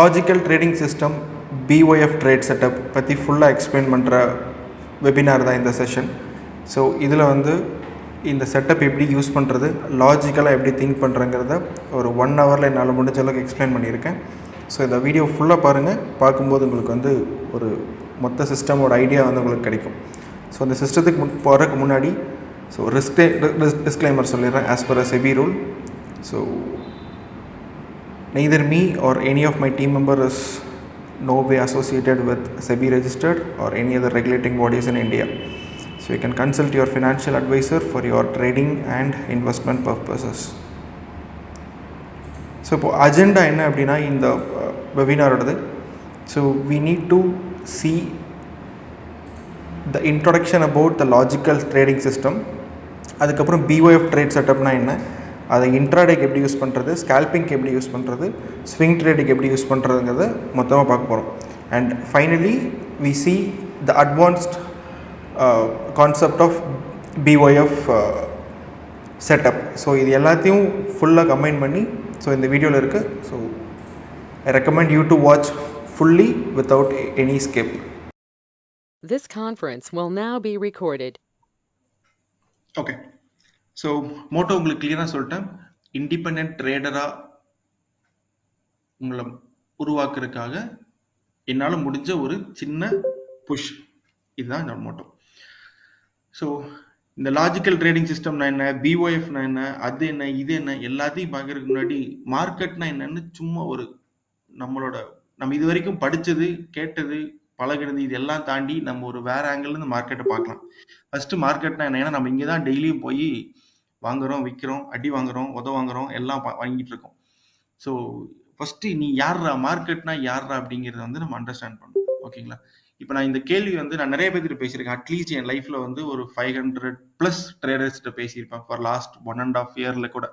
Logical trading system BOF trade setup பற்றி ஃபுல்லாக explain பண்ணுற வெபினார் தான் இந்த செஷன். ஸோ இதில் வந்து இந்த செட்டப் எப்படி யூஸ் பண்ணுறது, லாஜிக்கலாக எப்படி திங்க் பண்ணுறங்கிறத ஒரு 1 ஹவரில் என்னால் முடிஞ்ச அளவுக்கு எக்ஸ்பிளைன் பண்ணியிருக்கேன். ஸோ இந்த வீடியோ ஃபுல்லாக பாருங்கள். பார்க்கும்போது உங்களுக்கு வந்து ஒரு மொத்த சிஸ்டமோட ஐடியா வந்து உங்களுக்கு கிடைக்கும். ஸோ இந்த சிஸ்டத்துக்கு போகிறதுக்கு முன்னாடி ஸோ டிஸ்க்ளைமர் சொல்லிடுறேன். As per SEBI rule, so neither me or any of my team member is no way associated with SEBI registered or any other regulating bodies in India. So you can consult your financial advisor for your trading and investment purposes. So இப்போ agenda என்ன அப்படின்னா இந்த வெபினாரோடது, so we need to see the introduction about the logical trading system. அதுக்கப்புறம் BOF trade setupனா என்ன, அதை இன்ட்ராடேக்கு எப்படி use பண்ணுறது, ஸ்கேல்பிங்க்கு எப்படி யூஸ் பண்ணுறது, ஸ்விங் ட்ரேடுக்கு எப்படி யூஸ் பண்ணுறதுங்கிறத மொத்தமாக பார்க்க போகிறோம். And finally we see the advanced concept of BOF setup. So இது எல்லாத்தையும் ஃபுல்லாக கம்பைன் பண்ணி ஸோ இந்த வீடியோவில் இருக்குது. So I recommend you to watch fully without any skip. This conference will now be recorded. Okay, so motto உங்களுக்கு கிளியராக சொல்லிட்டேன். இண்டிபெண்ட் ட்ரேடராக உங்களை உருவாக்குறதுக்காக என்னால் முடிஞ்ச ஒரு சின்ன புஷ், இதுதான் என்னோட மோட்டோ. ஸோ இந்த லாஜிக்கல் ட்ரேடிங் சிஸ்டம்னா என்ன, பிஓஎஃப்னா என்ன, அது என்ன, இது என்ன, எல்லாத்தையும் பார்க்கறதுக்கு முன்னாடி மார்க்கெட்னா என்னன்னு சும்மா ஒரு நம்ம இது வரைக்கும் படித்தது, கேட்டது, பழகிறது இதெல்லாம் தாண்டி நம்ம ஒரு வேற ஆங்கிள்லேருந்து மார்க்கெட்டை பார்க்கலாம். ஃபர்ஸ்ட் மார்க்கெட்னா என்ன, ஏன்னா நம்ம இங்கே தான் டெய்லியும் போய் வாங்குறோம், விற்கிறோம், அடி வாங்குறோம், வாங்குறோம், எல்லாம் வாங்கிட்டு இருக்கோம். ஸோ ஃபர்ஸ்ட் நீ யாரா, மார்க்கெட்னா யாரா அப்படிங்கிறத வந்து நம்ம அண்டர்ஸ்டாண்ட் பண்ணணும். ஓகேங்களா? இப்போ நான் இந்த கேள்வி வந்து நான் நிறைய பேர்கிட்ட பேசியிருக்கேன். அட்லீஸ்ட் என் லைஃப்ல வந்து ஒரு 500+ ட்ரேடர்ஸ்கிட்ட பேசியிருப்பேன் ஃபார் லாஸ்ட் 1.5 இயர்ல கூட,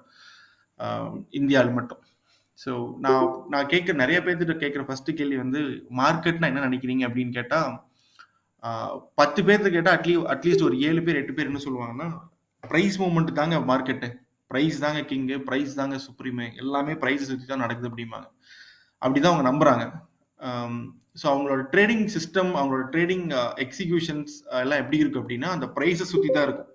இந்தியாவில் மட்டும். ஸோ நான் கேட்குற நிறைய பேர்கிட்ட கேட்குற ஃபர்ஸ்ட் கேள்வி வந்து மார்க்கெட்னா என்ன நினைக்கிறீங்க அப்படின்னு கேட்டா, 10 பேர்த்து கேட்டா அட்லீஸ்ட் ஒரு 7 பேர் 8 பேர் என்ன சொல்லுவாங்கன்னா, பிரைஸ் மூவ்மெண்ட் தாங்க மார்க்கெட்டு, பிரைஸ் தாங்க கிங்கு, பிரைஸ் தாங்க சுப்ரீமே, எல்லாமே பிரைஸ் சுற்றி தான் நடக்குது அப்படிம்பாங்க. அப்படிதான் அவங்க நம்புறாங்க. ஸோ அவங்களோட ட்ரேடிங் சிஸ்டம், அவங்களோட ட்ரேடிங் எக்ஸிகியூஷன்ஸ் எல்லாம் எப்படி இருக்கு அப்படின்னா, அந்த பிரைஸை சுற்றி தான் இருக்கும்.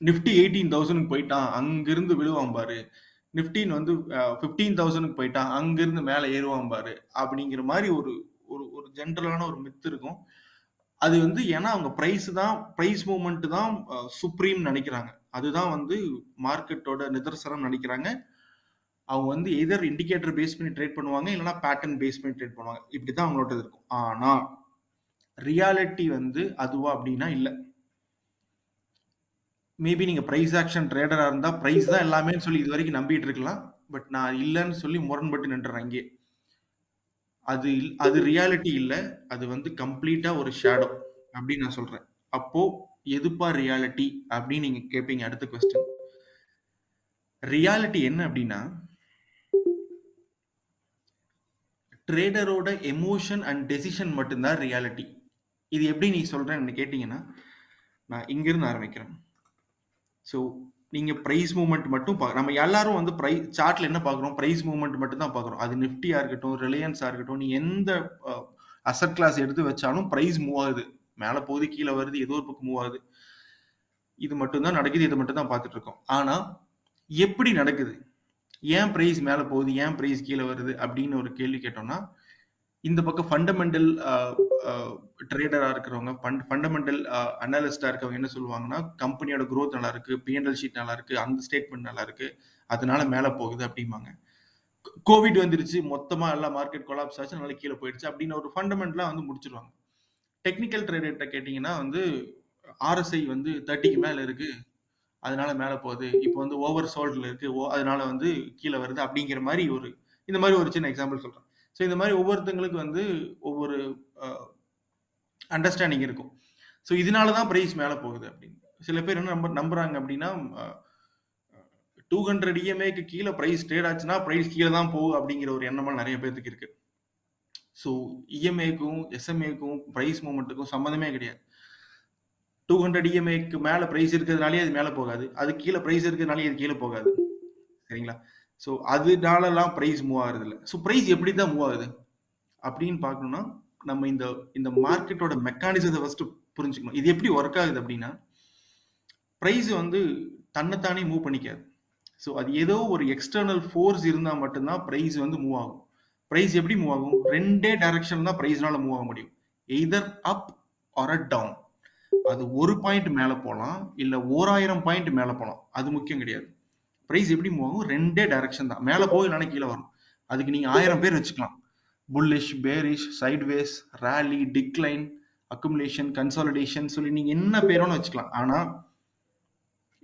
நிஃப்டி 18,000 போயிட்டான், அங்கிருந்து விழுவான் பாரு, நிஃப்டின் வந்து 15,000 போயிட்டான், அங்கிருந்து மேலே ஏறுவான் பாரு, அப்படிங்கிற மாதிரி ஒரு ஒரு ஜென்ரலான ஒரு மித்து இருக்கும். அது வந்து ஏன்னா அவங்க பிரைஸ் மூவ்மெண்ட் தான் சுப்ரீம் நினைக்கிறாங்க. அதுதான் வந்து மார்க்கெட்டோட நிதர்சனம் நினைக்கிறாங்க. அவங்க வந்து எதர் இண்டிகேட்டர் பேஸ் பண்ணி ட்ரேட் பண்ணுவாங்க, இல்லைன்னா பேட்டர்ன் பேஸ் பண்ணி ட்ரேட் பண்ணுவாங்க. இப்படிதான் அவங்களோட இருக்கும். ஆனா ரியாலிட்டி வந்து அதுவா அப்படின்னா இல்ல. மேபி நீங்க பிரைஸ் ஆக்ஷன் ட்ரேடரா இருந்தா பிரைஸ் தான் எல்லாமே சொல்லி இது வரைக்கும் நம்பிட்டு இருக்கலாம். பட் நான் இல்லைன்னு சொல்லி முரண்பட்டு நின்றுறேன் இங்கே. அது ரியாலிட்டி இல்ல, அது வந்து கம்ப்ளீட்டா ஒரு ஷேடோ அப்படின்னு நான் சொல்றேன். அப்போ எதுப்பா ரியாலிட்டி அப்படின்னு நீங்க கேட்பீங்க. அடுத்த கொஸ்டின், ரியாலிட்டி என்ன அப்படின்னா, ட்ரேடரோட எமோஷன் அண்ட் டெசிஷன் மட்டும்தான் ரியாலிட்டி. இது எப்படி நீ சொல்றேன்னு கேட்டீங்கன்னா, நான் இங்கிருந்து ஆரம்பிக்கிறேன். ஸோ நீங்க பிரைஸ் மூவ்மெண்ட் மட்டும் நம்ம எல்லாரும் வந்து பிரைஸ் சார்ட்ல என்ன பாக்குறோம், பிரைஸ் மூவ்மெண்ட் மட்டும் தான் பாக்குறோம். அது நிஃப்டியா இருக்கட்டும், ரிலையன்ஸா இருக்கட்டும், நீ எந்த அசட் கிளாஸ் எடுத்து வச்சாலும் பிரைஸ் மூவ் ஆகுது, மேல போகுது, கீழே வருது, ஏதோ ஒரு பக்கம் மூவ் ஆகுது. இது மட்டும் தான் நடக்குது, இதை மட்டும் தான் பார்த்துட்டு இருக்கோம். ஆனா எப்படி நடக்குது, ஏன் பிரைஸ் மேல போகுது, ஏன் பிரைஸ் கீழே வருது அப்படின்னு ஒரு கேள்வி கேட்டோம்னா, இந்த பக்கம் ஃபண்டமெண்டல் ட்ரேடரா இருக்கிறவங்க, ஃபண்டமெண்டல் அனாலிஸ்டா இருக்கவங்க என்ன சொல்லுவாங்கன்னா, கம்பெனியோட growth நல்லா இருக்கு, பிஎன்எல் ஷீட் நல்லா இருக்கு, அந்த ஸ்டேட்மெண்ட் நல்லா இருக்கு, அதனால மேல போகுது அப்படிம்பாங்க. கோவிட் வந்துருச்சு, மொத்தமா எல்லா மார்க்கெட் கொலாப்ஸ் ஆச்சு, அதனால கீழே போயிடுச்சு அப்படின்னு ஒரு ஃபண்டமெண்டலா வந்து முடிச்சிருவாங்க. டெக்னிக்கல் ட்ரேடர்கிட்ட கேட்டீங்கன்னா வந்து RSI வந்து 30க்கு மேல இருக்கு, அதனால மேல போகுது, இப்போ வந்து ஓவர் சோல்ட்ல இருக்கு, அதனால வந்து கீழே வருது அப்படிங்கிற மாதிரி இந்த மாதிரி ஒரு சின்ன எக்ஸாம்பிள் சொல்றேன். ஸோ இந்த மாதிரி ஒவ்வொருத்தங்களுக்கு வந்து ஒவ்வொரு அண்டர்ஸ்டாண்டிங் இருக்கும். ஸோ இதனாலதான் பிரைஸ் மேல போகுது அப்படின்னு. சில பேர் என்ன நம்புறாங்க அப்படின்னா, 200 EMAக்கு கீழே பிரைஸ் ட்ரேட் ஆச்சுன்னா பிரைஸ் கீழே தான் போகும் அப்படிங்கிற ஒரு எண்ணமெல்லாம் நிறைய பேருக்கு இருக்கு. ஸோ இஎம்ஏக்கும் எஸ்எம்ஏக்கும் பிரைஸ் மூவ்மெண்ட்டுக்கும் சம்மந்தமே கிடையாது. 200 EMAக்கு மேல பிரைஸ் இருக்கிறதுனாலே அது மேல போகாது, அது கீழே பிரைஸ் இருக்கிறதுனாலே அது கீழே போகாது. சரிங்களா? ஸோ அதனாலலாம் ப்ரைஸ் மூவ் ஆகுறது இல்லை. ஸோ ப்ரைஸ் எப்படி தான் மூவ் ஆகுது அப்படின்னு பார்க்கணும்னா நம்ம இந்த இந்த மார்க்கெட்டோட மெக்கானிசத்தை ஃபர்ஸ்ட் புரிஞ்சுக்கணும். இது எப்படி ஒர்க் ஆகுது அப்படின்னா, ப்ரைஸ் வந்து தன்னைத்தானே மூவ் பண்ணிக்காது. ஸோ அது ஏதோ ஒரு எக்ஸ்டர்னல் ஃபோர்ஸ் இருந்தால் மட்டும்தான் ப்ரைஸ் வந்து மூவ் ஆகும். ப்ரைஸ் எப்படி மூவ் ஆகும்? ரெண்டே டைரக்ஷன் தான் ப்ரைஸ்னால மூவ் ஆக முடியும். Either up or a down. அது ஒரு பாயிண்ட் மேலே போகலாம், இல்லை 1000 பாயிண்ட் மேலே போகலாம். அது முக்கியம் கிடையாது. ப்ரைஸ் எப்படி மூவ் ஆகும்? ரெண்டே டைரக்ஷன் தான். மேலே போய் இல்லைன்னா கீழே வரும். அதுக்கு நீங்கள் 1000 பேர் வச்சுக்கலாம். Bullish, bearish, sideways, rally, decline, accumulation, consolidation சொல்லி நீங்கள் என்ன பேரோன்னு வச்சுக்கலாம். ஆனால்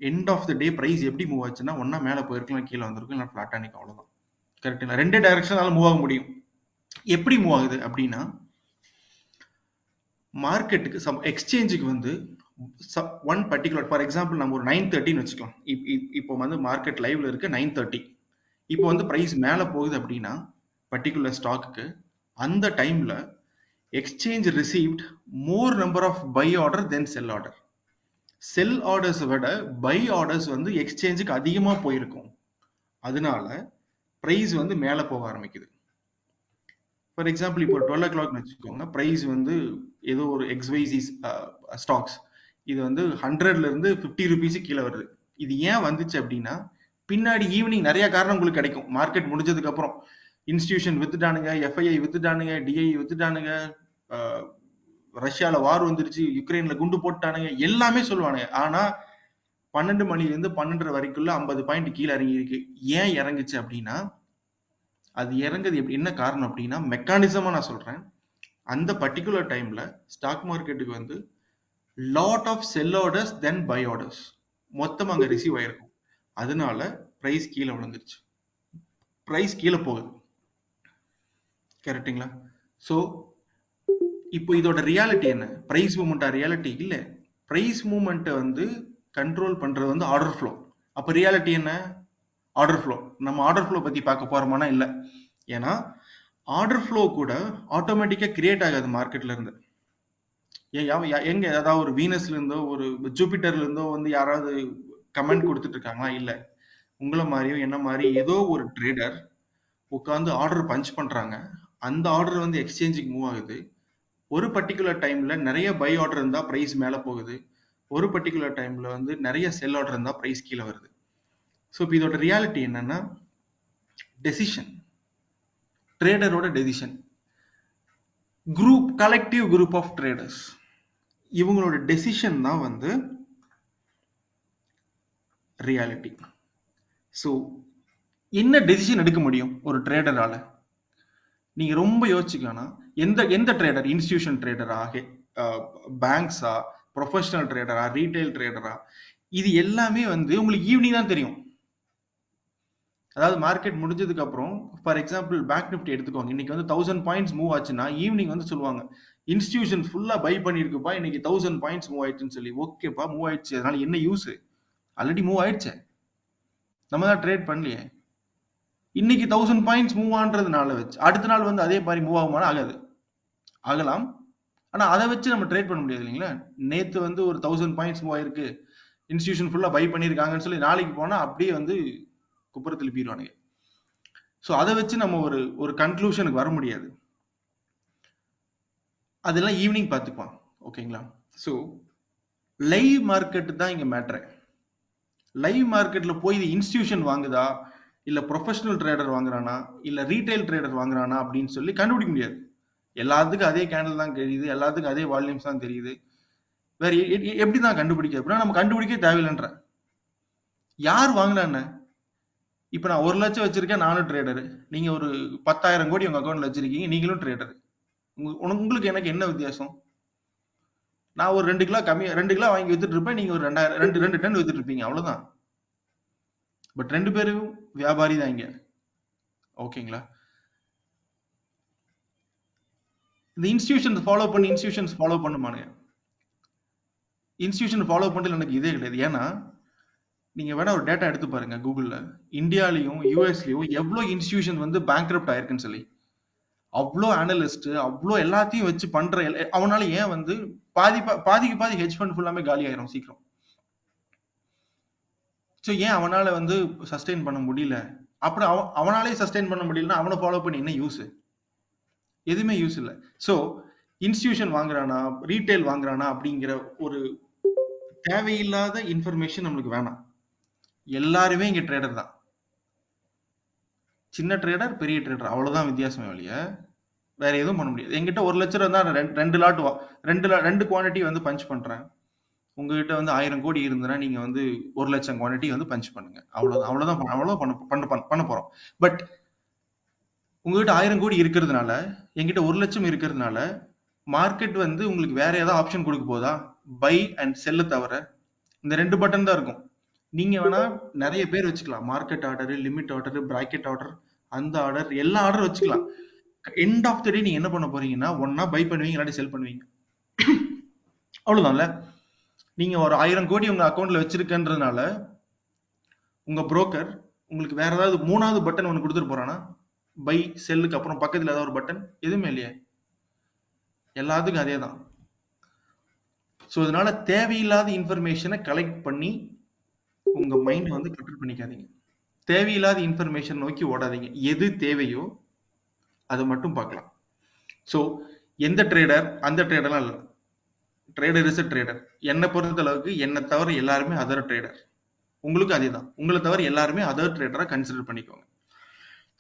end of the day price எப்படி மூவ் ஆச்சுன்னா, ஒன்றா மேலே போயிருக்கலாம், கீழே வந்திருக்கும், இல்லை ஃப்ளாட்டாக நிற்கும், அவ்வளோதான். கரெக்டுங்களா? ரெண்டே டைரக்ஷனால மூவ் ஆக முடியும். எப்படி மூவ் ஆகுது அப்படின்னா, மார்க்கெட்டுக்கு எக்ஸ்சேஞ்சுக்கு வந்து ஒன் பர்டிகுலர், ஃபார் எக்ஸாம்பிள் நம்ம ஒரு 9:30 வச்சுக்கலாம். இப்போ வந்து மார்க்கெட் லைவ்ல இருக்கு 9:30. இப்போ வந்து ப்ரைஸ் மேலே போகுது அப்படின்னா பர்டிகுலர் ஸ்டாக்கு, அந்த டைம்ல exchange received more number of buy order then sell order. Sell orders விட பை ஆர்டர்ஸ் வந்து எக்ஸ்சேஞ்சுக்கு அதிகமாக போயிருக்கும். அதனால ப்ரைஸ் வந்து மேலே போக ஆரம்பிக்குது. ஃபார் எக்ஸாம்பிள் இப்போ 12 o'clock வச்சுக்கோங்க, ப்ரைஸ் வந்து ஏதோ ஒரு XYZ ஸ்டாக்ஸ் இது வந்து 100ல இருந்து 50 rupees கீழே வருது. இது ஏன் வந்துச்சு அப்படின்னா, பின்னாடி ஈவினிங் நிறைய காரணம் உங்களுக்கு கிடைக்கும். மார்க்கெட் முடிஞ்சதுக்கு அப்புறம் இன்ஸ்டிடியூஷன் வித்துட்டானுங்க, FII வித்துட்டானுங்க, DI வித்துட்டானுங்க, ரஷ்யால வார் வந்துருச்சு, யுக்ரைன்ல குண்டு போட்டானுங்க, எல்லாமே சொல்லுவானுங்க. ஆனா 12 மணிலேருந்து 12:30 வரைக்குள்ள 50 பாயிண்ட் கீழே இறங்கி இருக்கு. ஏன் இறங்குச்சு அப்படின்னா, அது இறங்குது எப்படி, என்ன காரணம் அப்படின்னா, மெக்கானிசமா நான் சொல்றேன். அந்த பர்டிகுலர் டைம்ல ஸ்டாக் மார்க்கெட்டுக்கு வந்து lot of sell orders then buy orders மொத்தம் அங்க ரிசீவ் ஆயிருக்கும். அதனால பிரைஸ் கீழே விழுந்துருச்சு, பிரைஸ் கீழே போகுது. கரெக்டுங்களா? ஸோ இப்போ இதோட ரியாலிட்டி என்ன? பிரைஸ் மூவ்மெண்டா ரியாலிட்டி? இல்லை, பிரைஸ் மூவ்மெண்ட்டை வந்து கண்ட்ரோல் பண்றது வந்து ஆர்டர் ஃப்ளோ. அப்போ ரியாலிட்டி என்ன? Order flow. நம்ம ஆர்டர் ஃப்ளோ பத்தி பார்க்க போறோமானா இல்லை. ஏன்னா ஆர்டர் ஃப்ளோ கூட ஆட்டோமேட்டிக்கா கிரியேட் ஆகாது மார்க்கெட்ல இருந்து. எங்க ஏதாவது ஒரு வீனஸ்ல இருந்தோ ஒரு ஜூபிட்டர்ல இருந்தோ வந்து யாராவது கமெண்ட் கொடுத்துட்டு இருக்காங்களா? இல்ல. உங்களை மாதிரியும் என்ன மாதிரி ஏதோ ஒரு ட்ரேடர் உட்காந்து ஆர்டர் பஞ்ச் பண்றாங்க. அந்த ஆர்டர் வந்து எக்ஸ்சேஞ்சுக்கு மூவ் ஆகுது. ஒரு பர்டிகுலர் டைம்ல நிறைய பை ஆர்டர் இருந்தா பிரைஸ் மேல போகுது, ஒரு பர்டிகுலர் டைம்ல வந்து நிறைய செல் ஆர்டர் இருந்தா பிரைஸ் கீழே வருது. ஸோ இப்போ இதோட ரியாலிட்டி என்னன்னா, டெசிஷன், ட்ரேடரோட decision, group, collective group of traders, இவங்களோட டெசிஷன் தான் வந்து ரியாலிட்டி. ஸோ என்ன டெசிஷன் எடுக்க முடியும் ஒரு ட்ரேடரால? நீங்க ரொம்ப யோசிச்சுக்கலாம். எந்த ட்ரேடர், இன்ஸ்டிடியூஷன் ட்ரேடரா, பேங்க்ஸா, ப்ரொஃபஷனல் ட்ரேடரா, ரீட்டைல் ட்ரேடரா, இது எல்லாமே வந்து உங்களுக்கு ஈவினிங் தான் தெரியும். அதாவது மார்க்கெட் முடிஞ்சதுக்கு அப்புறம், ஃபார் எக்ஸாம்பிள் பேங்க் நிஃப்டி எடுத்துக்கோங்க, இன்னைக்கு வந்து 1000 பாயிண்ட்ஸ் மூவ் ஆச்சுன்னா ஈவினிங் வந்து சொல்லுவாங்க, இன்ஸ்டிடியூஷன் ஃபுல்லா பை பண்ணிருக்குப்பா, இன்னைக்கு 1000 பாயிண்ட்ஸ் மூவ் ஆயிடுச்சுன்னு சொல்லி. ஓகேப்பா, மூவ் ஆயிடுச்சு, அதனால என்ன யூஸ்? ஆல்ரெடி மூவ் ஆயிடுச்சு, நம்ம தான் ட்ரேட் பண்ணலையே. இன்னைக்கு 1000 பாயிண்ட்ஸ் மூவ் ஆன்றதுனால வச்சு அடுத்த நாள் வந்து அதே மாதிரி மூவ் ஆகுமானா? ஆகாது. ஆகலாம், ஆனா அதை வச்சு நம்ம ட்ரேட் பண்ண முடியாது இல்லைங்களா? நேத்து வந்து ஒரு 1000 பாயிண்ட்ஸ் மூவ் ஆயிருக்கு, இன்ஸ்டிடியூஷன் ஃபுல்லா பை பண்ணிருக்காங்கன்னு சொல்லி நாளைக்கு போனா அப்படியே வந்து குப்புற திருப்பிடுவானுங்க. ஸோ அதை வச்சு நம்ம ஒரு கன்க்ளூஷனுக்கு வர முடியாது. அதெல்லாம் ஈவினிங் பார்த்துப்பான். ஓகேங்களா? ஸோ லைவ் மார்க்கெட் தான் இங்க மேட்ரு. லைவ் மார்க்கெட்ல போய் இது இன்ஸ்டிடியூஷன் வாங்குதா, இல்ல ப்ரொஃபஷனல் ட்ரேடர் வாங்குறானா, இல்ல ரீட்டைல் ட்ரேடர் வாங்குறானா அப்படின்னு சொல்லி கண்டுபிடிக்க முடியாது. எல்லாத்துக்கும் அதே கேண்டில் தான் தெரியுது, எல்லாத்துக்கும் அதே வால்யூம்ஸ் தான் தெரியுது. வேற எப்படி தான் கண்டுபிடிக்க அப்படின்னா, நம்ம கண்டுபிடிக்க தேவையில்லைன்ற. யார் வாங்கினான்னு, இப்ப நான் 1 லட்சம் வச்சிருக்கேன், நானும் ட்ரேடர். நீங்க ஒரு 10,000 கோடி உங்க அக்கௌண்ட்ல வச்சிருக்கீங்க, நீங்களும் ட்ரேடர். உங்களுக்கு எனக்கு என்ன வித்தியாசம்? நான் ஒரு 2 கிலோ கம்மி, 2 கிலோ வாங்கி வித்துட்டு இருப்பேன், நீங்க ஒரு 2 டன் வித்துட்டு இருப்பீங்க, அவ்வளவுதான். பட் 2 பேரும் வியாபாரி தான் இங்க. ஓகேங்களா? இந்த இன்ஸ்டிடியூஷன் ஃபாலோ பண்ணி இன்ஸ்டிடியூஷன்ஸ் ஃபாலோ பண்ணுமானுங்க. இன்ஸ்டிடியூஷன் ஃபாலோ பண்ணல எனக்கு இதே கிடையாது. ஏன்னா நீங்க வேணா ஒரு டேட்டா எடுத்து பாருங்க கூகுள்ல, இந்தியாலையும் யூஎஸ்லயும் எவ்வளவு இன்ஸ்டிடியூஷன் வந்து பேங்க்ரப்ட் ஆயிருக்குன்னு சொல்லி. அவ்வளோ அனலிஸ்ட், அவ்வளோ எல்லாத்தையும் வச்சு பண்ற அவனால ஏன் வந்து பாதிக்கு பாதி ஹெட்ஜ் ஃபண்ட் ஃபுல்லாமே காலி ஆயிரும் சீக்கிரம். ஸோ ஏன் அவனால வந்து சஸ்டெயின் பண்ண முடியல? அப்புறம் அவனாலே சஸ்டெயின் பண்ண முடியலன்னா அவனை ஃபாலோ பண்ணி என்ன யூஸ்? எதுவுமே யூஸ் இல்லை. ஸோ இன்ஸ்டிடியூஷன் வாங்குறானா, ரீட்டைல் வாங்குறானா அப்படிங்கிற ஒரு தேவையில்லாத இன்ஃபர்மேஷன் நம்மளுக்கு வேணாம். எல்லாருமே இங்க ட்ரேடர் தான். சின்ன ட்ரேடர், பெரிய ட்ரேடர், அவ்வளவுதான் வித்தியாசமே வழிய வேற எதுவும் பண்ண முடியாது. என்கிட்ட 1 லட்சம் ரூபா தான், ரெண்டு லாட் ரெண்டு குவான்டிட்டி வந்து பஞ்ச் பண்றேன். உங்ககிட்ட வந்து 1000 கோடி இருந்ததுன்னா நீங்க வந்து 1 லட்சம் குவான்டிட்டி வந்து பஞ்ச் பண்ணுங்க. அவ்வளவுதான் பண்ண போறோம். பட் உங்ககிட்ட 1000 கோடி இருக்கிறதுனால, என்கிட்ட 1 லட்சம் இருக்கிறதுனால மார்க்கெட் வந்து உங்களுக்கு வேற ஏதாவது ஆப்ஷன் கொடுக்க போதா? பை அண்ட் செல்ல தவிர இந்த 2 பட்டன் தான் இருக்கும். நீங்க வேணா நிறைய பேர் வச்சுக்கலாம். Market order, limit order, bracket order, அந்த ஆர்டர், எல்லா ஆர்டர் வச்சுக்கலாம். எண்ட் ஆஃப் த டே நீங்க என்ன பண்ண போறீங்கன்னா, ஒன்னா பை பண்ணுவீங்க, இல்லாட்டி செல் பண்ணுவீங்க. அவ்வளவுதான்ல. நீங்க ஒரு 1000 கோடி உங்க அக்கௌண்ட்ல வச்சிருக்கன்றதுனால உங்க புரோக்கர் உங்களுக்கு வேற ஏதாவது 3வது பட்டன் ஒன்று கொடுத்துட்டு போறானா? பை செல்லுக்கு அப்புறம் பக்கத்துல ஏதாவது ஒரு பட்டன் எதுவுமே இல்லையே. எல்லாத்துக்கும் அதே தான். ஸோ அதனால தேவையில்லாத இன்ஃபர்மேஷனை கலெக்ட் பண்ணி உங்க மைண்ட் வந்து கண்ட்ரோல் பண்ணிக்காதீங்க. தேவையில்லாத இன்ஃபர்மேஷன் நோக்கி ஓடாதீங்க. எது தேவையோ அதை மட்டும் பார்க்கலாம். ஸோ எந்த ட்ரேடர் அந்த ட்ரேடர்லாம் இல்லை. Trader is a trader. என்னை பொறுத்த அளவுக்கு என்னை தவிர எல்லாருமே அதர் ட்ரேடர். உங்களுக்கு அதே தான். உங்களை தவிர எல்லாருமே அதர் ட்ரேடரா கன்சிடர் பண்ணிக்கோங்க.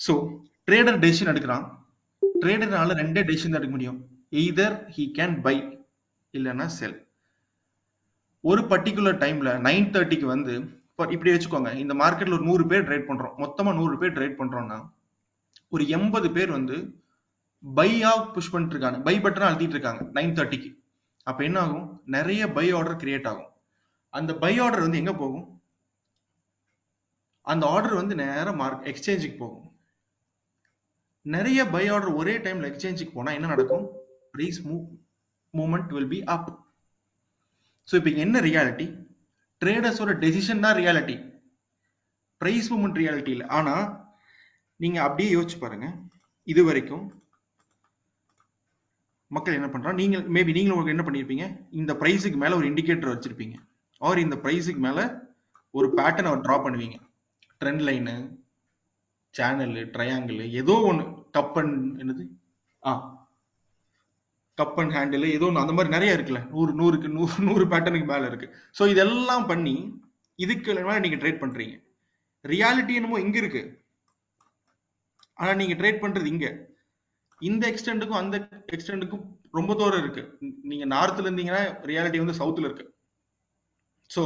ஸோ ட்ரேடர் டெசிஷன் எடுக்கிறான். ட்ரேடர்னால 2 டெசிஷன் தான் எடுக்க முடியும். எய்தர் ஹி கேன் பை இல்லைன்னா செல். ஒரு பர்டிகுலர் டைம்ல 9:30க்கு வந்து இப்படி வச்சுக்கோங்க, இந்த மார்க்கெட்ல ஒரு 100 பேர் ட்ரேட் பண்றோம். மொத்தமா 100 பேர் ட்ரேட் பண்றோம்னா ஒரு 80 பேர் வந்து பையா புஷ் பண்ணிட்டு இருக்காங்க, பை பட்டன் அழுத்திட்டு இருக்காங்க 9:30க்கு. அப்ப என்ன ஆகும்? நிறைய பை ஆர்டர் கிரியேட் ஆகும். அந்த பை ஆர்டர் வந்து எங்க போகும்? அந்த ஆர்டர் வந்து நேரம் எக்ஸ்சேஞ்சுக்கு போகும். நிறைய பை ஆர்டர் ஒரே டைம்ல எக்ஸ்சேஞ்சுக்கு போனா என்ன நடக்கும்? Price movement will be up. So இப்போ என்ன ரியாலிட்டி? ட்ரேடர்ஸோட டெசிஷன் தான் ரியாலிட்டி, பிரைஸ் மூவ்மெண்ட் ரியாலிட்டி இல்லை. ஆனா நீங்க அப்படியே யோசிச்சு பாருங்க, இது வரைக்கும் மக்கள் என்ன பண்றாங்க? நீங்களும் என்ன பண்ணிருப்பீங்க? இந்த பிரைஸுக்கு மேல ஒரு இண்டிகேட்டர் வச்சிருப்பீங்க, ஆர் இந்த பிரைஸுக்கு மேல ஒரு பேட்டர்ன் அவர் டிரா பண்ணுவீங்க. ட்ரெண்ட் லைனு, சேனல், ட்ரையாங்கிள், ஏதோ ஒன்று, கப் அண்ட் என்னது கப் அண்ட் ஹேண்டில், ஏதோ ஒன்று, அந்த மாதிரி நிறைய இருக்குல்ல. 100 பேட்டர்னுக்கு மேல இருக்கு. ஸோ இதெல்லாம் பண்ணி இதுக்கு மேல நீங்க ட்ரேட் பண்றீங்க. ரியாலிட்டி என்னமோ இங்க இருக்கு, ஆனா நீங்க ட்ரேட் பண்றது இங்க. இந்த எக்ஸ்டெண்டுக்கும் அந்த எக்ஸ்டெண்டுக்கும் ரொம்ப தூரம் இருக்கு. நீங்க நார்த்ல இருந்தீங்கன்னா ரியாலிட்டி வந்து சவுத்ல இருக்கு. ஸோ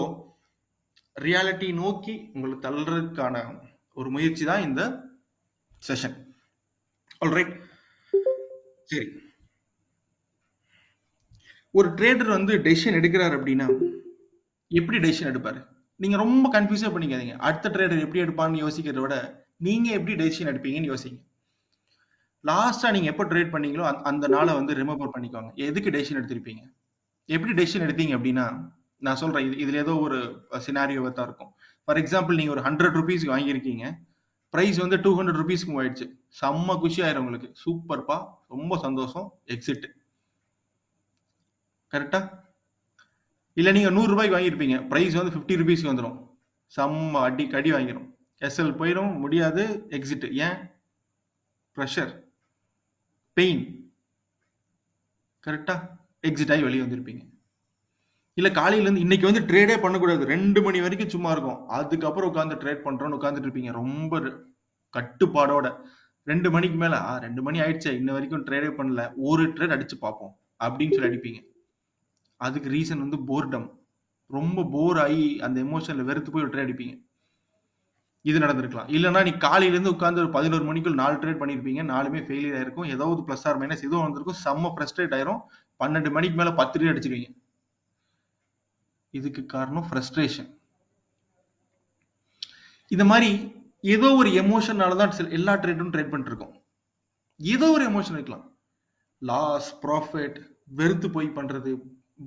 ரியாலிட்டி நோக்கி உங்களை தள்ளுறதுக்கான ஒரு முயற்சி தான் இந்த செஷன். ஆல்ரைட், சரி. ஒரு ட்ரேடர் வந்து டெசிஷன் எடுக்கிறார் அப்படின்னா எப்படி டெசிஷன் எடுப்பாரு? நீங்க ரொம்ப கன்ஃபியூஸா பண்ணிக்காதீங்க. அடுத்த ட்ரேடர் எப்படி எடுப்பான்னு யோசிக்கிறத விட நீங்க எப்படி டெசிஷன் எடுப்பீங்கன்னு யோசிங்க. லாஸ்டா நீங்க எப்போ ட்ரேட் பண்ணீங்களோ அந்த நாளை வந்து ரிமெம்பர் பண்ணிக்கோங்க. எதுக்கு டெசிஷன் எடுத்திருப்பீங்க, எப்படி டெசிஷன் எடுத்தீங்க அப்படின்னா, நான் சொல்றேன், இதுல ஏதோ ஒரு சினாரியோ தான் இருக்கும். ஃபார் எக்ஸாம்பிள், நீங்க ஒரு 100 ருபீஸ்க்கு வாங்கியிருக்கீங்க, பிரைஸ் வந்து 200 ருபீஸ்க்கு மூவ் ஆயிடுச்சு. செம்ம குஷி ஆயிரும் உங்களுக்கு, சூப்பர்ப்பா, ரொம்ப சந்தோஷம், எக்ஸிட். கரெக்டா? இல்ல நீங்க 100 ரூபாய்க்கு வாங்கியிருப்பீங்க, பிரைஸ் வந்து 50 ருபீஸ்க்கு வந்துடும், செம்ம கடி வாங்கிடும், எஸ்எல் போயிடும், முடியாது, எக்ஸிட். ஏன்? Pressure, pain. கரெக்டா? எக்ஸிட் ஆகி வெளியே வந்திருப்பீங்க. இல்ல காலையில இருந்து இன்னைக்கு வந்து ட்ரேடே பண்ணக்கூடாது, 2 மணி வரைக்கும் சும்மா இருக்கும், அதுக்கப்புறம் உட்காந்து ட்ரேட் பண்றோம்னு உட்காந்துட்டு இருப்பீங்க ரொம்ப கட்டுப்பாடோட. 2 மணிக்கு மேல 2 மணி ஆயிடுச்சு, இன்ன வரைக்கும் ட்ரேடே பண்ணல, ஒரு ட்ரேட் அடிச்சு பார்ப்போம் அப்படின்னு சொல்லி அடிப்பீங்க. அதுக்கு ரீசன் வந்து போர்டம். ரொம்ப போர் ஆகி அந்த எமோஷன்ல வெறுத்து போய் ஒரு ட்ரேட் அடிப்பீங்க. இது நடந்திருக்கலாம். இல்லைன்னா நீ காலையில இருந்து உட்காந்து ஒரு 11 மணிக்குள் 4 ட்ரேட் பண்ணிருப்பீங்க, 4மே ஃபெயிலியர் ஆயிருக்கும், ஏதாவது பிளஸ் ஆர் மைனஸ் ஏதோ வந்திருக்கும், செம்ம ஃப்ரஸ்ட்ரேட் ஆயிரும், 12 மணிக்கு மேல 10 ட்ரேட் அடிச்சிருவீங்க. இதுக்கு காரணம் ஃப்ரஸ்ட்ரேஷன். இந்த மாதிரி ஏதோ ஒரு எமோஷனாலதான் எல்லா ட்ரேடும் ட்ரேட் பண்ணிட்டு இருக்கோம். ஏதோ ஒரு எமோஷன் இருக்கலாம், லாஸ், ப்ராஃபிட், வெறுத்து போய் பண்றது,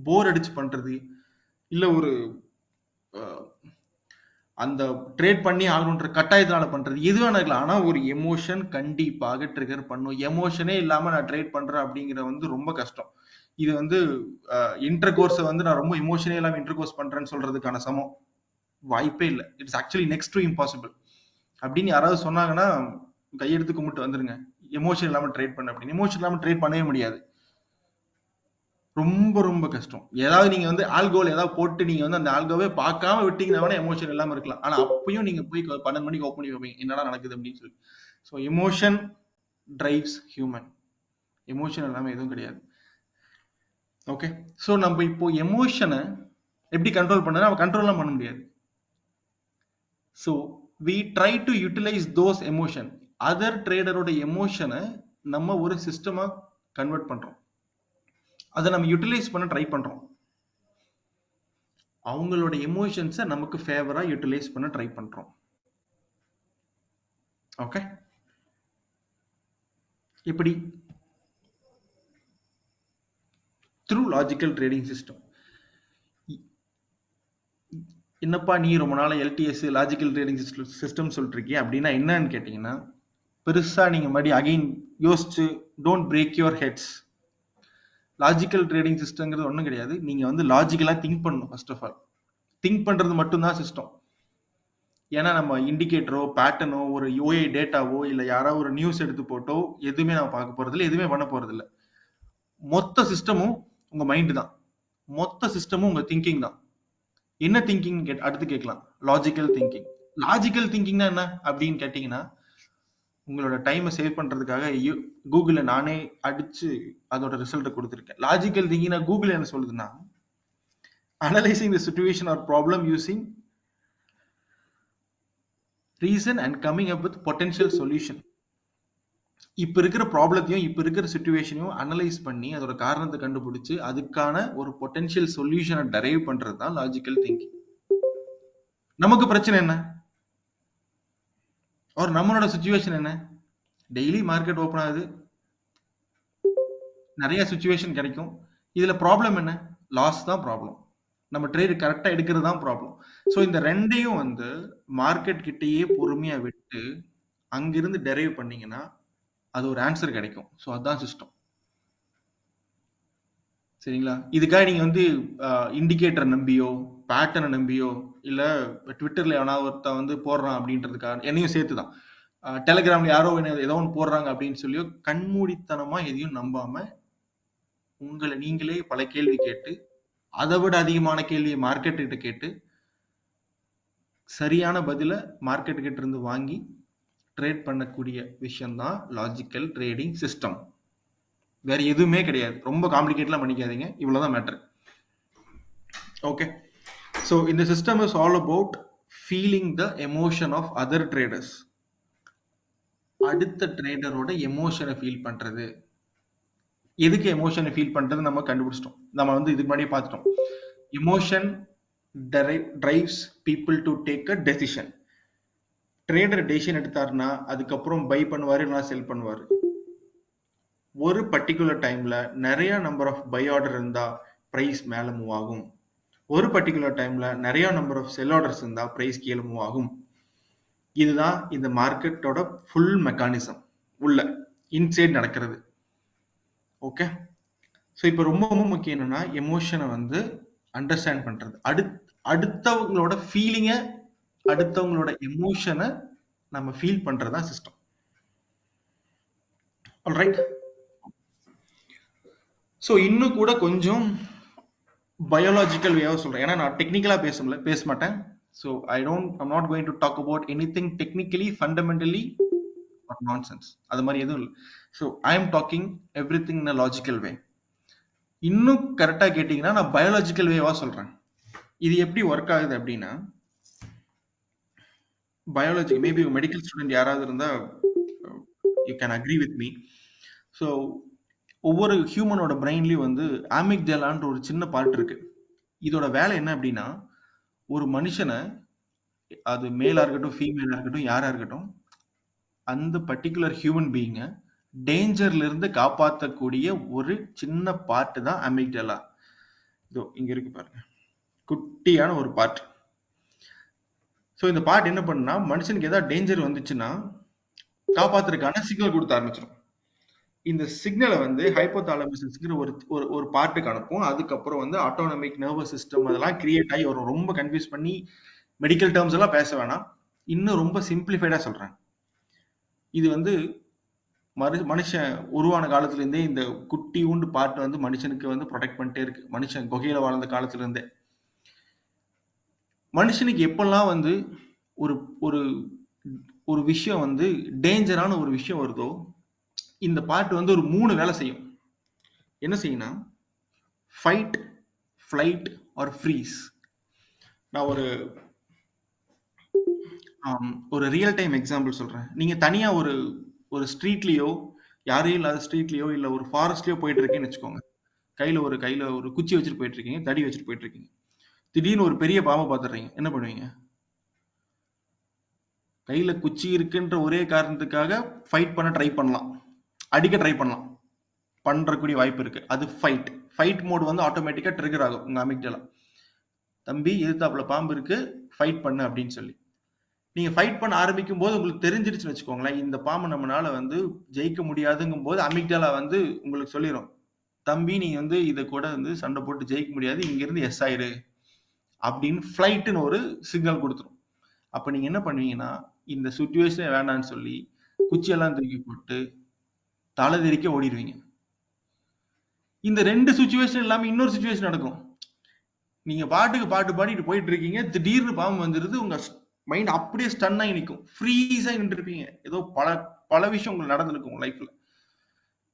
போர் அடிச்சு பண்றது, இல்ல ஒரு அந்த ட்ரேட் பண்ணி ஆகணுன்ற கட்டாயத்தினால பண்றது, எது வேணா இருக்கலாம். ஆனா ஒரு எமோஷன் கண்டிப்பாக ட்ரிகர் பண்ணும். எமோஷனே இல்லாம நான் ட்ரேட் பண்றேன் அப்படிங்கிற வந்து ரொம்ப கஷ்டம். இது வந்து இன்டர் கோர்ஸை வந்து நான் ரொம்ப எமோஷனே இல்லாம இன்டர் கோர்ஸ் பண்றேன்னு சொல்றதுக்கான சமம் வாய்ப்பே இல்லை. It's actually next to impossible. அப்படின்னு யாராவது சொன்னாங்கன்னா கையெடுத்து கும்பிட்டு வந்துருங்க. எமோஷன் இல்லாம ட்ரேட் பண்ண அப்படின்னு. எமோஷன் இல்லாம ட்ரேட் பண்ணவே முடியாது. ரொம்ப ரொம்ப கஷ்டம். ஏதாவது நீங்க வந்து ஆல்கோல் ஏதாவது போட்டு நீங்க வந்து அந்த ஆல்கோவே பார்க்காம விட்டீங்கன்னா வேணா எமோஷன் இல்லாம இருக்கலாம். ஆனா அப்பயும் நீங்க போய் 12 மணிக்கு ஓப்பன் பண்ணி வைப்பீங்க. என்னடா நடக்குது அப்படின்னு சொல்லி. So emotion drives human. Emotion இல்லாம எதுவும் கிடையாது. ஓகே. ஸோ நம்ம இப்போ எமோஷனை எப்படி கண்ட்ரோல் பண்ணா நம்ம கண்ட்ரோல்லாம் பண்ண முடியாது. So we try to utilize those emotion. Other ட்ரேடரோட எமோஷனை நம்ம ஒரு சிஸ்டமா கன்வெர்ட் பண்றோம். அதை நம்ம யூட்டிலைஸ் பண்ண ட்ரை பண்றோம். அவங்களோட எமோஷன்ஸை நமக்கு ஃபேவரா யூட்டிலைஸ் பண்ண ட்ரை பண்றோம். ஓகே. இப்படி த்ரூ லாஜிக்கல் ட்ரேடிங் சிஸ்டம். என்னப்பா நீ ரொம்ப நாள் எல்டிஎஸ் லாஜிக்கல் ட்ரேடிங் சிஸ்டம் சொல்லிட்டு இருக்கிய அப்படின்னா என்னன்னு கேட்டீங்கன்னா, பெருசா நீங்க மறுபடியும் அகைன் யோசிச்சு don't break your heads. Logical trading சிஸ்டம்ங்கிறது ஒன்றும் கிடையாது. நீங்க வந்து லாஜிக்கலா திங்க் பண்ணணும். ஃபர்ஸ்ட் ஆஃப் ஆல் திங்க் பண்றது மட்டும்தான் சிஸ்டம். ஏன்னா நம்ம இண்டிகேட்டரோ பேட்டர்னோ ஒரு யூஐ டேட்டாவோ இல்லை யாராவது ஒரு நியூஸ் எடுத்து போட்டோ எதுவுமே நம்ம பார்க்க போறது இல்லை, எதுவுமே பண்ண போறது இல்லை. மொத்த சிஸ்டமும் உங்க மைண்ட் தான். மொத்த சிஸ்டமும் உங்க திங்கிங் தான். என்ன திங்கிங் அடுத்து கேட்கலாம். Logical thinking. லாஜிக்கல் திங்கிங்னா என்ன அப்படின்னு கேட்டீங்கன்னா, உங்களோட டைமை சேவ் பண்றதுக்காக கூகுள்ல நானே அடிச்சு அதோட ரிசல்ட்டை கொடுத்துருக்கேன். லாஜிக்கல் திங்கிங்னா கூகுள் என்ன சொல்லுதுன்னா, analysing the situation or problem using reason and coming up with potential solution. இப்ப இருக்கிற ப்ராப்ளத்தையும் இப்ப இருக்கிற சிச்சுவேஷனையும் அனலைஸ் பண்ணி அதோட காரணத்தை கண்டுபிடிச்சு அதுக்கான ஒரு பொட்டன்ஷியல் சொல்யூஷனை டெரைவ் பண்றது தான் லாஜிக்கல் திங்கிங். நமக்கு பிரச்சனை என்ன, ஒரு நம்மளோட சிச்சுவேஷன் என்ன? டெய்லி மார்க்கெட் ஓபன் ஆகுது, நிறைய சிச்சுவேஷன் கிடைக்கும். இதுல ப்ராப்ளம் என்ன? லாஸ் தான் ப்ராப்ளம். நம்ம ட்ரேட் கரெக்டா எடுக்கிறது தான் ப்ராப்ளம். ஸோ இந்த ரெண்டையும் வந்து மார்க்கெட் கிட்டேயே பொறுமையா விட்டு அங்கிருந்து டெரைவ் பண்ணீங்கன்னா அது ஒரு ஆன்சர் கிடைக்கும். ஸோ அதுதான் சிஸ்டம். சரிங்களா? இதுக்காக நீங்க வந்து இண்டிகேட்டரை நம்பியோ பேட்டர்னை நம்பியோ இல்ல ட்விட்டர்ல எவனாவது ஒருத்த வந்து போடுறான் அப்படின்றதுக்காக என்னையும் சேர்த்துதான் டெலிகிராம்ல யாரோ ஏதோ ஒன்று போடுறாங்க அப்படின்னு சொல்லியோ கண்மூடித்தனமா எதையும் நம்பாம உங்களை நீங்களே பல கேள்வி கேட்டு அதை விட அதிகமான கேள்வியை மார்க்கெட் கிட்ட கேட்டு சரியான பதில மார்க்கெட் கிட்ட இருந்து வாங்கி ட்ரேட் பண்ணக்கூடிய விஷயம் தான் லாஜிக்கல் ட்ரேடிங் சிஸ்டம். வேற எதுவுமே கிடையாது. ரொம்ப காம்ப்ளிகேட்லாம் பண்ணிக்காதீங்க. இவ்வளவுதான் மேட்டர். ஓகே. ஸோ இந்த system is all about feeling the emotion of other traders. அடுத்த ட்ரேடரோட எமோஷனை ஃபீல் பண்றது. எதுக்கு எமோஷனை ஃபீல் பண்றது நம்ம கண்டுபிடிச்சிட்டோம். நம்ம வந்து இதுக்கு முன்னாடியே பார்த்துட்டோம். Emotion drives people to take a decision. Trader decision எடுத்தாருன்னா அதுக்கப்புறம் பை பண்ணுவாரு இல்லைனா செல் பண்ணுவாரு. ஒரு பர்டிகுலர் டைம்ல நிறைய நம்பர் ஆஃப் பை ஆர்டர் இருந்தா பிரைஸ் மேல மூவ் ஆகும். ஒரு பர்டிகுலர் டைம்ல நிறைய நம்பர் ஆஃப் செல் ஆர்டர்ஸ் இருந்தா பிரைஸ் கீழே மூவ் ஆகும். இதுதான் இந்த மார்க்கெட்டோட ஃபுல் மெக்கானிசம் உள்ள இன்சைட் நடக்கிறது. ஓகே. ஸோ இப்போ ரொம்ப ரொம்ப முக்கியம் என்னன்னா எமோஷனை வந்து அண்டர்ஸ்டாண்ட் பண்றது. அடுத்தவங்களோட ஃபீலிங்கை அடுத்தவங்களோட எமோஷனை நம்ம ஃபீல் பண்றதுதான் சிஸ்டம். ஆல்ரைட். ஸோ இன்னும் கூட கொஞ்சம் பயாலஜிக்கல் வேவா சொல்றேன். ஏன்னா நான் டெக்னிக்கலா பேச மாட்டேன். So I'm not going to talk about anything technically, fundamentally or nonsense. அது மாதிரி எதுவும் இல்லை. So I am talking everything in a logical way. இன்னும் கரெக்டா கேட்டீங்கன்னா நான் பயாலஜிக்கல் வேவா சொல்றேன். இது எப்படி ஒர்க் ஆகுது அப்படின்னா, பயாலஜி மேபி மெடிக்கல் ஸ்டூடெண்ட் யாராவது இருந்தா you can agree with me. So ஒவ்வொரு ஹியூமனோட பிரெயின்லயும் வந்து ஆமிக்டலான்ற ஒரு சின்ன பார்ட் இருக்கு. இதோட வேலை என்ன அப்படின்னா, ஒரு மனுஷனை அது மேலா இருக்கட்டும் ஃபீமேலா இருக்கட்டும் யாரா இருக்கட்டும் அந்த பர்டிகுலர் ஹியூமன் பீயிங்கை டேஞ்சர்ல இருந்து காப்பாற்றக்கூடிய ஒரு சின்ன பார்ட் தான் அமிக்டலா. இதோ இங்க இருக்கு பாருங்க, குட்டியான ஒரு பார்ட். ஸோ இந்த பார்ட் என்ன பண்ணுனா மனுஷனுக்கு ஏதாவது டேஞ்சர் வந்துச்சுன்னா காப்பாத்துறதுக்கான சிக்னல் கொடுத்த ஆரம்பிச்சிடும். இந்த சிக்னலை வந்து ஹைப்போதாலமஸ்ங்கிற ஒரு பார்ட்டுக்கு அனுப்பும். அதுக்கப்புறம் வந்து ஆட்டோனமிக் நர்வஸ் சிஸ்டம் அதெல்லாம் கிரியேட் ஆகி வரும். ரொம்ப கன்ஃபியூஸ் பண்ணி மெடிக்கல் டேர்ம்ஸ் எல்லாம் பேச வேணாம். இன்னும் ரொம்ப சிம்பிளிஃபைடா சொல்றேன். இது வந்து மனுஷன் உருவான காலத்துல இருந்தே இந்த குட்டி ஊண்டு பார்ட் வந்து மனுஷனுக்கு வந்து ப்ரொடெக்ட் பண்ணிட்டே இருக்கு. மனுஷன் குகையில வாழ்ந்த காலத்துல இருந்தே. மனுஷனுக்கு எப்பெல்லாம் வந்து ஒரு ஒரு ஒரு விஷயம் வந்து டேஞ்சரான ஒரு விஷயம் வருதோ, இந்த பார்ட் வந்து ஒரு 3 வேலை செய்யும். என்ன செய்யும்னா, ஃபைட், ஃப்ளைட் ஆர் ஃப்ரீஸ். நான் ஒரு ரியல் டைம் எக்ஸாம்பிள் சொல்றேன். நீங்க தனியா ஒரு ஒரு ஸ்ட்ரீட்லயோ, யாரும் இல்லாத ஸ்ட்ரீட்லயோ, இல்ல ஒரு ஃபாரஸ்ட்லயோ போயிட்டு இருக்கீங்கன்னு வச்சுக்கோங்க. கையில ஒரு குச்சி வச்சுட்டு போயிட்டு இருக்கீங்க, தடி வச்சுட்டு போயிட்டு இருக்கீங்க. திடீர்னு ஒரு பெரிய பாம்பை பார்த்துடுறீங்க. என்ன பண்ணுவீங்க? கையில குச்சி இருக்குன்ற ஒரே காரணத்துக்காக ஃபைட் பண்ண ட்ரை பண்ணலாம். அடிக்க ட்ரை பண்ணலாம். பண்றக்கூடிய வாய்ப்பு இருக்கு. அது ஃபைட். ஃபைட் மோட் வந்து ஆட்டோமேட்டிக்கா ட்ரிகர் ஆகும் உங்க அமிக்டலா. தம்பி எதிர்த்தாப்புல பாம்பு இருக்கு, ஃபைட் பண்ணு அப்படின்னு சொல்லி. நீங்க ஃபைட் பண்ண ஆரம்பிக்கும் போது உங்களுக்கு தெரிஞ்சிருச்சுன்னு வச்சுக்கோங்களேன், இந்த பாம்பை நம்மளால வந்து ஜெயிக்க முடியாதுங்கும் போது அமிக்டலா வந்து உங்களுக்கு சொல்லிடும், தம்பி நீ வந்து இதை கூட வந்து சண்டை போட்டு ஜெயிக்க முடியாது, இங்க இருந்து எஸ் ஆயிரு அப்படின்னு ஃபிளைட்னு ஒரு சிக்னல் கொடுத்துரும். அப்ப நீங்க என்ன பண்ணுவீங்கன்னா, இந்த சுச்சுவேஷனே வேண்டாம்னு சொல்லி குச்சியெல்லாம் தூக்கி போட்டு தலை தெறிக்க ஓடிடுவீங்க. இந்த 2 சுச்சுவேஷன் இல்லாம இன்னொரு சுச்சுவேஷன் நடக்கும். நீங்க பாட்டுக்கு பாட்டு பாடிட்டு போயிட்டு இருக்கீங்க, திடீர்னு பாம்பு வந்துருது, உங்க மைண்ட் அப்படியே ஸ்டன் ஆகி நிற்கும், ஃப்ரீஸ் ஆகி நின்று இருப்பீங்க. ஏதோ பல பல விஷயம் உங்களுக்கு நடந்திருக்கும் உங்க லைஃப்ல.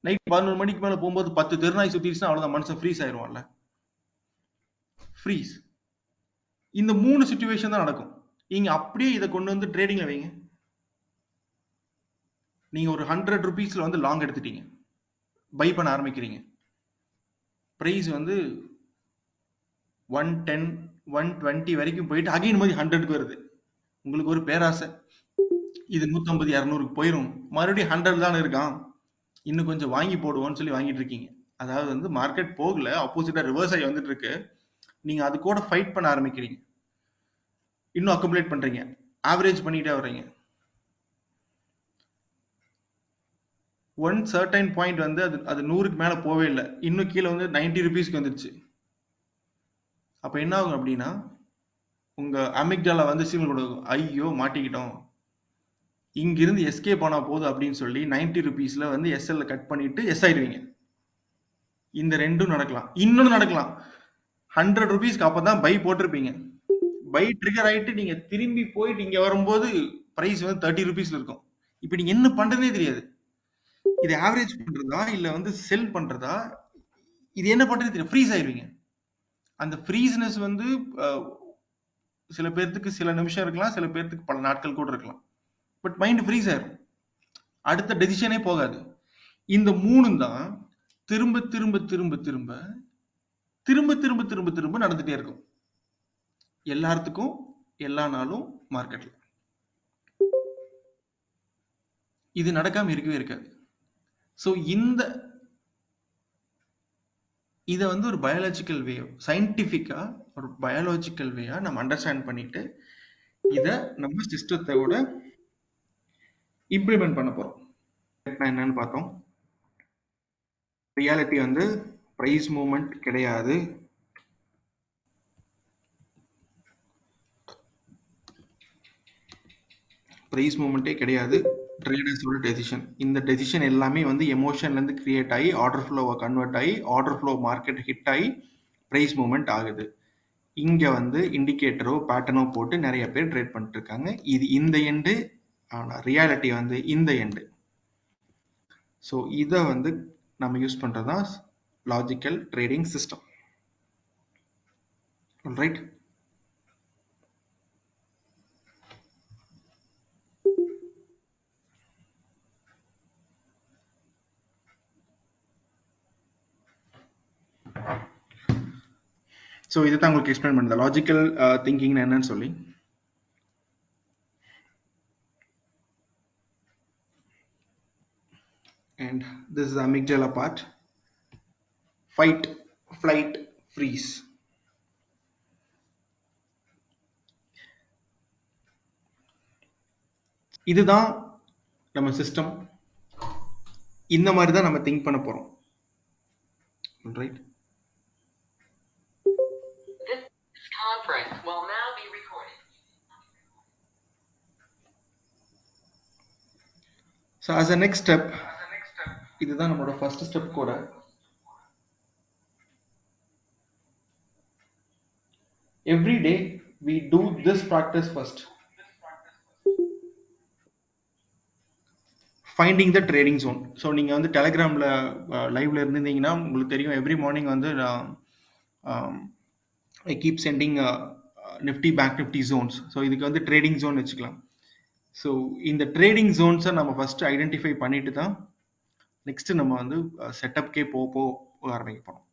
நைட் 11 மணிக்கு மேல போகும்போது 10 தெருநாய் சுத்திடுச்சுன்னா அவ்வளவுதான், மனுஷன் ஃப்ரீஸ் ஆயிருவான்ல. ஃப்ரீஸ். இந்த 3 சுச்சுவேஷன் தான் நடக்கும். நீங்க அப்படியே இதை கொண்டு வந்து ட்ரேடிங்ல வைங்க. நீங்க ஒரு 100 ருபீஸ்ல வந்து லாங் எடுத்துட்டீங்க, பை பண்ண ஆரம்பிக்கிறீங்க. பிரைஸ் வந்து 110 120 வரைக்கும் போயிட்டு அகைன் மாதிரி 100க்கு வருது. உங்களுக்கு ஒரு பேராசை, இது 150 200க்கு போயிரும், மறுபடியும் 100 தானே இருக்கான், இன்னும் கொஞ்சம் வாங்கி போடுவோம்னு சொல்லி வாங்கிட்டு இருக்கீங்க. அதாவது வந்து மார்க்கெட் போகல, ஆப்போசிட்டா ரிவர்ஸ் ஆகி வந்துட்டு இருக்கு. நீங்க அது கூட ஃபைட் பண்ண ஆரம்பிக்கிறீங்க, இன்னும் அக்குமுலேட் பண்றீங்க, ஆவரேஜ் பண்ணிட்டே வர்றீங்க. ஒன் சர்டைன் பாயிண்ட் வந்து அது 100க்கு மேல போவே இல்லை, இன்னும் கீழே வந்து 90 ருபீஸ்க்கு வந்துருச்சு. அப்ப என்ன ஆகும் அப்படின்னா, உங்க அமிக்டாலா வந்து சிக்னல் கொடுக்கும், ஐயோ மாட்டிக்கிட்டோம், இங்கிருந்து எஸ்கேப் ஆனா போதும் அப்படின்னு சொல்லி 90 ருபீஸ்ல வந்து எஸ்எல்ல கட் பண்ணிட்டு எஸ் ஆயிடுவீங்க. இந்த ரெண்டும் நடக்கலாம். இன்னொன்னு நடக்கலாம், 100 ருபீஸ்க்கு அப்பதான் பை போட்டிருப்பீங்க, பை ட்ரிகர் ஆயிட்டு நீங்க திரும்பி போயிட்டு இங்க வரும்போது பிரைஸ் வந்து 30 ருபீஸ்ல இருக்கும். இப்ப நீங்க என்ன பண்றதுனே தெரியாது. இது ஆவரேஜ் பண்றதா இல்ல வந்து செல் பண்றதா, இது என்ன பண்றது தெரியும், ஃப்ரீஸ் ஆயிருவீங்க. அந்த ஃப்ரீஸ்னஸ் வந்து சில பேர்த்துக்கு சில நிமிஷம் இருக்கலாம், சில பேர்த்துக்கு பல நாட்கள் கூட இருக்கலாம். பட் மைண்ட் ஃப்ரீஸ் ஆயிரும், அடுத்த டெசிஷனே போகாது. இந்த 3 தான் திரும்ப திரும்ப திரும்ப திரும்ப திரும்ப திரும்ப திரும்ப திரும்ப நடந்துட்டே இருக்கும் எல்லாத்துக்கும், எல்லா நாளும் மார்க்கெட்ல. இது நடக்காம இருக்கவே இருக்காது. ஸோ இதை வந்து ஒரு பயாலஜிக்கல் வே, சயின்டிஃபிக்கா ஒரு பயாலஜிக்கல் வேயா நம்ம அண்டர்ஸ்டாண்ட் பண்ணிட்டு இதை நம்ம சிஸ்டத்தோட இம்ப்ளிமெண்ட் பண்ண போறோம். என்னன்னு பார்த்தோம். ரியாலிட்டி வந்து பிரைஸ் மூவ்மெண்ட் கிடையாது, பிரைஸ் மூவ்மெண்ட்டே கிடையாது, ட்ரேடர்ஸோட டெசிஷன். இந்த டெசிஷன் எல்லாமே வந்து எமோஷன்லேருந்து கிரியேட் ஆகி ஆர்டர் ஃப்ளோவை கன்வெர்ட் ஆகி ஆர்டர் ஃப்ளோ மார்க்கெட் ஹிட் ஆகி பிரைஸ் மூவ்மெண்ட் ஆகுது. இங்க வந்து இண்டிகேட்டரோ பேட்டர்னோ போட்டு நிறைய பேர் ட்ரேட் பண்ணிட்டு இருக்காங்க. இது இந்த எண்டு, ஆனால் ரியாலிட்டி வந்து இந்த எண்டு. ஸோ இதை வந்து நம்ம யூஸ் பண்றது தான் logical trading system. Right. So இதை தான் உங்களுக்கு எக்ஸ்பிளைன் பண்ணுறது லாஜிக்கல் திங்கிங் என்னன்னு சொல்லி. And this is the amygdala part. Fight, flight, freeze. இதுதான் நம்ம சிஸ்டம். இந்த மாதிரி தான் நம்ம திங்க் பண்ண போறோம். Right. This conference will now be recorded. So as a next step, இதுதான் நம்மளோட ஃபர்ஸ்ட் ஸ்டெப் கூட. Every day we do this practice first. Finding the trading zone. So நீங்கள் வந்து டெலகிராமில் லைவ்ல இருந்திருந்தீங்கன்னா உங்களுக்கு தெரியும், எவ்ரி மார்னிங் வந்து I keep sending Nifty bank Nifty Jones. So இதுக்கு வந்து ட்ரேடிங் ஜோன் வச்சுக்கலாம். ஸோ இந்த ட்ரேடிங் ஜோன்ஸை நம்ம ஃபர்ஸ்ட் ஐடென்டிஃபை பண்ணிட்டு தான் நெக்ஸ்ட் நம்ம வந்து செட்டப்கே போக ஆரம்பிக்க போகிறோம்.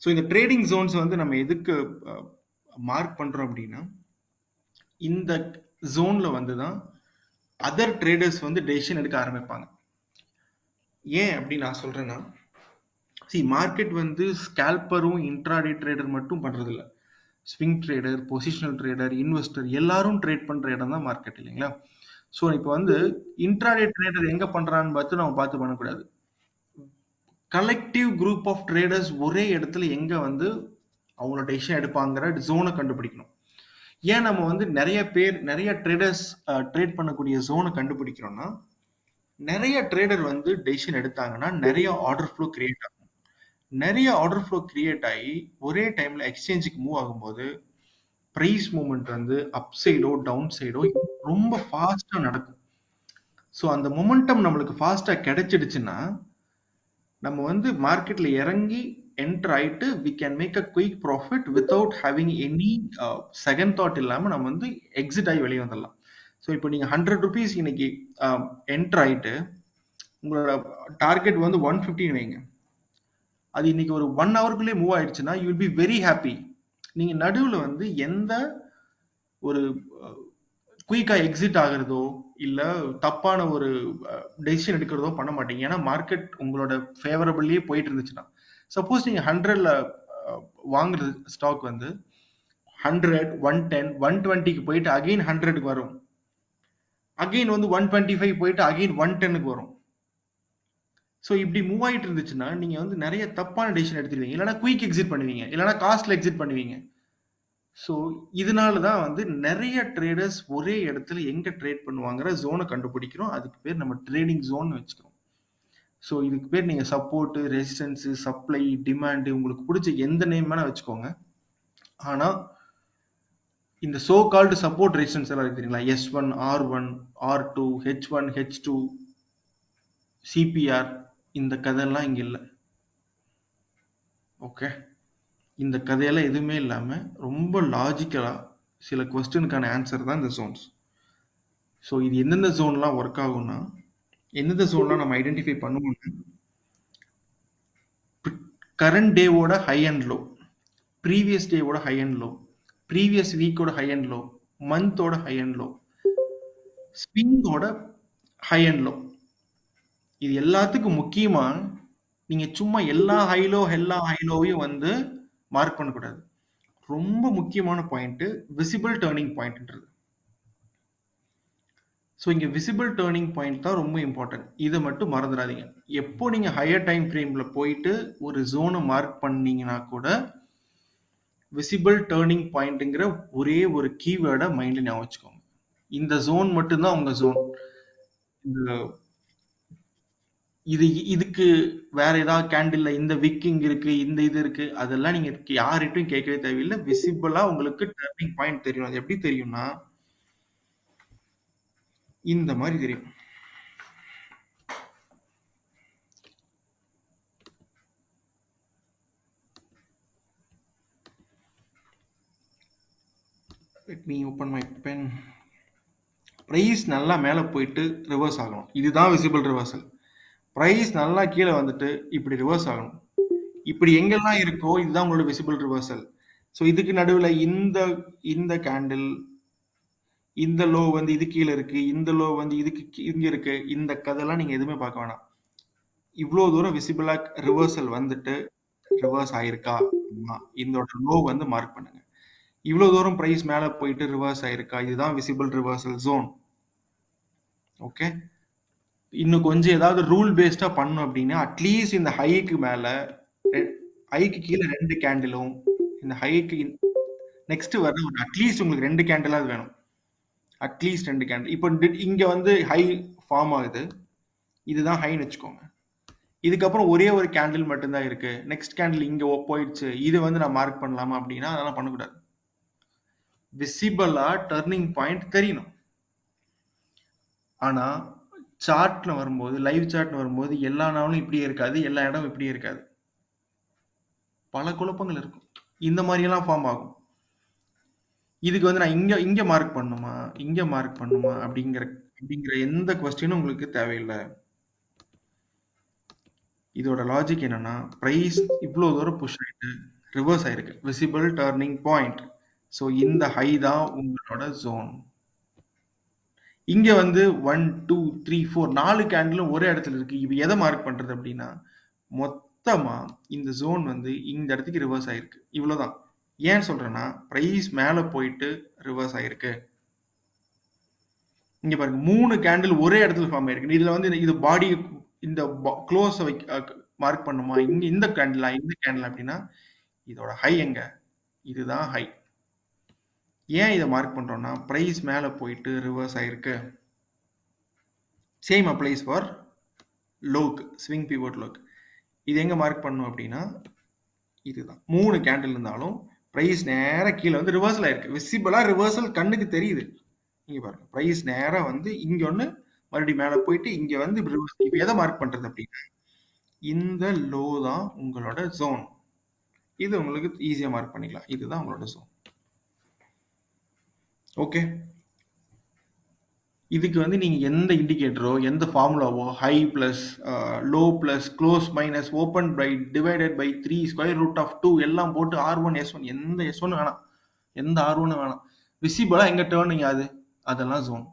ஸோ இந்த ட்ரேடிங் ஜோன்ஸ் வந்து நம்ம எதுக்கு மார்க் பண்ணுறோம் அப்படின்னா, இந்த ஜோனில் வந்து தான் அதர் ட்ரேடர்ஸ் வந்து டெசிஷன் எடுக்க ஆரம்பிப்பாங்க. ஏன் அப்படி நான் சொல்றேன்னா, மார்க்கெட் வந்து ஸ்கேல்பரும் இன்ட்ராடே ட்ரேடர் மட்டும் பண்றது இல்ல. Swing trader, positional trader, investor எல்லாரும் ட்ரேட் பண்ற இடம் தான் மார்க்கெட், இல்லைங்களா? ஸோ இப்போ வந்து இன்ட்ராடே ட்ரேடர் எங்க பண்றான்னு பார்த்து பண்ணக்கூடாது. கலெக்டிவ் குரூப் ஆஃப் ட்ரேடர்ஸ் ஒரே இடத்துல எங்க வந்து அவங்களோட டெசிஷன் எடுப்பாங்கிற ஜோனை கண்டுபிடிக்கணும். ஏன் நம்ம வந்து நிறைய ட்ரேடர்ஸ் ட்ரேட் பண்ணக்கூடிய ஜோனை கண்டுபிடிக்கிறோம்னா, நிறைய ட்ரேடர் வந்து டெசிஷன் எடுத்தாங்கன்னா நிறைய ஆர்டர் ஃப்ளோ கிரியேட் ஆகும். நிறைய ஆர்டர் ஃப்ளோ கிரியேட் ஆகி ஒரே டைம்ல எக்ஸ்சேஞ்சுக்கு மூவ் ஆகும்போது பிரைஸ் மூவ்மெண்ட் வந்து அப் சைடோ டவுன் சைடோ ரொம்ப ஃபாஸ்டா நடக்கும். ஸோ அந்த மொமெண்டம் நம்மளுக்கு ஃபாஸ்டா கிடைச்சிடுச்சுன்னா நம்ம வந்து மார்க்கெட்ல இறங்கி என்டர் ஆயிட்டு we can make a quick profit without having any second thought இல்லாம நம்ம வந்து எக்ஸிட் ஆகி வெளியே வந்துடலாம். ஸோ இப்போ நீங்க 100 rupees இன்னைக்கு என்டர் ஆயிட்டு உங்களோட டார்கெட் வந்து 150 வைங்க. அது இன்னைக்கு ஒரு 1 ஹவருக்குள்ளே மூவ் ஆயிடுச்சுன்னா you will be very happy. நீங்க நடுவில் வந்து எந்த ஒரு குயிக்கா எக்ஸிட் ஆகிறதோ இல்ல தப்பான ஒரு டெசிஷன் எடுக்கிறதோ பண்ண மாட்டீங்க. ஏன்னா மார்க்கெட் உங்களோட ஃபேவரபிள்லயே போயிட்டு இருந்துச்சுன்னா, சப்போஸ் நீங்க 100ல வாங்குற ஸ்டாக் வந்து 100, 110, 120க்கு போயிட்டு அகைன் 100க்கு வரும், அகைன் வந்து 125 போயிட்டு அகைன் 110க்கு வரும். ஸோ இப்படி மூவ் ஆகிட்டு இருந்துச்சுன்னா நீங்க வந்து நிறைய தப்பான டெசிஷன் எடுத்துருவீங்க, இல்லைன்னா குயிக் எக்ஸிட் பண்ணுவீங்க, இல்லைன்னா காஸ்ட்ல எக்ஸிட் பண்ணுவீங்க. ஸோ இதனால தான் வந்து நிறைய ட்ரேடர்ஸ் ஒரே இடத்துல எங்க ட்ரேட் பண்ணுவாங்கிற ஜோனை கண்டுபிடிக்கிறோம். அதுக்கு பேர் நம்ம ட்ரேடிங் ஜோன் வச்சுக்கிறோம். ஸோ இதுக்கு பேர் நீங்க சப்போர்ட், ரெசிஸ்டன்ஸ், சப்ளை, டிமாண்ட், உங்களுக்கு பிடிச்ச எந்த நேம் வேணா வச்சுக்கோங்க. ஆனா இந்த சோ கால்டு சப்போர்ட் ரெசிஸ்டன்ஸ் எல்லாம் இருக்கு தெரியுங்களா, S1, R1, R2, H1, H2, CPR, இந்த கதையெல்லாம் இங்க இல்லை. ஓகே, இந்த கதையெல்லாம் எதுவுமே இல்லாம ரொம்ப லாஜிக்கலா சில கொஸ்டினுக்கான ஆன்சர் தான் இந்த ஜோன்ஸ். ஸோ இது எந்தெந்த ஜோன்லாம் ஒர்க் ஆகும்னா, எந்தெந்த ஜோன்லாம் நம்ம ஐடென்டிஃபை பண்ணுவோம்னா, கரண்ட் டேவோட ஹை அண்ட் லோ, ப்ரீவியஸ் டேவோட ஹை அண்ட் லோ, ப்ரீவியஸ் வீக்கோட ஹை அண்ட் லோ, மந்தோட ஹை அண்ட் லோ, ஸ்விங்கோட ஹை அண்ட் லோ. இது எல்லாத்துக்கும் முக்கியமா நீங்க சும்மா எல்லா ஹைலோவையும் வந்து மார்க் பண்ணக்கூடாது. ரொம்ப முக்கியமான பாயிண்ட் விசிபிள் டர்னிங் பாயிண்ட்ன்றது. ஸோ இங்க விசிபிள் டர்னிங் பாயிண்ட் தான் ரொம்ப இம்பார்ட்டன்ட். இதை மட்டும் மறந்துடாதீங்க. எப்போ நீங்க ஹையர் டைம் ஃப்ரேம்ல போயிட்டு ஒரு ஜோனை மார்க் பண்ணீங்கன்னா கூட விசிபிள் டர்னிங் பாயிண்ட்ங்கிற ஒரே ஒரு கீவேர்டை மைண்ட்ல ஞாபகம் வச்சுக்கோங்க. இந்த ஜோன் மட்டும்தான் உங்க ஜோன். இதுக்கு வேற ஏதாவது கேண்டில்ல இந்த விக்கிங் இருக்கு, இந்த இது இருக்கு, அதெல்லாம் நீங்க யார்கிட்டையும் கேட்கவே தேவையில்லை. விசிபிளா உங்களுக்கு டர்னிங் பாயிண்ட் தெரியும். அது எப்படி தெரியும்னா இந்த மாதிரி தெரியும். Let me open my pen. Price நல்லா மேல போயிட்டு ரிவர்ஸ் ஆகணும், இதுதான் விசிபிள் ரிவர்சல். பிரைஸ் நல்லா கீழே வந்துட்டு இப்படி ரிவர்ஸ் ஆகணும். இப்படி எங்கெல்லாம் இருக்கோ இதுதான் உங்களோட விசிபிள் ரிவர்சல். ஸோ இதுக்கு நடுவில் இந்த கேண்டில், இந்த லோ வந்து இது கீழே இருக்கு, இந்த லோ வந்து இதுக்கு இங்க இருக்கு, இந்த கதையெல்லாம் நீங்க எதுவுமே பார்க்க வேணாம். இவ்வளவு தூரம் விசிபிளா ரிவர்சல் வந்துட்டு ரிவர்ஸ் ஆயிருக்கா, இதோட லோ வந்து மார்க் பண்ணுங்க. இவ்வளவு தூரம் பிரைஸ் மேல போயிட்டு ரிவர்ஸ் ஆயிருக்கா, இதுதான் விசிபிள் ரிவர்சல் ஜோன். ஓகே, இன்னும் கொஞ்சம் ஏதாவது ரூல் பேஸ்டா பண்ணும் அப்படின்னா அட்லீஸ்ட் இந்த ஹைக்கு மேல, ஹைக்கு கீழே 2 கேண்டிலும், இந்த ஹைக்கு நெக்ஸ்ட் வர ஒரு அட்லீஸ்ட் உங்களுக்கு 2 கேண்டிலாவது வேணும். At least 2 candle. இப்போ இங்க வந்து ஹை ஃபார்ம் ஆகுது, இதுதான் ஹைன்னு வச்சுக்கோங்க. இதுக்கப்புறம் ஒரே ஒரு கேண்டில் மட்டும்தான் இருக்கு. நெக்ஸ்ட் கேண்டில் இங்க போயிடுச்சு. இது வந்து நான் மார்க் பண்ணலாமா அப்படின்னா அதெல்லாம் பண்ணக்கூடாது. விசிபிளா டர்னிங் பாயிண்ட் தெரியணும். ஆனா சார்ட்ல வரும்போது, லைவ் சார்ட்ல வரும்போது எல்லா நாளும் இப்படியே இருக்காது, எல்லா இடமும் இப்படியே இருக்காது. பல குழப்பங்கள் இருக்கும். இந்த மாதிரி எல்லாம் ஃபார்ம் ஆகும். இதுக்கு வந்து நான் இங்க இங்க மார்க் பண்ணுமா, இங்க மார்க் பண்ணுமா அப்படிங்கிற எந்த கொஸ்டினும் உங்களுக்கு தேவையில்லை. இதோட லாஜிக் என்னன்னா, பிரைஸ் இவ்வளவு தூரம் புஷ் ஆயிட்டு ரிவர்ஸ் ஆயிருக்கு, விசிபிள் டர்னிங் பாயிண்ட். ஸோ இந்த ஹை தான் உங்களோட ஜோன். இங்க வந்து 1 2 3 4 4 கேண்டிலும் ஒரே இடத்துல இருக்கு. இது எதை மார்க் பண்றது அப்படின்னா, மொத்தமா இந்த ஜோன் வந்து இந்த இடத்துக்கு ரிவர்ஸ் ஆயிருக்கு. இவ்வளவுதான். ஏன் சொல்றேன்னா, பிரைஸ் மேல போயிட்டு ரிவர்ஸ் ஆயிருக்கு. இங்க பாருங்க 3 கேண்டில் ஒரே இடத்துல ஃபார்ம் ஆயிருக்கு. இதுல வந்து இது பாடி இந்த க்ளோஸ் மார்க் பண்ணுமா, இங்க இந்த கேண்டில் அப்படின்னா இதோட ஹை எங்க, இதுதான் ஹை. ஏன் இதை மார்க் பண்றோம்னா, பிரைஸ் மேல போயிட்டு ரிவர்ஸ் ஆயிருக்கு. Same applies for Lok, swing pivot Lok. இது எங்க மார்க் பண்ணும் அப்படின்னா இதுதான். 3 கேண்டில் இருந்தாலும் பிரைஸ் நேரா கீழே வந்து ரிவர்சல் ஆயிருக்கு. விசிபிளா ரிவர்சல் கண்ணுக்கு தெரியுது. இங்க பாருங்க, பிரைஸ் நேரா வந்து இங்க ஒண்ணு மறுபடியும் மேல போயிட்டு இங்க வந்து ரிவர்ஸ். இப்ப எதை மார்க் பண்றது அப்படின்னா இந்த லோ தான் உங்களோட ஜோன். இது உங்களுக்கு ஈஸியா மார்க் பண்ணிக்கலாம். இதுதான் உங்களோட ஜோன். ஓகே, இதுக்கு வந்து நீங்க எந்த இண்டிகேட்டரோ எந்த ஃபார்முலாவோ high plus low plus close minus open by divided by 3 square root of 2 எல்லாம் போட்டு R1 S1 எந்த S1 வேணாம், எந்த R1 வேணாம். விசிபிளா எங்க டேர்னிங் ஆகுது அதெல்லாம் ஜோன்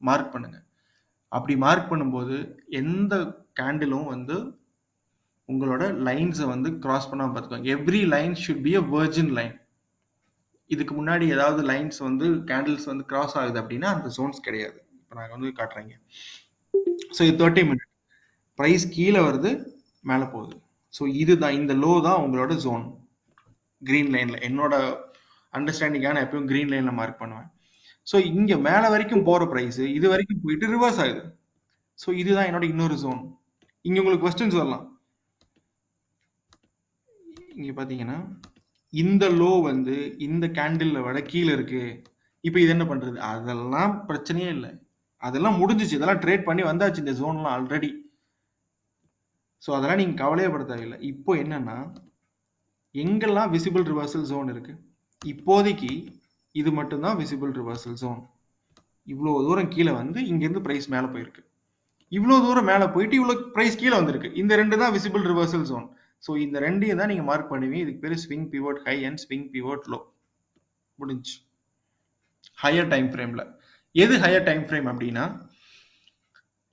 மார்க் பண்ணுங்க. அப்படி மார்க் பண்ணும்போது எந்த கேண்டிலும் வந்து உங்களோட லைன்ஸை வந்து கிராஸ் பண்ணாம பார்த்துக்கோங்க. Every line should be a virgin line. இதுக்கு முன்னாடி ஏதாவது லைன்ஸ் வந்து கேண்டில்ஸ் வந்து கிராஸ் ஆகுது அப்படின்னா அந்த ஜோன்ஸ் கிடையாது. இப்போ நான் வந்து காட்டுறேங்க. ஸோ இது 30 மினிட் ப்ரைஸ் கீழே வருது, மேலே போகுது. ஸோ இதுதான், இந்த லோ தான் உங்களோட ஜோன். கிரீன் லைன்ல என்னோட அண்டர்ஸ்டாண்டிங்கான எப்பயும் கிரீன் லைன்ல மார்க் பண்ணுவேன். ஸோ இங்க மேலே வரைக்கும் போற ப்ரைஸ் இது வரைக்கும் போயிட்டு ரிவர்ஸ் ஆகுது. ஸோ இதுதான் என்னோட இன்னொரு ஜோன். இங்க உங்களுக்கு கொஸ்டின்ஸ் வரலாம். இங்க பாத்தீங்கன்னா இந்த லோ வந்து இந்த கேண்டில்ல விட கீழே இருக்கு. இப்போ இது என்ன பண்றது? அதெல்லாம் பிரச்சனையே இல்லை, அதெல்லாம் முடிஞ்சிச்சு, இதெல்லாம் ட்ரேட் பண்ணி வந்தாச்சு இந்த ஜோன்லாம் ஆல்ரெடி. ஸோ அதெல்லாம் நீங்க கவலையே பட தேவையில்லை. இப்போ என்னன்னா, எங்கெல்லாம் விசிபிள் ரிவர்சல் ஜோன் இருக்கு, இப்போதைக்கு இது மட்டும்தான் விசிபிள் ரிவர்சல் ஜோன். இவ்வளோ தூரம் கீழே வந்து இங்கிருந்து பிரைஸ் மேலே போயிருக்கு, இவ்வளோ தூரம் மேலே போயிட்டு இவ்வளோ பிரைஸ் கீழே வந்திருக்கு. இந்த ரெண்டு தான் விசிபிள் ரிவர்சல் ஜோன். ஸோ இந்த ரெண்டையும் தான் நீங்க மார்க் பண்ணுவீங்க. இதுக்கு பேர் swing pivot high and swing pivot low. முடிஞ்சு. ஹையர் டைம் ஃப்ரேம்ல எது ஹையர் டைம் ஃப்ரேம் அப்படின்னா,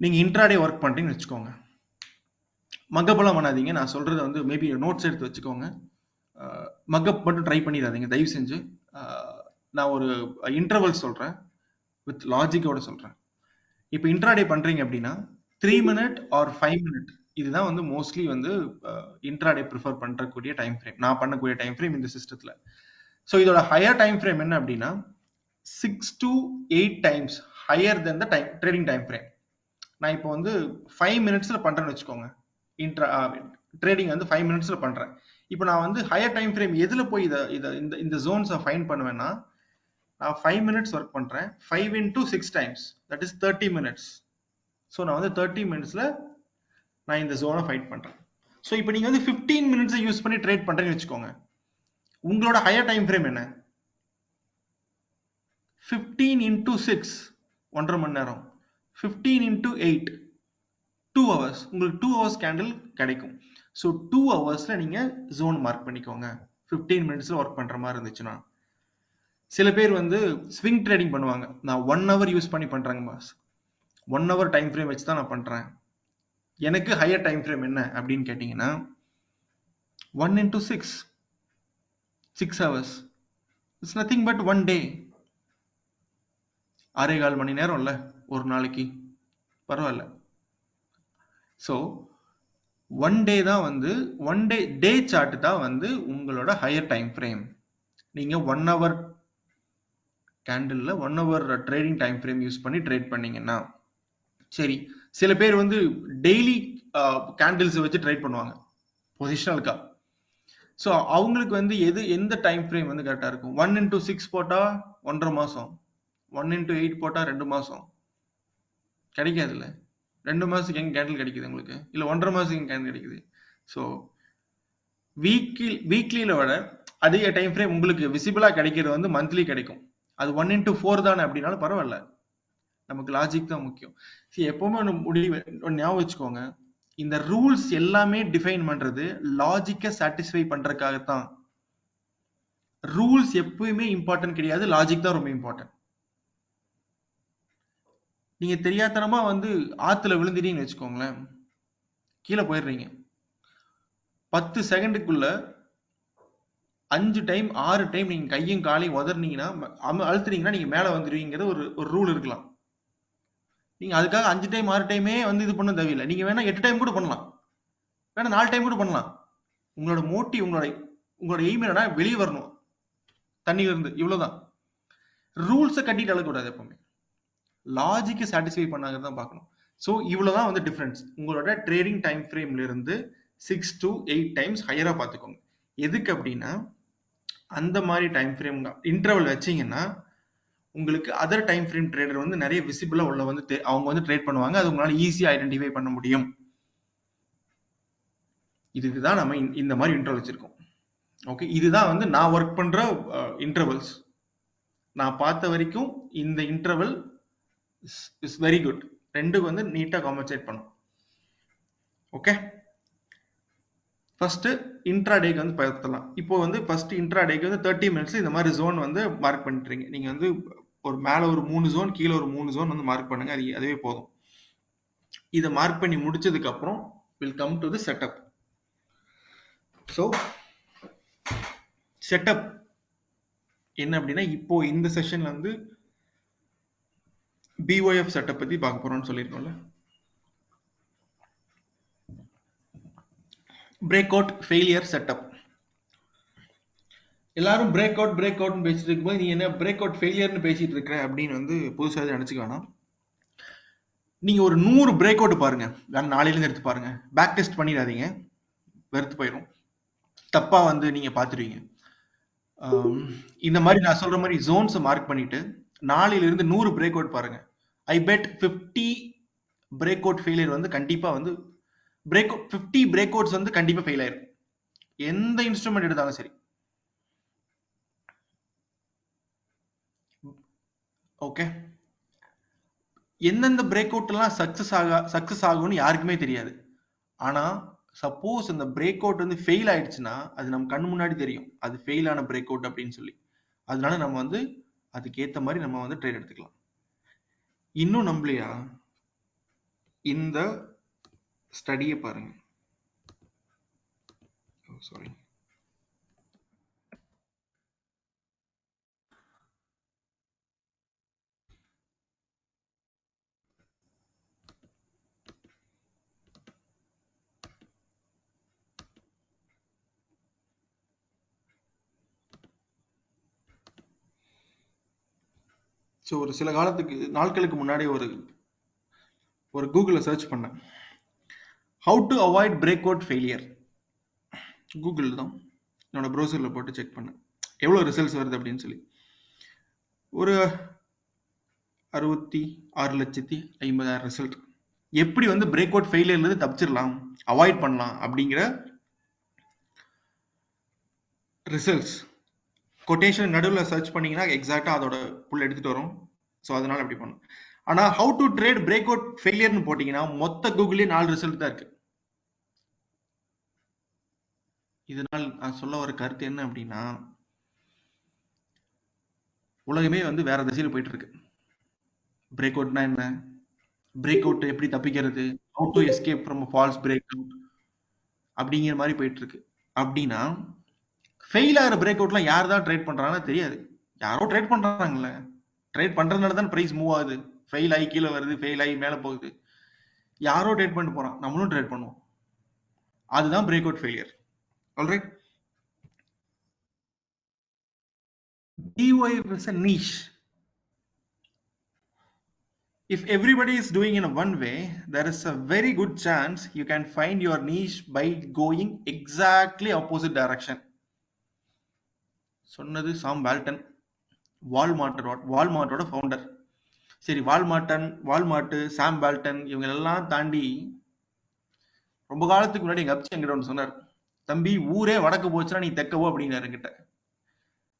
நீங்க இன்ட்ராடே ஒர்க் பண்றீங்கன்னு வச்சுக்கோங்க. மக்கப்லாம் பண்ணாதீங்க. நான் சொல்றது வந்து மேபி நோட்ஸ் எடுத்து வச்சுக்கோங்க. மக்கப் மட்டும் ட்ரை பண்ணிடாதீங்க தயவு செஞ்சு. நான் ஒரு இன்டர்வல் சொல்றேன், வித் லாஜிக்கோட சொல்றேன். இப்போ இன்ட்ராடே பண்றீங்க அப்படின்னா 3 மினிட் ஆர் 5 மினிட் இதுதான் வந்து மோஸ்ட்லி வந்து இன்ட்ராடே ப்ரிஃபர் பண்றக்கூடிய டைம் ஃப்ரேம். நான் பண்ணக்கூடிய டைம் ஃப்ரேம் இந்த சிஸ்டத்துல. ஸோ இதோட ஹையர் டைம் ஃப்ரேம் என்ன அப்படின்னா 6 to 8 times higher then the trading time frame. நான் இப்போ வந்து 5 மினிட்ஸ்ல பண்றேன்னு வச்சுக்கோங்க. ட்ரேடிங் வந்து 5 மினிட்ஸ்ல பண்றேன். இப்போ நான் வந்து ஹையர் டைம் ஃப்ரேம் எதுல போய் இந்த ஜோன்ஸை ஃபைண்ட் பண்ணுவேன்னா, நான் 5 மினிட்ஸ் ஒர்க் பண்றேன், 5 into 6 times, that is 30 minutes. So நான் வந்து 30 மினிட்ஸ்ல நான் இந்த ஜோனை ஃபைண்ட் பண்றேன். ஸோ இப்போ நீங்க வந்து 15 மினிட்ஸை யூஸ் பண்ணி ட்ரேட் பண்றேன்னு வச்சுக்கோங்க. உங்களோட ஹையர் டைம் ஃப்ரேம் என்ன? 15 into 6 1.5 மணி நேரம், 15 into 8 2 ஹவர்ஸ். உங்களுக்கு 2 ஹவர்ஸ் கேண்டில் கிடைக்கும். ஸோ 2 ஹவர்ஸ்ல நீங்க ஜோன் மார்க் பண்ணிக்கோங்க 15 மினிட்ஸ்ல ஒர்க் பண்ற மாதிரி இருந்துச்சுன்னா. சில பேர் வந்து ஸ்விங் ட்ரேடிங் பண்ணுவாங்க. நான் 1 ஹவர் யூஸ் பண்ணி பண்றேங்க பாஸ், 1 ஹவர் டைம் ஃப்ரேம் வச்சு தான் நான் பண்றேன். எனக்கு ஹையர் டைம் ஃப்ரேம் என்ன அப்படின்னு கேட்டீங்கன்னா 1 into 6 hours. It's nothing but 1 டே. 6.25 மணி நேரம் இல்ல ஒரு நாளைக்கு, பரவாயில்ல. ஸோ 1 டே தான் வந்து டே சார்ட் தான் வந்து உங்களோட ஹையர் டைம் ஃப்ரேம். நீங்க 1 ஹவர் கேண்டில்ல 1 hour trading time frame use பண்ணி ட்ரேட் பண்ணீங்கன்னா சரி, சில பேர் வந்து டெய்லி கேண்டில்ஸ் வச்சு ட்ரேட் பண்ணுவாங்க பொசிஷனலுக்கா. ஸோ அவங்களுக்கு வந்து எந்த டைம் ஃப்ரேம் வந்து கரெக்டாக இருக்கும்? 1x6 போட்டா 1.5 மாசம், 1x8 போட்டா 2 மாசம் கிடைக்காதுல்ல. 2 மாசத்துக்கு எங்க கேண்டில் கிடைக்குது உங்களுக்கு? இல்ல 1.5 மாசத்துக்கு எங்க கேண்டில் கிடைக்குது? ஸோ வீக்லியில விட அதிக டைம் ஃப்ரேம் உங்களுக்கு விசிபிளா கிடைக்கிறது வந்து மந்த்லி கிடைக்கும். அது 1x4 தானே அப்படின்னாலும் பரவாயில்ல, நமக்கு லாஜிக் தான் முக்கியம். எப்பவுமே ஒன்று ஞாபகம் வச்சுக்கோங்க, இந்த ரூல்ஸ் எல்லாமே டிஃபைன் பண்றது லாஜிக்கை சாட்டிஸ்ஃபை பண்றதுக்காகத்தான். ரூல்ஸ் எப்பவுமே இம்பார்ட்டன்ட் கிடையாது, லாஜிக் தான் ரொம்ப இம்பார்ட்டன்ட். நீங்க தெரியாதனமா வந்து ஆத்துல விழுந்துட்டீங்கன்னு வச்சுக்கோங்களேன், கீழே போயிடுறீங்க. 10 செகண்டுக்குள்ள 5 டைம் 6 டைம் நீங்க கையும் காலையும் உதறினீங்கன்னா, அழுத்துனீங்கன்னா நீங்க மேல வந்துருவீங்கிற ஒரு ரூல் இருக்கலாம். நீங்க அதுக்காக 5 டைம் 6 டைமே வந்து இது பண்ண தேவையில்லை. நீங்க வேணா 8 டைம் கூட பண்ணலாம், வேணா 4 டைம் கூட பண்ணலாம். உங்களோட மோட்டிவ், உங்களோட எய்ம் என்னன்னா வெளியே வரணும் தண்ணியில இருந்து, இவ்வளவுதான். ரூல்ஸை கட்டிட்டு அழக்கூடாது, எப்பவுமே லாஜிக்கை சாட்டிஸ்ஃபை பண்ணாங்க தான் பார்க்கணும். ஸோ இவ்வளவுதான் வந்து டிஃபரன்ஸ். உங்களோட ட்ரேடிங் டைம் ஃப்ரேம்ல இருந்து 6 to 8 டைம்ஸ் ஹையரா பார்த்துக்கோங்க. எதுக்கு அப்படின்னா, அந்த மாதிரி டைம் ஃப்ரேம் இன்டர்வல் வச்சீங்கன்னா உங்களுக்கு அதர் டைம் ஃப்ரேம் ட்ரேடர் வந்து நிறைய விசிபிளா உள்ள வந்து அவங்க வந்து ட்ரேட் பண்ணுவாங்க. அது உங்களால ஈஸியா ஐடென்டிஃபை பண்ண முடியும். இதுதான் நம்ம இந்த மாதிரி இன்டர்வல் வச்சிருக்கோம். ஓகே, இதுதான் வந்து நான் ஒர்க் பண்ற இன்டர்வல்ஸ். நான் பார்த்த வரைக்கும் இந்த இன்டர்வல் இஸ் வெரி குட். ரெண்டுக்கு வந்து நீட்டா காம்பன்சேட் பண்ணும். ஓகே, ஃபர்ஸ்ட் இன்ட்ராடேக்கு வந்து பார்த்தலாம். இப்போ வந்து ஃபர்ஸ்ட் இன்ட்ராடேக்கு வந்து 30 மினிட்ஸ் இந்த மாதிரி ஜோன் வந்து மார்க் பண்ணிட்டுறீங்க. நீங்க வந்து ஒரு மேல ஒரு 3 ஜோன், கீழே ஒரு 3 ஜோன் வந்து மார்க் பண்ணுங்க. அதுவே போதும். இதை மார்க் பண்ணி முடிச்சதுக்கு அப்புறம் will come to the setup. So setup என்ன அப்படின்னா, இப்போ இந்த செஷன்ல வந்து பிஓஎஃப் செட்டப் பத்தி பார்க்க போறோம்னு சொல்லியிருக்கோம்ல. Break out failure setup. எல்லாரும் பிரேக் அவுட்னு பேசிட்டு இருக்கும்போது நீ என்ன பிரேக் அவுட் ஃபெயிலியர்னு பேசிட்டு இருக்க அப்படின்னு வந்து புதுசாக நினைச்சுக்க வேணாம். நீங்க ஒரு 100 பிரேக் அவுட் பாருங்க, நாளையில இருந்து எடுத்து பாருங்க. பேக் டெஸ்ட் பண்ணிடாதீங்க, வெறுத்து போயிடும். தப்பா வந்து நீங்க பாத்துருவீங்க. இந்த மாதிரி நான் சொல்ற மாதிரி ஜோன்ஸ் மார்க் பண்ணிட்டு நாளையில இருந்து 100 பிரேக் அவுட் பாருங்க. ஐ பெட் 50 பிரேக் அவுட் ஃபெயிலியர் வந்து கண்டிப்பா வந்து 50 பிரேக் அவுட்ஸ் வந்து கண்டிப்பா ஃபெயில் ஆயிரும், எந்த இன்ஸ்ட்ருமெண்ட் எடுத்தாலும் சரி. ஓகே, எந்தெந்த பிரேக் அவுட் எல்லாம் சக்சஸ் ஆகும்னு யாருக்குமே தெரியாது. ஆனா சப்போஸ் அந்த பிரேக் அவுட் வந்து ஃபெயில் ஆயிடுச்சுன்னா அது நம்ம கண்ணு முன்னாடி தெரியும், அது ஃபெயில் ஆன பிரேக் அவுட் அப்படின்னு சொல்லி. அதனால நம்ம வந்து அதுக்கு ஏத்த மாதிரி நம்ம வந்து ட்ரேட் எடுத்துக்கலாம். இன்னும் நம்பலையா? இந்த ஸ்டடியை பாருங்க. சாரி, ஸோ ஒரு சில நாட்களுக்கு முன்னாடி ஒரு கூகுளில் சர்ச் பண்ணேன், how to avoid break out failure. Google தான், என்னோட ப்ரௌசரில் போட்டு செக் பண்ணேன் எவ்வளோ ரிசல்ட்ஸ் வருது அப்படின்னு சொல்லி. ஒரு 66,50,000 ரிசல்ட். எப்படி வந்து பிரேக் அவுட் ஃபெயிலியர்லேருந்து தப்பிச்சிடலாம், அவாய்ட் பண்ணலாம் அப்படிங்கிற ரிசல்ட்ஸ் கொட்டேஷன் நடுவில் சர்ச் பண்ணீங்கன்னா எக்ஸாக்டாக அதோட புல் எடுத்துட்டு வரும். ஸோ அதனால அப்படி பண்ணும். ஆனால் how to trade break out ஃபெயிலியர்னு போட்டிங்கன்னா மொத்த கூகுளே 4 ரிசல்ட் தான் இருக்கு. இதனால் நான் சொல்ல வர கருத்து என்ன அப்படின்னா, உலகமே வந்து வேற திசையில் போயிட்டு இருக்கு. பிரேக் அவுட்னா என்ன, பிரேக் அவுட் எப்படி தப்பிக்கிறது, how to escape from false break out அப்படிங்கிற மாதிரி போயிட்டு இருக்கு. அப்படின்னா ஃபெயில் ஆகிற பிரேக் அவுட்லாம் யார் தான் ட்ரேட் பண்றாங்கன்னு தெரியாது. யாரோ ட்ரேட் பண்றாங்கல்ல, ட்ரேட் பண்றதுனால தான் பிரைஸ் மூவ் ஆகுது. ஃபெயில் ஆகி கீழே வருது, ஃபெயில் ஆகி மேலே போகுது. யாரோ ட்ரேட் பண்ணிட்டு போறான், நம்மளும் ட்ரேட் பண்ணுவோம். அதுதான் break out failure. Alright, BOF is a niche. If everybody is doing in a one way, there is a very good chance you can find your niche by going exactly opposite direction. சொன்னது சாம் Walton, வால்மார்ட்டோட founder. சரி, Walmart, சாம் Walton இவங்க எல்லாம் தாண்டி ரொம்ப காலத்துக்கு முன்னாடி எங்க அப்பச்சி என்கிட்ட ஒன்று சொன்னார். தம்பி, ஊரே வடக்கு போச்சுன்னா நீ தெக்கவோ அப்படின்னாரு என்கிட்ட.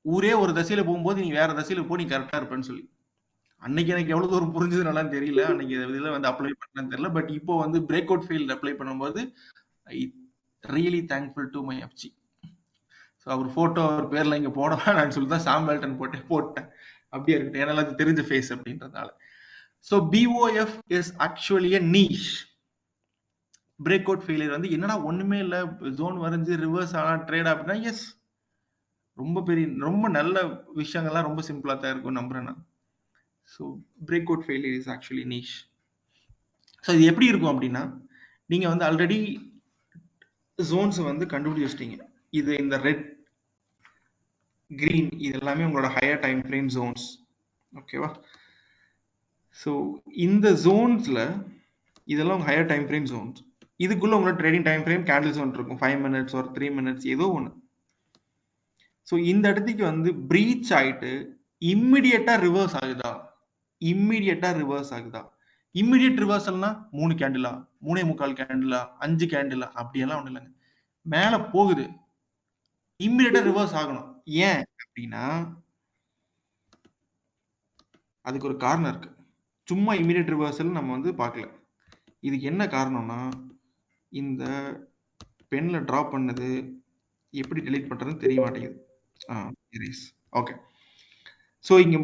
ஊரே ஒரு திசையில போகும்போது நீ வேற திசையில போ, நீ கரெக்டா இருப்பேன்னு சொல்லி. அன்னைக்கு எனக்கு எவ்வளவு தூரம் புரிஞ்சதுனால தெரியல, அன்னைக்கு இதுல வந்து அப்ளை பண்ணேன்னு தெரியல. பட் இப்போ வந்து பிரேக் அவுட் ஃபீல்ட் அப்ளை பண்ணும்போது I really thankful to my அப்பச்சி. ஸோ அவர் போட்டோ அவர் பேர்ல இங்க போடவா நான் சொல்லி தான் சாம் வால்டன் போட்டேன். அப்படியே இருக்கட்டும், ஏன்னா அது தெரிஞ்ச ஃபேஸ் அப்படின்றதுனால. So BOF is actually a niche. Break out failure வந்து என்னன்னா ஒண்ணுமே இல்ல, ஜோன் வரைஞ்சு ரிவர்ஸ் ஆனா ட்ரேட் அப்படின்னா எஸ், ரொம்ப நல்ல விஷயங்கள்லாம் ரொம்ப சிம்பிளா தான் இருக்கும் நம்புறேன் நான். So break out failure is actually niche. So இது எப்படி இருக்கும் அப்படின்னா, நீங்க வந்து ஆல்ரெடி ஜோன்ஸ் வந்து கண்டுபிடிச்சிட்டீங்க. இது இந்த ரெட், கிரீன் இது எல்லாமே உங்களோட ஹையர் டைம் ஃப்ரேம் ஜோன்ஸ். ஓகேவா? ஸோ இந்த ஜோன்ஸ்ல இதெல்லாம் உங்க ஹையர் டைம் ஃப்ரேம் ஜோன்ஸ். இதுக்குள்ள உங்களோட trading time frame candle zone இருக்கும், 5 minutes ஒரு 3 minutes ஏதோ ஒன்று. ஸோ இந்த இடத்துக்கு வந்து பிரீச் ஆயிட்டு இம்மிடியட்டா ரிவர்ஸ் ஆகுதா? இம்மிடியட் ரிவர்சல்னா 3 கேண்டிலா, 3.25 கேண்டிலா, 5 கேண்டிலா அப்படியெல்லாம் ஒண்ணு இல்லைங்க. மேல போகுது, இம்மிடியட்டா ரிவர்ஸ் ஆகணும். ஏன் அப்படின்னா அதுக்கு ஒரு காரணம் இருக்கு. சும்மா இம்மிடியட் ரிவர்சல் நம்ம வந்து பார்க்கல. இதுக்கு என்ன காரணம்னா, இந்த பென்ல டிராப் பண்ணது எப்படி டெலீட் பண்றதுன்னு தெரிய மாட்டேங்குது. ஓகே. ஸோ இங்க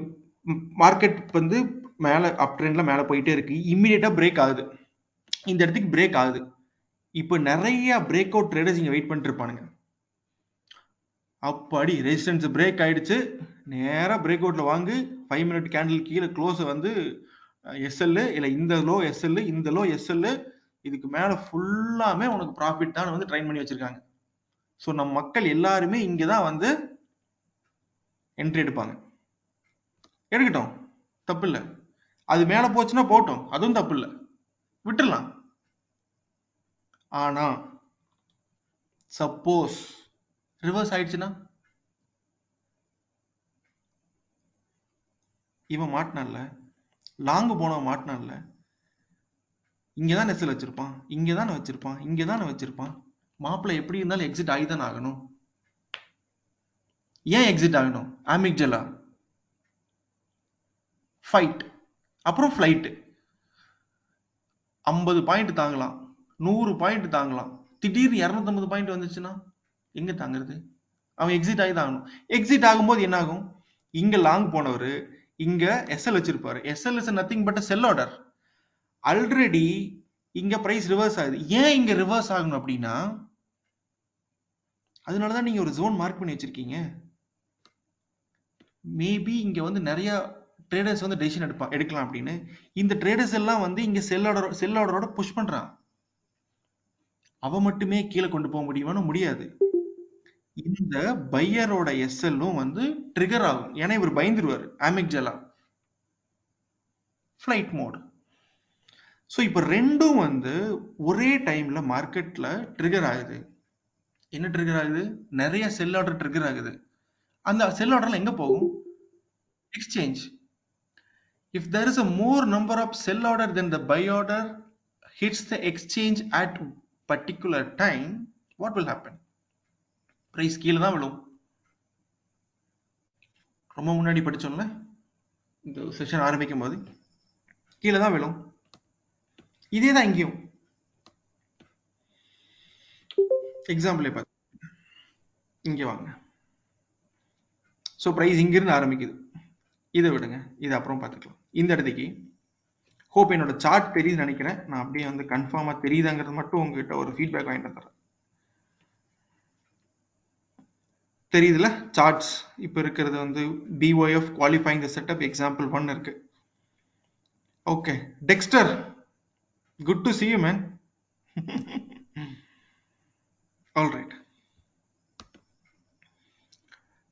மார்க்கெட் வந்து மேல அப் ட்ரெண்ட்ல மேல போயிட்டே இருக்கு, இம்மிடியட்டா பிரேக் ஆகுது. இந்த இடத்துக்கு பிரேக் ஆகுது. இப்போ நிறைய பிரேக் அவுட் ட்ரேடர்ஸ் இங்க வெயிட் பண்ணிட்டு இருப்பானுங்க. அப்படி ரெசிஸ்டன்ஸ் பிரேக் ஆயிடுச்சு, நேரா பிரேக் அவுட்ல வாங்கு, 5 minute கேண்டில் கீழே க்ளோஸ் வந்து SL இல்ல இந்த லோ SL, இந்த லோ SL, இதுக்கு மேல ஃபுல்லாமே உனக்கு ப்ராஃபிட் தான் வந்து ட்ரைன் பண்ணி வச்சிருக்காங்க. ஸோ நம்ம மக்கள் எல்லாருமே இங்கதான் வந்து என்ட்ரி எடுப்பாங்க. எடுக்கட்டும், தப்பு இல்லை. அது மேல போச்சுன்னா போட்டோம், அதுவும் தப்பு இல்லை, விட்டுடலாம். ஆனா சப்போஸ் ரிவர்ஸ் ஆயிடுச்சுன்னா, இவன் மாட்டினான்ல, லாங்கு போனவன் மாட்டினான்ல, இங்கதான் நெசல் வச்சிருப்பான், இங்கதானே வச்சிருப்பான். மாப்பிள்ளை எப்படி இருந்தாலும் எக்ஸிட் ஆகிதான் ஆகணும். ஏன் எக்ஸிட் ஆகணும்? ஆமிக்ஜலா, ஃபைட், அப்புறம் ஃபிளைட். 50 பாயிண்ட் தாங்கலாம், 100 பாயிண்ட் தாங்கலாம். திடீர்னு 250 பாயிண்ட் வந்துச்சுன்னா எங்க தாங்குறது? அவன் எக்ஸிட் ஆகி தான் ஆகணும். எக்ஸிட் ஆகும்போது என்ன ஆகும்? இங்க லாங் போனவர் இங்க எஸ்எல் வச்சிருப்பாரு. SL is nothing but sell order. Already இங்க பிரைஸ் ரிவர்ஸ் ஆகுது. ஏன் இங்க ரிவர்ஸ் ஆகணும் அப்படின்னா, அதனாலதான் நீங்க ஒரு ஜோன் மார்க் பண்ணி வச்சிருக்கீங்க. மேபி இங்க வந்து நிறைய ட்ரேடர்ஸ் வந்து டெசிஷன் எடுக்கலாம் அப்படின்னு. இந்த ட்ரேடர்ஸ் எல்லாம் வந்து இங்க செல் ஆர்டரோட புஷ் பண்றான். அவன் மட்டுமே கீழே கொண்டு போக முடியுமான்னு முடியாது. இந்த பையரோட எஸ்எல்லும் வந்து ட்ரிகர் ஆகும். ஏன்னா இவர் பயந்துருவாரு, ஆமிக்ஜலா, ஃபிளைட் மோட். ஸோ இப்போ ரெண்டும் வந்து ஒரே டைம்ல மார்க்கெட்ல ட்ரிகர் ஆகுது. என்ன ட்ரிகர் ஆகுது? நிறைய செல் ஆர்டர் ட்ரிகர் ஆகுது. அந்த செல் ஆர்டர்ல எங்க போகும்? Exchange. If there is a more number of sell order than the buy order hits the exchange at particular time, what will happen? Price கீழே தான் விழும். ரொம்ப முன்னாடி படிச்சோம்ல இந்த செஷன் ஆரம்பிக்கும் போது, கீழே தான் விழும். இதே தான் இங்கேயும். எக்ஸாம்பிள் பார்த்து இங்க வாங்க. ஸோ பிரைஸ் இங்கிருந்து ஆரம்பிக்குது, இதை விடுங்க, இதை அப்புறம் பார்த்துக்கலாம். இந்த இடத்துக்கு ஹோப் என்னோட சார்ட் தெரியுதுன்னு நினைக்கிறேன். நான் அப்படியே வந்து கன்ஃபார்மா தெரியுதாங்கிறது மட்டும் உங்ககிட்ட ஒரு ஃபீட்பேக் வாங்கிட்டு தரேன். தெரியுதுல சார்ட்ஸ்? இப்போ இருக்கிறது வந்து BOF குவாலிஃபைங் தி செட்டப் எக்ஸாம்பிள் 1 இருக்கு. Okay Dexter, good to see you man. All right.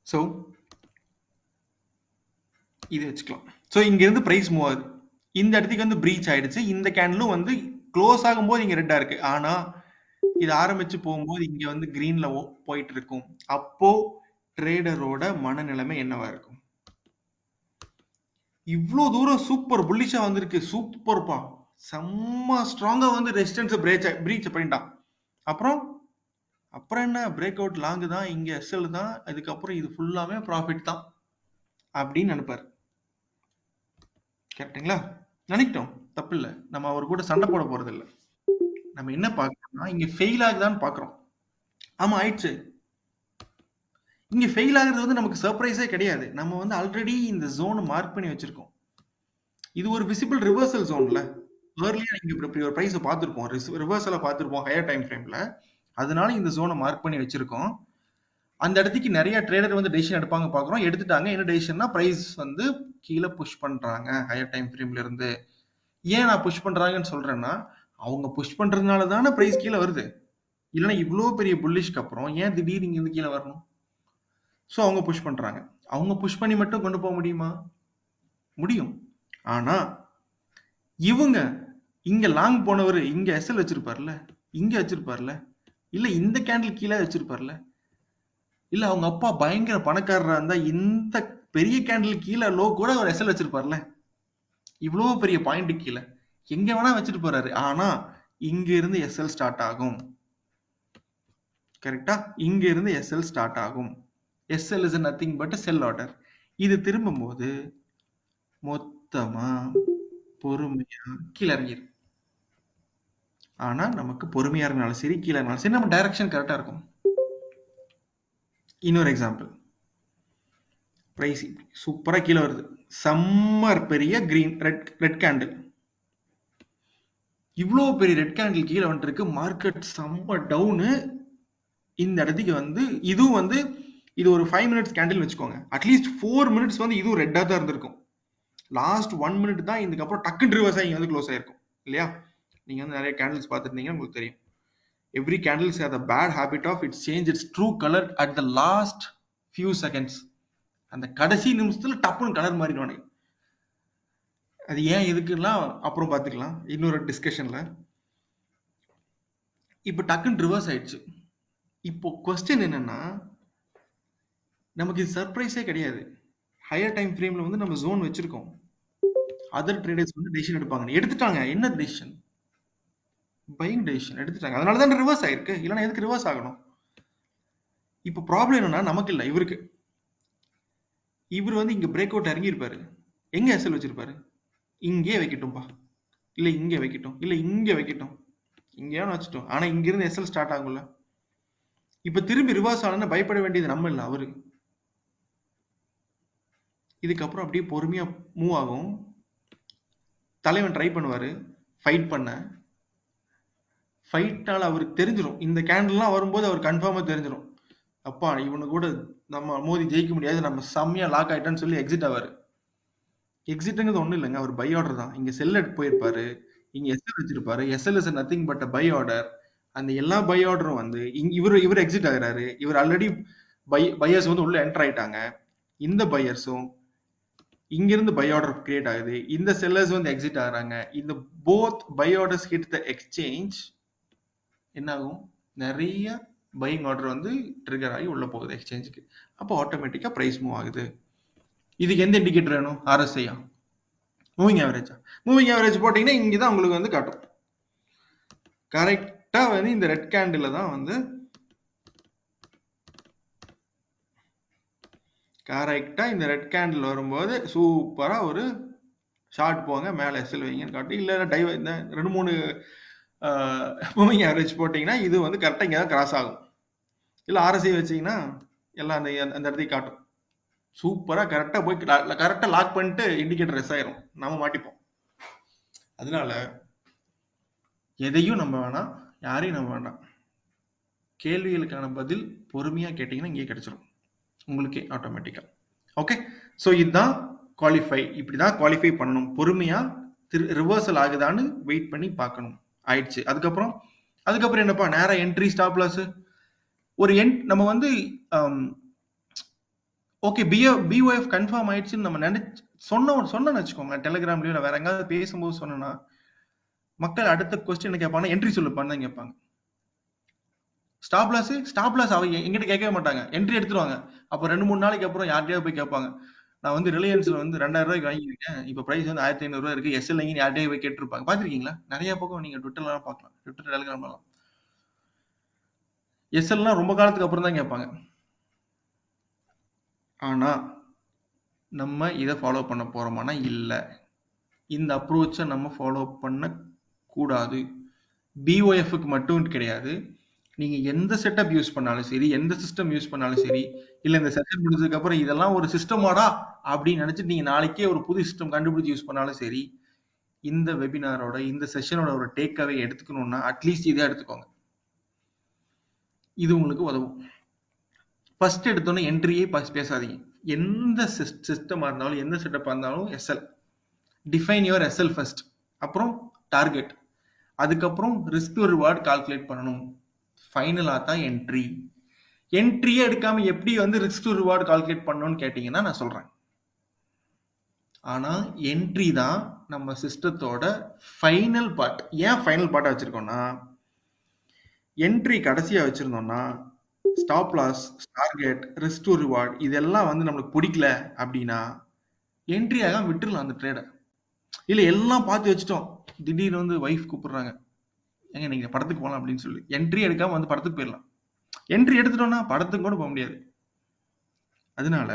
So இது வச்சுக்கலாம். ஸோ இங்கிருந்து பிரைஸ் மூவ் ஆகுது. இந்த இடத்துக்கு வந்து பிரீச் ஆயிடுச்சு. இந்த கேண்டிலும் வந்து க்ளோஸ் ஆகும்போது இங்க ரெட்டா இருக்கு. ஆனா இது ஆரம்பிச்சு போகும்போது இங்க வந்து கிரீன்ல போயிட்டு இருக்கும். அப்போ ட்ரேடரோட மனநிலைமை என்னவா இருக்கும்? இவ்வளோ தூரம் சூப்பர் புல்லிஷா வந்திருக்கு. சூப்பர்ப்பா, செம்ம ஸ்ட்ராங்கா வந்து ரெசிஸ்டன்ஸ் பிரீச் பண்ணிட்டான். அப்புறம் அப்புறம் என்ன, பிரேக் அவுட் லாங் தான், இங்க எஸ்எல் தான், அதுக்கப்புறம் இது ஃபுல்லாமே ப்ராஃபிட் தான் அப்படின்னு நினைப்பாரு. கரெக்டுங்களா? நினைக்கிட்டோம், தப்பு இல்லை. நம்ம அவர் கூட சண்டை போட போறது இல்லை. நம்ம என்ன பார்க்கறோம்னா இங்க ஃபெயில் ஆகுதான்னு பார்க்கறோம். ஆமா, ஆயிடுச்சு. இங்க ஃபெயில் ஆகுறது வந்து நமக்கு சர்ப்ரைஸே கிடையாது. நம்ம வந்து ஆல்ரெடி இந்த ஜோன் மார்க் பண்ணி வச்சிருக்கோம். இது ஒரு விசிபிள் ரிவர்சல் ஜோன்ல. ஏர்லியா நீங்க இப்படி ஒரு பிரைஸ் பார்த்திருப்போம், ரிவர்சலை பார்த்திருப்போம் ஹையர் டைம் ஃப்ரேம்ல. அதனால இந்த ஜோனை மார்க் பண்ணி வச்சிருக்கோம். அந்த இடத்துக்கு நிறைய ட்ரேடர் வந்து டெசிஷன் எடுப்பாங்க பார்க்குறோம். எடுத்துட்டாங்க. என்ன டெசிஷன்னா, பிரைஸ் வந்து கீழே புஷ் பண்றாங்க ஹையர் டைம் ஃப்ரேம்ல இருந்து. ஏன் நான் புஷ் பண்றாங்கன்னு சொல்றேன்னா, அவங்க புஷ் பண்றதுனால தானே பிரைஸ் கீழே வருது. இல்லைன்னா இவ்வளோ பெரிய புல்லிஷ்க்கு அப்புறம் ஏன் திடீர்னு இங்க இருந்து கீழே வரணும்? ஸோ அவங்க புஷ் பண்றாங்க. அவங்க புஷ் பண்ணி மட்டும் கொண்டு போக முடியுமா? முடியும். ஆனா இவங்க இங்க லாங் போனவர் இங்க எஸ்எல் வச்சிருப்பார்ல, இங்க வச்சிருப்பார்ல, இல்ல இந்த கேண்டில் கீழே வச்சிருப்பார்ல, இல்ல அவங்க அப்பா பயங்கர பணக்காரரா இருந்தா இந்த பெரிய கேண்டில் கீழே லோ கூட ஒரு எஸ்எல் வச்சிருப்பார்ல. இவ்வளவு பெரிய பாயிண்ட் கீழே எங்க வேணா வச்சுட்டு போறாரு. ஆனா இங்க இருந்து எஸ்எல் ஸ்டார்ட் ஆகும். கரெக்டா? இங்க இருந்து எஸ்எல் ஸ்டார்ட் ஆகும். SL is nothing but sell order. இது திரும்பும் போது மொத்தமா பொறுமையா கீழே இறங்கிடும். ஆனா நமக்கு பொறுமையா இருந்தாலும் சரி, கீழே இருந்தாலும் சரி, நம்ம டைரக்ஷன் கரெக்டா இருக்கும். இன்னொரு எக்ஸாம்பிள், பிரைஸ் சூப்பரா கீழே வருது. சம்மர் பெரிய கிரீன் ரெட் கேண்டில். இவ்வளோ பெரிய ரெட் கேண்டில் கீழே வந்துருக்கு. மார்க்கெட் செம்ம டவுனு. இந்த இடத்துக்கு வந்து இதுவும் வந்து இது ஒரு 5 மினிட்ஸ் கேண்டில் வச்சுக்கோங்க. அட்லீஸ்ட் 4 மினிட்ஸ் வந்து இதுவும் ரெட்டா தான் இருந்திருக்கும். லாஸ்ட் 1 மினிட் தான் இதுக்கப்புறம் டக்குன்னு ரிவர்ஸ் ஆகி இங்க வந்து க்ளோஸ் ஆயிருக்கும் இல்லையா? நீங்க வந்து நிறைய கேண்டில்ஸ் பார்த்துருந்தீங்கன்னா உங்களுக்கு தெரியும். Every candles have the bad habit of it change its true color at the last few seconds. அந்த கடைசி நிமிஷத்துல டப்புன்னு கலர் மாறிடுவானே. அது ஏன் எதுக்குலாம் அப்புறம் பார்த்துக்கலாம் இன்னொரு டிஸ்கஷன்ல. இப்போ டக்குன்னு ரிவர்ஸ் ஆயிடுச்சு. இப்போ கொஸ்டின் என்னன்னா, நமக்கு இது சர்ப்ரைஸே கிடையாது. ஹையர் டைம் ஃப்ரேம்ல வந்து நம்ம ஜோன் வச்சிருக்கோம். அதர் ட்ரேடர்ஸ் வந்து டெசிஷன் எடுத்துட்டாங்க. என்ன டெசிஷன்? பையிங் டெசிஷன் எடுத்துட்டாங்க. அதனால தான் ரிவர்ஸ் ஆயிருக்கு. இல்லைன்னா எதுக்கு ரிவர்ஸ் ஆகணும்? இப்போ ப்ராப்ளம் என்னன்னா, நமக்கு இல்லை, இவருக்கு. இவர் வந்து இங்க பிரேக் அவுட் இறங்கியிருப்பாரு. எங்க எஸ்எல் வச்சிருப்பாரு? இங்கே வைக்கட்டும்பா, இல்ல இங்க வைக்கட்டும், இல்ல இங்க வைக்கட்டும், இங்கேயான வச்சுட்டோம். ஆனா இங்க இருந்து எஸ்எல் ஸ்டார்ட் ஆகும்ல. இப்ப திரும்பி ரிவர்ஸ் ஆனா பயப்பட வேண்டியது நம்ம இல்ல, அவரு. இதுக்கப்புறம் அப்படியே பொறுமையா மூவ் ஆகும். தலைவன் ட்ரை பண்ணுவாரு ஃபைட் பண்ண. ஃபைட்டால அவருக்கு தெரிஞ்சிடும். இந்த கேண்டில்லாம் வரும்போது அவர் கன்ஃபார்மா தெரிஞ்சிடும், அப்பா இவனு கூட நம்ம மோதி ஜெயிக்க முடியாது, நம்ம செம்மையா லாக் ஆயிட்டான்னு சொல்லி எக்ஸிட் ஆவாரு. எக்ஸிட்ங்கிறது ஒண்ணும் இல்லைங்க, அவர் பை ஆர்டர் தான். இங்க செல் எடுத்து போயிருப்பாரு, இங்க எஸ்எல் வச்சிருப்பாரு. SL is nothing but buy order. அந்த எல்லா பை ஆர்டரும் வந்து இவர் எக்ஸிட் ஆகுறாரு. இவர் ஆல்ரெடி பையர்ஸ் வந்து உள்ள என்டர் ஆயிட்டாங்க. இந்த பையர்ஸும் இங்கிருந்து பை ஆர்டர் கிரியேட் ஆகுது. இந்த செல்லர்ஸ் வந்து எக்ஸிட் ஆகுறாங்க. இந்த both buy orders hit the exchange. என்ன ஆகும்? நிறைய பையிங் ஆர்டர் வந்து ட்ரிகர் ஆகி உள்ள போகுது எக்ஸ்சேஞ்சுக்கு. அப்போ ஆட்டோமேட்டிக்கா பிரைஸ் மூவ் ஆகுது. இதுக்கு எந்த இண்டிகேட்டர் வேணும்? ஆர்எஸ்ஐயா, மூவிங் ஆவரேஜா? மூவிங் ஆவரேஜ் போட்டீங்கன்னா இங்கதான் உங்களுக்கு வந்து காட்டும். கரெக்டா வந்து இந்த ரெட் கேண்டில் தான் வந்து கரெக்டா இந்த ரெட் கேண்டில் வரும்போது சூப்பரா ஒரு ஷார்ட் போங்க, மேல எஸ்எல் வைங்கன்னு காட்டி. இல்ல டைவ் இந்த 2-3 மூவிங் ஆவரேஜ் போட்டீங்கன்னா இது வந்து கரெக்டா இங்க தான் கிராஸ் ஆகும். இல்ல ஆர்எஸ்ஐ வச்சீங்கன்னா எல்லாம் அந்த இடத்துக்கு காட்டும். சூப்பரா கரெக்டா போய் கரெக்டா லாக் பண்ணிட்டு இண்டிகேட்டர் ரெஸ் ஆயிரும், நம்ம மாட்டிப்போம். அதனால எதையும் நம்ப வேணாம், யாரையும் நம்ப வேண்டாம். கேள்விகளுக்கான பதில் பொறுமையா கேட்டீங்கன்னா இங்கே கிடைச்சிரும் உங்களுக்கே ஆட்டோமேட்டிக்கா. ஓகே, ஸோ இதுதான் குவாலிஃபை. இப்படிதான் குவாலிஃபை பண்ணணும். பொறுமையா ரிவர்சல் ஆகுதான்னு வெயிட் பண்ணி பார்க்கணும். ஆயிடுச்சு. அதுக்கப்புறம் என்னப்பா, நேரா என்ட்ரி, ஸ்டாப் லாஸ். ஒரு நம்ம வந்து ஓகே பிஓஎஃப் கன்ஃபார்ம் ஆயிடுச்சுன்னு நம்ம சொன்னோன்னு வச்சுக்கோங்க, டெலிகிராம்லயோ இல்லை வேற எங்காவது பேசும்போது சொன்னோன்னா மக்கள் அடுத்த கொஸ்டின் என்ன கேட்பாங்க, என்ட்ரி சொல்லுப்பான்னு தான் கேட்பாங்க. ஸ்டாப் லாஸ் அவங்க எங்கிட்ட கேட்கவே மாட்டாங்க, என்ட்ரி எடுத்துருவாங்க. அப்போ 2-3 நாளைக்கு அப்புறம் யார்கிட்டயாவது போய் கேட்பாங்க, நான் வந்து ரிலையன்ஸ்ல வந்து 2000 ரூபாய்க்கு வாங்கியிருக்கேன், இப்போ பிரைஸ் வந்து 1500 ரூபாய் இருக்கு, எஸ்எல் யார்கிட்டயே போய் கேட்டிருப்பாங்க. பாத்திருக்கீங்களா? நிறைய பக்கம் நீங்க ட்விட்டர்லாம் பார்க்கலாம், ட்விட்டர் டெலிகிராம்லாம். எஸ்எல்லாம் ரொம்ப காலத்துக்கு அப்புறம் தான் கேட்பாங்க. ஆனா நம்ம இதை ஃபாலோ பண்ண போறோமானா இல்ல. இந்த அப்ரோச்சை நம்ம ஃபாலோ பண்ண கூடாது. பிஓஎஃப்க்கு மட்டும் கிடையாது, நீங்க எந்த செட்டப் யூஸ் பண்ணாலும் சரி, எந்த சிஸ்டம் யூஸ் பண்ணாலும் சரி, இல்ல இந்த செஷன் முடிஞ்சதுக்கு அப்புறம் இதெல்லாம் ஒரு சிஸ்டமாடா அப்படின்னு நினைச்சிட்டு நீங்க நாளைக்கே ஒரு புது சிஸ்டம் கண்டுபிடிச்சு யூஸ் பண்ணாலும் சரி, இந்த வெபினாரோட இந்த செஷனோட ஒரு டேக்அவே எடுத்துக்கணும்னா அட்லீஸ்ட் இதை எடுத்துக்கோங்க. இது உங்களுக்கு உதவும். ஃபர்ஸ்ட் எடுத்தோன்னே என்ட்ரியே பேசாதீங்க. எந்த சிஸ்டமா இருந்தாலும் எந்த செட்டப்பா இருந்தாலும் SL, define your SL first, அப்புறம் டார்கெட், அதுக்கப்புறம் ரிஸ்க் ரிவார்ட் கால்குலேட் பண்ணணும், ஃபைனலா தான் என்ட்ரி. என்ட்ரியே எடுக்காம எப்படி வந்து ரிஸ்க் ரிவார்ட் கால்குலேட் பண்ணணும்னு கேட்டீங்கன்னா நான் சொல்றேன். ஆனா என்ட்ரி தான் நம்ம சிஸ்டத்தோட ஃபைனல் பார்ட். ஏன் ஃபைனல் பார்ட்டா வச்சிருக்கோம்னா, என்ட்ரி கடைசியா வச்சிருந்தோம்னா stop loss, target, risk to reward இதெல்லாம் வந்து நம்மளுக்கு பிடிக்கல அப்படின்னா என்ட்ரியாக விட்டுறலாம் அந்த ட்ரேடை. இல்ல எல்லாம் பார்த்து வச்சுட்டோம், திடீர்னு வந்து வைஃப் கூப்பிடுறாங்க, ஏங்க நீங்க படத்துக்கு போகலாம் அப்படின்னு சொல்லி என்ட்ரி எடுக்காம வந்து படத்துக்கு போயிடலாம். என்ட்ரி எடுத்துட்டோம்னா படத்துக்கு கூட போக முடியாது. அதனால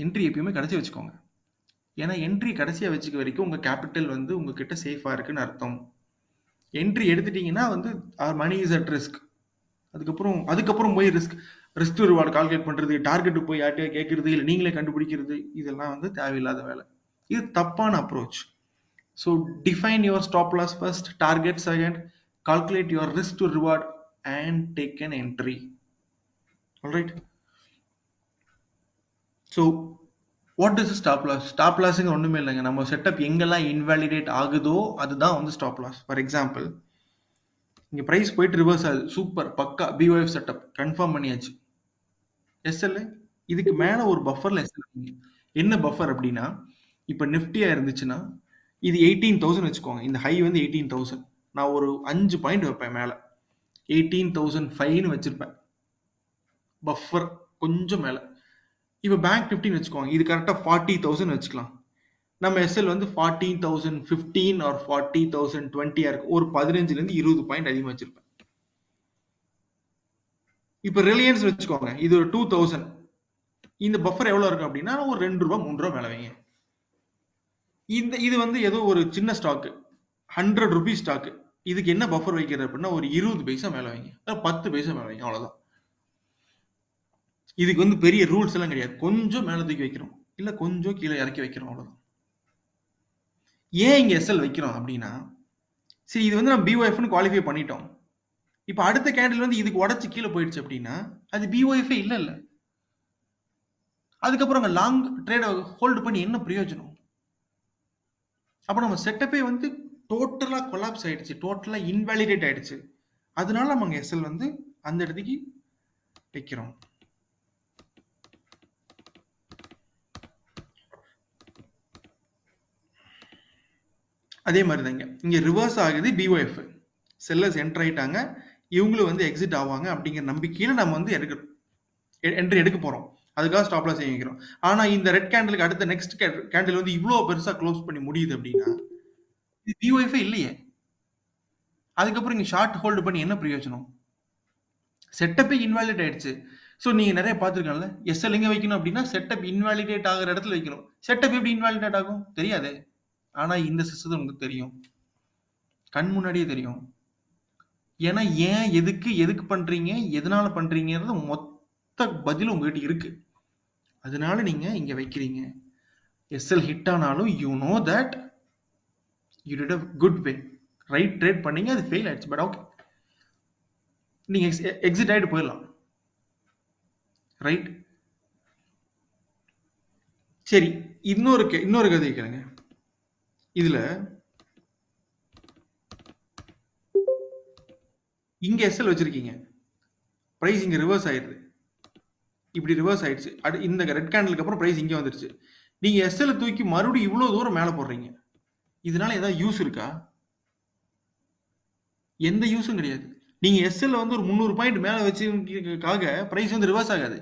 என்ட்ரி எப்பயுமே கடைசி வச்சுக்கோங்க. ஏன்னா என்ட்ரி கடைசியா வச்சுக்க வரைக்கும் உங்க கேபிட்டல் வந்து உங்ககிட்ட சேஃபா இருக்குன்னு அர்த்தம். என்ட்ரி எடுத்துட்டீங்கன்னா வந்து மணி இஸ் அட் ரிஸ்க். அதுக்கப்புறம் போய் ரிஸ்க் ரிவார்டு கால்குலேட் பண்றது, டார்கெட் போய் யார்கிட்டயே கேட்கறது, இல்லை நீங்களே கண்டுபிடிக்கிறது, இதெல்லாம் வந்து தேவையில்லாத வேலை. இது தப்பான approach. So define your stop loss first, target second, calculate your risk to reward and take an entry. Alright. So what is stop loss? Stop லாஸ்ங்க ஒண்ணுமே இல்லைங்க, நம்ம செட்டப் எங்கெல்லாம் இன்வாலிடேட் ஆகுதோ அதுதான் வந்து ஸ்டாப் லாஸ். ஃபார் எக்ஸாம்பிள், இங்க price போயிட்டு ரிவர்ஸ் ஆகுது, சூப்பர், பக்கா பிஓஎஃப் செட்டப் கன்ஃபார்ம் பண்ணியாச்சு. எஸ்எல் இதுக்கு மேல ஒரு பஃபர்ல எஸ்எல். என்ன பஃபர் அப்படின்னா, இப்ப நிஃப்டியா இருந்துச்சுன்னா இது 18,000 வச்சுக்கோங்க, இந்த ஹை வந்து 18,000, நான் ஒரு 5 பாயிண்ட் வைப்பேன் மேல, 18,005 வச்சிருப்பேன் பஃபர் கொஞ்சம் மேல. இப்ப பேங்க் 15 வச்சுக்கோங்க, இது கரெக்டா 40,000 வச்சுக்கலாம். நம்ம எஸ்எல் வந்து 40,015 ஆர் 40,020 இருக்கு, ஒரு 15ல இருந்து 20 பாயிண்ட் அதிகமா வச்சிருப்பேன். இப்ப ரிலையன்ஸ் வச்சுக்கோங்க, இது ஒரு 2,000, இந்த பஃபர் எவ்வளவு இருக்கும் அப்படின்னா ஒரு 2 ரூபாய் 3 ரூபாய் மேல வைங்க. இது வந்து ஏதோ ஒரு சின்ன ஸ்டாக், 100 ருபீஸ் ஸ்டாக், இதுக்கு என்ன பஃபர் வைக்கிறது அப்படின்னா ஒரு 20 பைசா மேல வைங்க, 10 பைசா மேல வைங்க, அவ்வளவுதான். இதுக்கு வந்து பெரிய ரூல்ஸ் எல்லாம் கிடையாது, கொஞ்சம் மேல தூக்கி வைக்கிறோம் இல்ல கொஞ்சம் கீழே இறக்கி வைக்கிறோம், அவ்வளவுதான். ஏன் இங்க எஸ்எல் வைக்கிறோம் அப்படின்னா, சரி இது வந்து நம்ம பிஓஎஃப்னு குவாலிஃபை பண்ணிட்டோம், இப்ப அடுத்த கேண்டில் வந்து இதுக்கு உடச்சு கீழே போயிடுச்சு அப்படின்னா அது பிஓஎஃப் இல்ல இல்ல, அதுக்கப்புறம் லாங் ட்ரேட ஹோல்டு பண்ணி என்ன பிரயோஜனம்? அப்ப நம்ம செட்டப்பே வந்து டோட்டலா கொலாப்ஸ் ஆயிடுச்சு, டோட்டலா இன்வாலிடேட் ஆயிடுச்சு. அதனால நம்ம எஸ்எல் வந்து அந்த இடத்துக்கு வைக்கிறோம். அதே மாதிரி தாங்க இங்க ரிவர்ஸ் ஆகுது, பிஓஎஃப் செல்லர்ஸ் என்டர் ஆயிட்டாங்க, இவங்களும் வந்து எக்ஸிட் ஆவாங்க அப்படிங்கிற நம்பிக்கையில நம்ம வந்து என்ட்ரி எடுக்க போறோம், அதுக்காக ஸ்டாப் லாஸ் வைக்கிறோம். ஆனா இந்த ரெட் கேண்டிலுக்கு அடுத்த நெக்ஸ்ட் கேண்டில் வந்து இவ்வளவு பெருசா க்ளோஸ் பண்ணி முடியுது அப்படின்னா இது பிஓஎஃப் இல்லையே, அதுக்கப்புறம் இங்க ஷார்ட் ஹோல்டு பண்ணி என்ன பிரயோஜனம்? செட்டப்பே இன்வாலிட் ஆயிடுச்சு. ஸோ நீங்க நிறைய பார்த்துருக்கல, எஸ்எல் எங்க வைக்கணும் அப்படின்னா செட்டப் இன்வாலிடேட் ஆகிற இடத்துல வைக்கணும். செட்டப் எப்படி இன்வாலிடேட் ஆகும் தெரியாது, ஆனா இந்த சிஸ்டத்தை உங்களுக்கு தெரியும், கண் முன்னாடியே தெரியும். ஏன்னா ஏன் எதுக்கு பண்றீங்க, எதனால பண்றீங்கிறது மொத்த பதில் உங்ககிட்ட இருக்கு. அதனால நீங்க இங்க வைக்கிறீங்க. எஸ்எல் ஹிட் ஆனாலும் you know that you did a good way, right trade பண்ணீங்க, அது ஃபெயில் ஆயிடுச்சு, பட் ஓகே, நீங்க எக்ஸிட் ஆயிட்டு போயிடலாம். ரைட். சரி, இன்னொரு கதை கேளுங்க. இதுல இங்க எஸ்எல் வச்சிருக்கீங்க, பிரைஸ் இங்க ரிவர்ஸ் ஆயிடுது, இப்படி ரிவர்ஸ் ஆயிடுச்சு. இந்த ரெட் கேண்டலுக்கு அப்புறம் பிரைஸ் இங்க வந்துருச்சு. நீங்க எஸ்எல் தூக்கி மறுபடியும் இவ்வளவு தூரம் மேல போடுறீங்க. இதனால ஏதாவது யூஸ் இருக்கா? எந்த யூஸும் கிடையாது. நீங்க எஸ்எல் வந்து ஒரு 300 பாயிண்ட் மேல வச்சுக்காக பிரைஸ் வந்து ரிவர்ஸ் ஆகாது.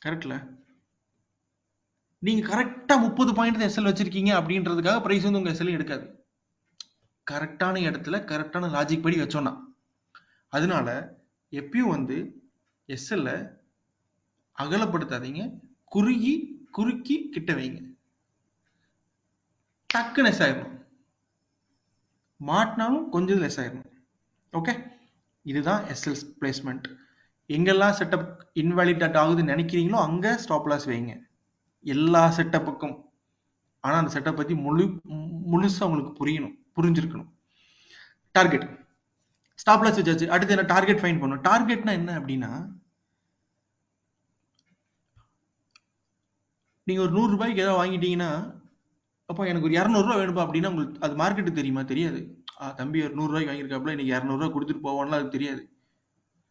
கரெக்ட்ல? நீங்க கரெக்டா 30 பாயிண்ட் எஸ்எல் வச்சிருக்கீங்க அப்படின்றதுக்காக பிரைஸ் வந்து உங்க எஸ்எல் எடுக்காது. கரெக்டான இடத்துல கரெக்டான லாஜிக் படி வச்சோம்னா. அதனால எப்பயும் வந்து எஸ்எல்ல அகலப்படுத்தாதீங்க, குறுக்கி கிட்ட வைங்க. டக்குன்னு எஸ் ஆயிடணும், மாட்டினாலும் கொஞ்சம் லெஸ் ஆயிடணும். ஓகே, இதுதான் எஸ்எல் பிளேஸ்மெண்ட். எங்கெல்லாம் செட்டப் இன்வாலிடேட் ஆகுதுன்னு நினைக்கிறீங்களோ அங்க ஸ்டாப் லாஸ் வைங்க, எல்லா செட்டப்புக்கும். ஆனா அந்த செட்டப் பத்தி முழுசா உங்களுக்கு புரிஞ்சிருக்கணும். டார்கெட் ஸ்டாப் லாஸ் வச்சாச்சு. அடுத்து என்ன? டார்கெட் ஃபைண்ட் பண்ணும். டார்கெட்னா என்ன அப்படின்னா, நீங்க ஒரு 100 ரூபாய்க்கு ஏதாவது வாங்கிட்டீங்கன்னா, அப்போ எனக்கு ஒரு 200 ரூபாய் வேணுப்பா அப்படின்னா உங்களுக்கு அது மார்க்கெட்டுக்கு தெரியுமா? தெரியாது. தம்பி ஒரு 100 ரூபாய்க்கு வாங்கியிருக்காப்புல, இன்னைக்கு 200 ரூபாய் கொடுத்துட்டு போவான்லாம் அது தெரியாது.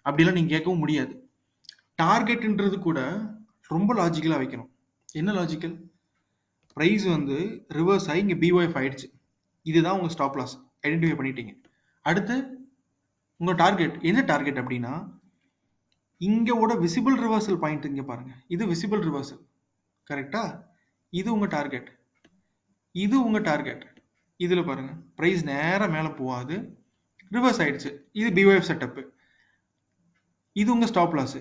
அப்படிலாம் நீங்க கேட்கவும் முடியாது. டார்கெட்ன்றது கூட ரொம்ப லாஜிக்கலா வைக்கணும். என்ன லாஜிக்கல்? பிரைஸ் வந்து ரிவர்ஸ் ஆகி இங்க பிஒஎஃப் ஆயிடுச்சு, இதுதான் உங்க ஸ்டாப் லாஸ் ஐடென்டிஃபை பண்ணிட்டீங்க. அடுத்து உங்க டார்கெட் என்ன? டார்கெட் அப்படின்னா இங்கோட விசிபிள் ரிவர்சல் பாயிண்ட் இங்க பாருங்க, இது விசிபிள் ரிவர்சல். கரெக்டா? இது உங்க டார்கெட், இது உங்க டார்கெட். இதுல பாருங்க பிரைஸ் நேரா மேல போகாது, ரிவர்ஸ் ஆயிடுச்சு, இது பிஒஎஃப் செட்டப். இது உங்க ஸ்டாப் லாஸ்.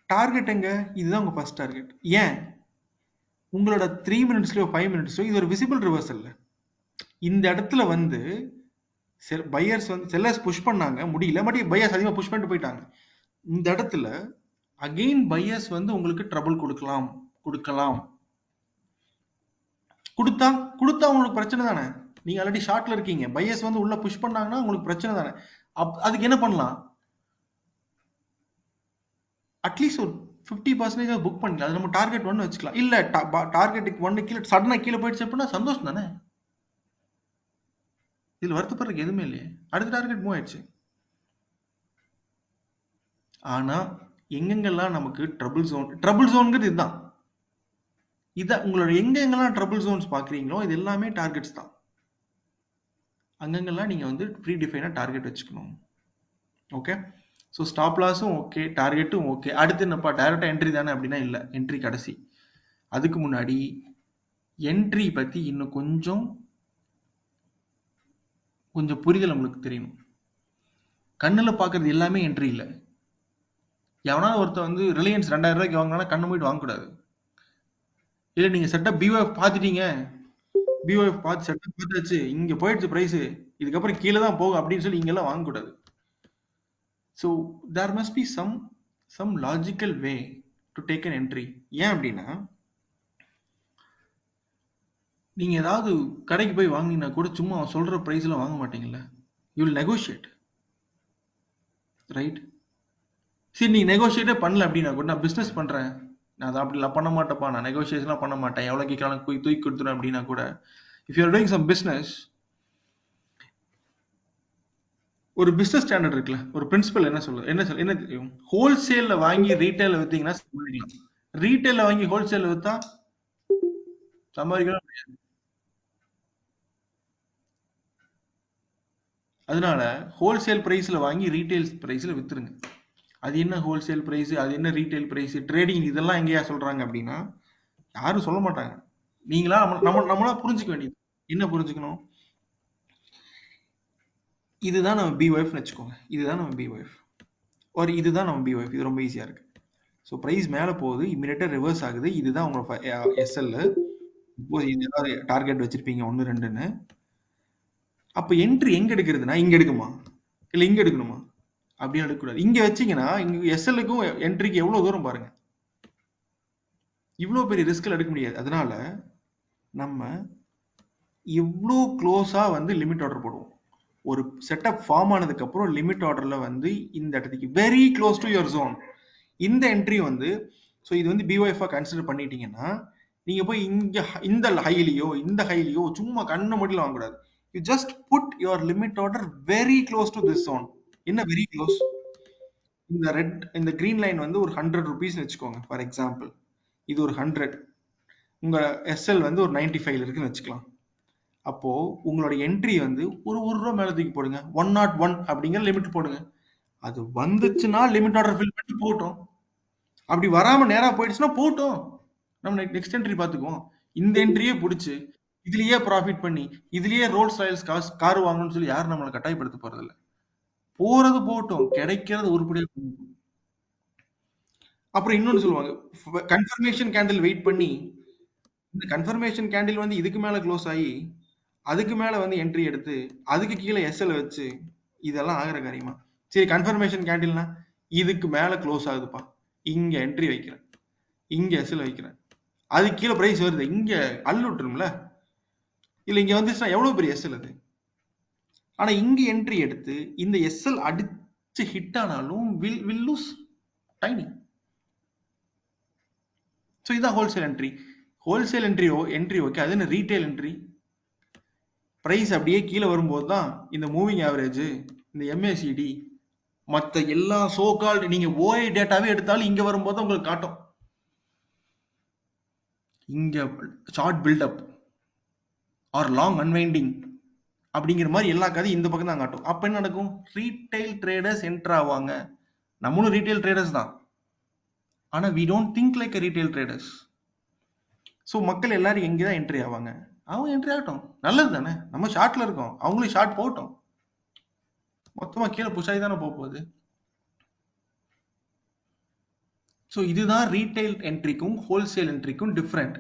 டார்கெட் எங்க? இதுதான் உங்க ஃபர்ஸ்ட் டார்கெட். ஏன்? உங்களோட 3 மினிட்ஸ்லயோ 5 மினிட்ஸ்லயோ இது ஒரு விசிபிள் ரிவர்சல். இந்த இடத்துல வந்து பையர்ஸ் வந்து செல்லர்ஸ் புஷ் பண்ணாங்க, முடியல, பட் பையர்ஸ் அதிகமா புஷ் பண்ணிட்டு போயிட்டாங்க. இந்த இடத்துல அகைன் பையர்ஸ் வந்து உங்களுக்கு ட்ரபிள் கொடுக்கலாம். கொடுத்தா உங்களுக்கு பிரச்சனை தானே. நீங்க ஆல்ரெடி ஷார்ட்ல இருக்கீங்க, பையர்ஸ் வந்து உள்ள புஷ் பண்ணாங்கன்னா உங்களுக்கு பிரச்சனை தானே. அதுக்கு என்ன பண்ணலாம்? அட்லீஸ்ட் ஒரு 50% புக் பண்ணிக்கலாம். அது நம்ம டார்கெட் 1 வச்சுக்கலாம். இல்ல டார்கெட்டுக்கு 1 கீழே சடனா கீழே போயிடுச்சு அப்படின்னா சந்தோஷம் தானே. இதுல வருத்தப்படுறதுக்கு எதுவுமே இல்லையே. அடுத்த டார்கெட் மூவ் ஆயிடுச்சு. ஆனா எங்கெங்கெல்லாம் நமக்கு ட்ரபிள் ஜோன்ங்கிறது இதுதான். இதான் உங்களோட எங்கெங்கெல்லாம் ட்ரபிள் ஜோன்ஸ் பாக்குறீங்களோ இது எல்லாமே டார்கெட்ஸ் தான். அங்கங்கெல்லாம் நீங்க வந்து ப்ரீ டிஃபைனா டார்கெட் வச்சுக்கணும். ஓகே, ஸோ ஸ்டாப் லாஸும் ஓகே, டார்கெட்டும் ஓகே. அடுத்து என்னப்பா டைரக்டா என்ட்ரி தானே அப்படின்னா இல்ல, என்ட்ரி கடைசி. அதுக்கு முன்னாடி என்ட்ரி பத்தி இன்னும் கொஞ்சம் புரிதல் உங்களுக்கு தெரியணும். கண்ணுல பாக்குறது எல்லாமே என்ட்ரி இல்ல. எவனாவது ஒருத்தர் வந்து ரிலையன்ஸ் 2000 ரூபாய்க்கு வாங்கினா கண்ணு போயிட்டு வாங்கக்கூடாது. இல்ல நீங்க செட்டப் பிஓஎஃப் பாத்துட்டீங்க, பிஓஎஃப் பார்த்து செட்டப் பார்த்தாச்சு, இங்க போயிடுச்சு பிரைஸ், இதுக்கப்புறம் கீழே தான் போகும் அப்படின்னு சொல்லி இங்கெல்லாம் வாங்கக்கூடாது. So there must be some logical way to take an entry. ஏன் அப்படின்னா நீங்க ஏதாவது கடைக்கு போய் வாங்கினீங்கன்னா கூட சும்மா சொல்ற பிரைஸ்ல வாங்க மாட்டீங்கல்ல, யூ வில் நெகோஷியேட், ரைட்? சரி, நீ நெகோஷியேட்டே பண்ணல அப்படின்னா கூட, நான் பிசினஸ் பண்றேன், நான் அதை அப்படிலாம் பண்ண மாட்டேப்பா, நான் நெகோஷியேஷன்லாம் பண்ண மாட்டேன், எவ்வளோ கேட்கலாம் போய் தூக்கி கொடுத்துருவேன் அப்படின்னா கூட, if you are doing some business, ஒரு பிசினஸ் ஸ்டாண்டர்ட் இருக்குல்ல, ஒரு பிரின்சிபல் என்ன தெரியும்? ஹோல்சேல்ல வாங்கி ரீட்டைல வித்தீங்கன்னா சம்பாதிக்கலாம், ரீட்டைல வாங்கி ஹோல்சேல்ல வித்தா சம்பாதிக்கலாம் முடியாது. அதனால ஹோல்சேல் பிரைஸ்ல வாங்கி ரீட்டைல் பிரைஸ்ல வித்துருங்க. அது என்ன ஹோல்சேல் பிரைஸ், அது என்ன ரீட்டைல் பிரைஸ், ட்ரேடிங், இதெல்லாம் எங்கேயா சொல்றாங்க அப்படின்னா யாரும் சொல்ல மாட்டாங்க. நீங்களா நம்மளா புரிஞ்சுக்க வேண்டியது. என்ன புரிஞ்சுக்கணும்? இதுதான் நம்ம பிஒஎஃப் வச்சுக்கோங்க, இதுதான் நம்ம பிஒஎஃப், ஒரு இதுதான் நம்ம பிஒஎஃப். இது ரொம்ப ஈஸியா இருக்கு. ஸோ பிரைஸ் மேல போகுது, இமீடியட்டா ரிவர்ஸ் ஆகுது, இதுதான் உங்களோட எஸ்எல். ஏதாவது டார்கெட் வச்சிருப்பீங்க 1 2ன்னு. அப்ப என்ட்ரி எங்க எடுக்கிறதுனா, இங்க எடுக்குமா இல்ல இங்க எடுக்கணுமா? அப்படின்னு எடுக்கக்கூடாது. இங்க வச்சீங்கன்னா இங்க எஸ்எல்லுக்கும் என்ட்ரிக்கு எவ்வளவு தூரம் பாருங்க, இவ்வளவு பெரிய ரிஸ்க்ல எடுக்க முடியாது. அதனால நம்ம இவ்வளோ க்ளோஸா வந்து லிமிட் ஆர்டர் போடுவோம். ஒரு செட்டப் ஃபார்ம் ஆனதுக்கு அப்புறம் லிமிட் ஆர்டர்ல வந்து இந்த இடத்துக்கு very close to your zone இந்த என்ட்ரி வந்து, ஸோ இது வந்து பிஒஎஃப் கன்சிடர் பண்ணிட்டீங்கன்னா நீங்க போய் இங்க இந்த ஹைலியோ சும்மா கண்ணு மட்டும் வாங்கக்கூடாது. You just put your limit order very close to this zone. என்ன வெரி க்ளோஸ்? இந்த கிரீன் லைன் வந்து ஒரு 100 rupees வச்சுக்கோங்க ஃபார் எக்ஸாம்பிள். இது ஒரு 100. உங்க எஸ்எல் வந்து ஒரு 95 இருக்குன்னு வச்சுக்கலாம். அப்போ உங்களோட என்ட்ரி வந்து ஒரு ரூபா மேல தூக்கி போடுங்க. 101 அப்படிங்கிற லிமிட் போடுங்க. அது வந்துச்சுன்னா லிமிட் ஆர்டர் ஃபில் பண்ணி போட்டோம். அப்படி வராம நேரா போயிடுச்சுன்னா போட்டோம். நம்ம நெக்ஸ்ட் என்ட்ரி பார்த்துக்குவோம். இந்த என்ட்ரியே பிடிச்சி இதுலயே ப்ராஃபிட் பண்ணி இதுலயே ரோல்ஸ் ராயல்ஸ் கார் வாங்கணும்னு சொல்லி யாரும் நம்மளை கட்டாயப்படுத்த போறது இல்ல. போறது போட்டோம், கிடைக்கிறது உருப்படியா. அப்புறம் இன்னொன்னு சொல்லுவாங்க, கன்ஃபர்மேஷன் கேண்டில் வெயிட் பண்ணி இந்த கன்ஃபர்மேஷன் கேண்டில் வந்து இதுக்கு மேல க்ளோஸ் ஆகி அதுக்கு மேல வந்து என்ட்ரி எடுத்து அதுக்கு கீழே எஸ்எல் வச்சு இதெல்லாம் ஆகிற காரியமா? சரி, கன்ஃபர்மேஷன் கேண்டில்னா இதுக்கு மேல க்ளோஸ் ஆகுதுப்பா, இங்க என்ட்ரி வைக்கிறேன், இங்க எஸ்எல் வைக்கிறேன், அதுக்கு கீழே பிரைஸ் வருது, இங்க அள்ளு விட்டுரும்ல, இல்ல இங்க வந்துச்சுன்னா எவ்வளவு பெரிய எஸ்எல் அது. ஆனா இங்க என்ட்ரி எடுத்து இந்த எஸ்எல் அடிச்சு ஹிட் ஆனாலும் வில் லூஸ் டைனி. ஸோ இதான் wholesale entry. Wholesale entry okay, அது என்ன ரீட்டைல் என்ட்ரி? பிரைஸ் அப்படியே கீழே வரும்போது தான் இந்த மூவிங் ஆவரேஜ், இந்த எம்ஏசிடி, மற்ற எல்லா சோகால்டு நீங்க ஓஐ டேட்டாவே எடுத்தாலும் இங்க வரும்போது உங்களுக்கு காட்டும். இங்க short buildup or long unwinding அப்படிங்கிற மாதிரி எல்லா கதையும் இந்த பக்கம் தான் காட்டும். அப்ப என்ன நடக்கும்? ரீட்டைல் ட்ரேடர்ஸ் என்டர் ஆவாங்க. நம்மளும் ரீட்டைல் ட்ரேடர்ஸ் தான், ஆனா we don't think like retail traders. So மக்கள் எல்லாரும் எங்கே தான் என்ட்ரி ஆவாங்க? அவங்க என்ட்ரி ஆகட்டும், நல்லது தானே. நம்ம ஷார்ட்ல இருக்கோம், அவங்களும் ஷார்ட் போகட்டும். மொத்தமா கீழே புஷ் ஆகி தானே போகுது. ஸோ இதுதான் ரீட்டைல் என்ட்ரிக்கும் ஹோல்சேல் என்ட்ரிக்கும் different.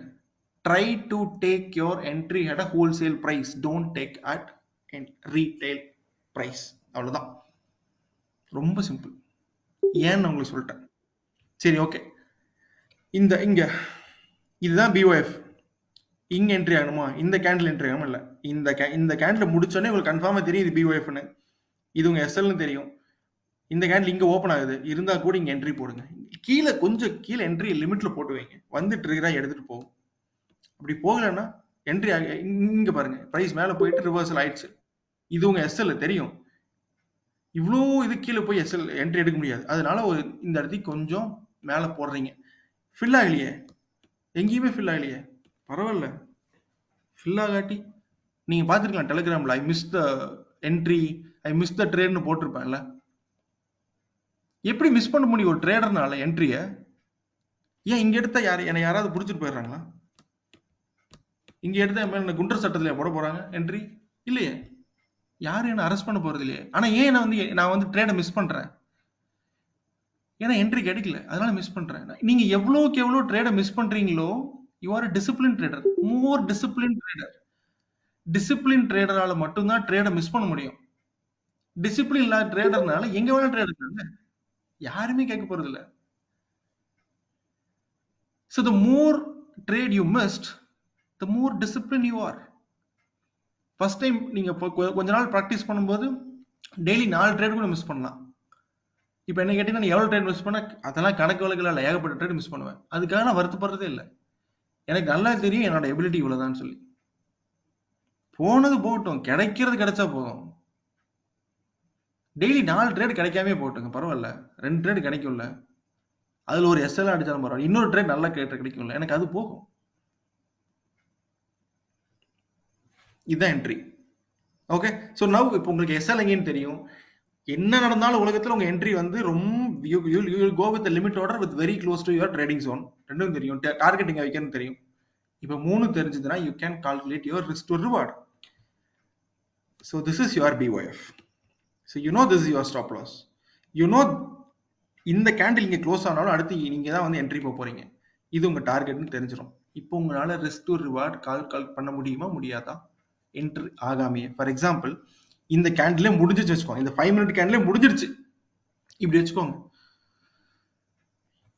Try to take your entry at a wholesale price, don't take at retail price. அவ்வளோதான், ரொம்ப சிம்பிள். ஏன்னு உங்களுக்கு சொல்லிட்டேன். சரி, ஓகே. இங்க இதுதான் பிஓஎஃப். இங்க என்ட்ரி ஆகணுமா? இந்த கேண்டில் என்ட்ரி ஆகணும் இல்ல, இந்த கேண்டில் முடிச்சோடனே உங்களுக்கு கன்ஃபார்மா தெரியும் இது பிஓஎஃப்னு. இது உங்க எஸ்எல்னு தெரியும். இந்த கேண்டில் இங்க ஓப்பன் ஆகுது இருந்தா கூட இங்க என்ட்ரி போடுங்க. கீழே கொஞ்சம் கீழே என்ட்ரி லிமிட்ல போட்டு வைங்க, வந்து ட்ரிகரா எடுத்துட்டு போகும். அப்படி போகலன்னா என்ட்ரி இங்க பாருங்க, பிரைஸ் மேல போயிட்டு ரிவர்சல் ஆயிடுச்சு. இது உங்க எஸ்எல் தெரியும். இவ்வளோ இது கீழே போய் எஸ்எல் என்ட்ரி எடுக்க முடியாது. அதனால இந்த இடத்துக்கு கொஞ்சம் மேல போடுறீங்க. ஃபில் ஆகலையே, எங்கேயுமே ஃபில் ஆகலையே, பரவாயில்ல. ஃபில் ஆகாட்டி நீங்க பாத்துருக்கலாம் டெலிகிராம்ல, I miss the entry, I miss the ட்ரேட்னு போட்டிருப்பேன்ல. எப்படி மிஸ் பண்ண முடியும் ஒரு ட்ரேடர்னால என்ட்ரிய? ஏன் இங்க எடுத்தா என்னை யாராவது பிடிச்சிட்டு போயிடுறாங்களா? இங்க எடுத்தா என் மேல குண்டர் சட்டத்துல போட போறாங்க என்ட்ரி? இல்லையே, யாரும் என்ன அரெஸ்ட் பண்ண போறது இல்லையே. ஆனா ஏன் நான் வந்து ட்ரேட மிஸ் பண்றேன்? ஏன்னா என்ட்ரி கிடைக்கல, அதனால மிஸ் பண்றேன். நீங்க எவ்வளவுக்கு எவ்வளவு ட்ரேட மிஸ் பண்றீங்களோ, you are discipline trader, more discipline trader. Discipline ட்ரேடரால மட்டும்தான் ட்ரேட மிஸ் பண்ண முடியும். டிசிப்ளின் இல்லாத ட்ரேடர்னால எங்க வேணா ட்ரேட் இருக்காங்க, யாருமே கேட்க போறது இல்ல. So the more trade you missed, the more disciplined you are. First time நீங்க கொஞ்ச நாள் ப்ராக்டிஸ் பண்ணும்போது டெய்லி 4 ட்ரேட் கூட மிஸ் பண்ணலாம். இப்போ என்ன கேட்டீங்கன்னா, நீ எவ்வளவு ட்ரேட் மிஸ் பண்ண? அதெல்லாம் கணக்கு வழக்கில் இல்லை, ஏகப்பட்ட ட்ரேட் மிஸ் பண்ணுவேன். அதுக்காக நான் வருத்தப்படுறதே இல்லை. எனக்கு நல்லா தெரியும் என்னோட எபிலிட்டி இவ்வளவுதான் சொல்லி. போனது போகட்டும், கிடைக்கிறது கிடைச்சா போதும். டெய்லி 4 ட்ரேட் கிடைக்காம போட்டுங்க, பரவாயில்ல. 2 ட்ரேட் கிடைக்கும்ல, அதுல ஒரு எஸ்எல் அடிச்சாலும் பரவாயில்ல, இன்னொரு ட்ரேட் நல்ல கிடைக்கும்ல, எனக்கு அது போகும். இதுதான் என்ட்ரி. ஓகே. ஸோ நவ் இப்போ உங்களுக்கு எஸ்எல் எங்கேன்னு தெரியும். என்ன நடந்தாலும் உலகத்துல உங்க என்ட்ரி வந்து ரொம்ப you will go with the limit order with very close to your trading zone. ரெண்டும் தெரியும், டார்கெட்டிங் வைக்கணும்னு தெரியும். இப்போ 3 தெரிஞ்சதுன்னா you can calculate your risk to reward. So this is your BOF. So you know this is your stop loss. You know இந்த candle இங்க close ஆனாலும் அடுத்து நீங்க தான் வந்து என்ட்ரி போக போறீங்க. இது உங்க டார்கெட்னு தெரிஞ்சிடும். இப்போ உங்களால ரிஸ்க் டு ரிவார்ட் கால் பண்ண முடியுமா முடியாதா? என்ட்ரி ஆகாமையே. ஃபார் எக்ஸாம்பிள், இந்த கேண்டிலே முடிஞ்சிச்சு வச்சுக்கோங்க, இந்த 5 மினிட் கேண்டிலே முடிஞ்சிருச்சு இப்படி வச்சுக்கோங்க.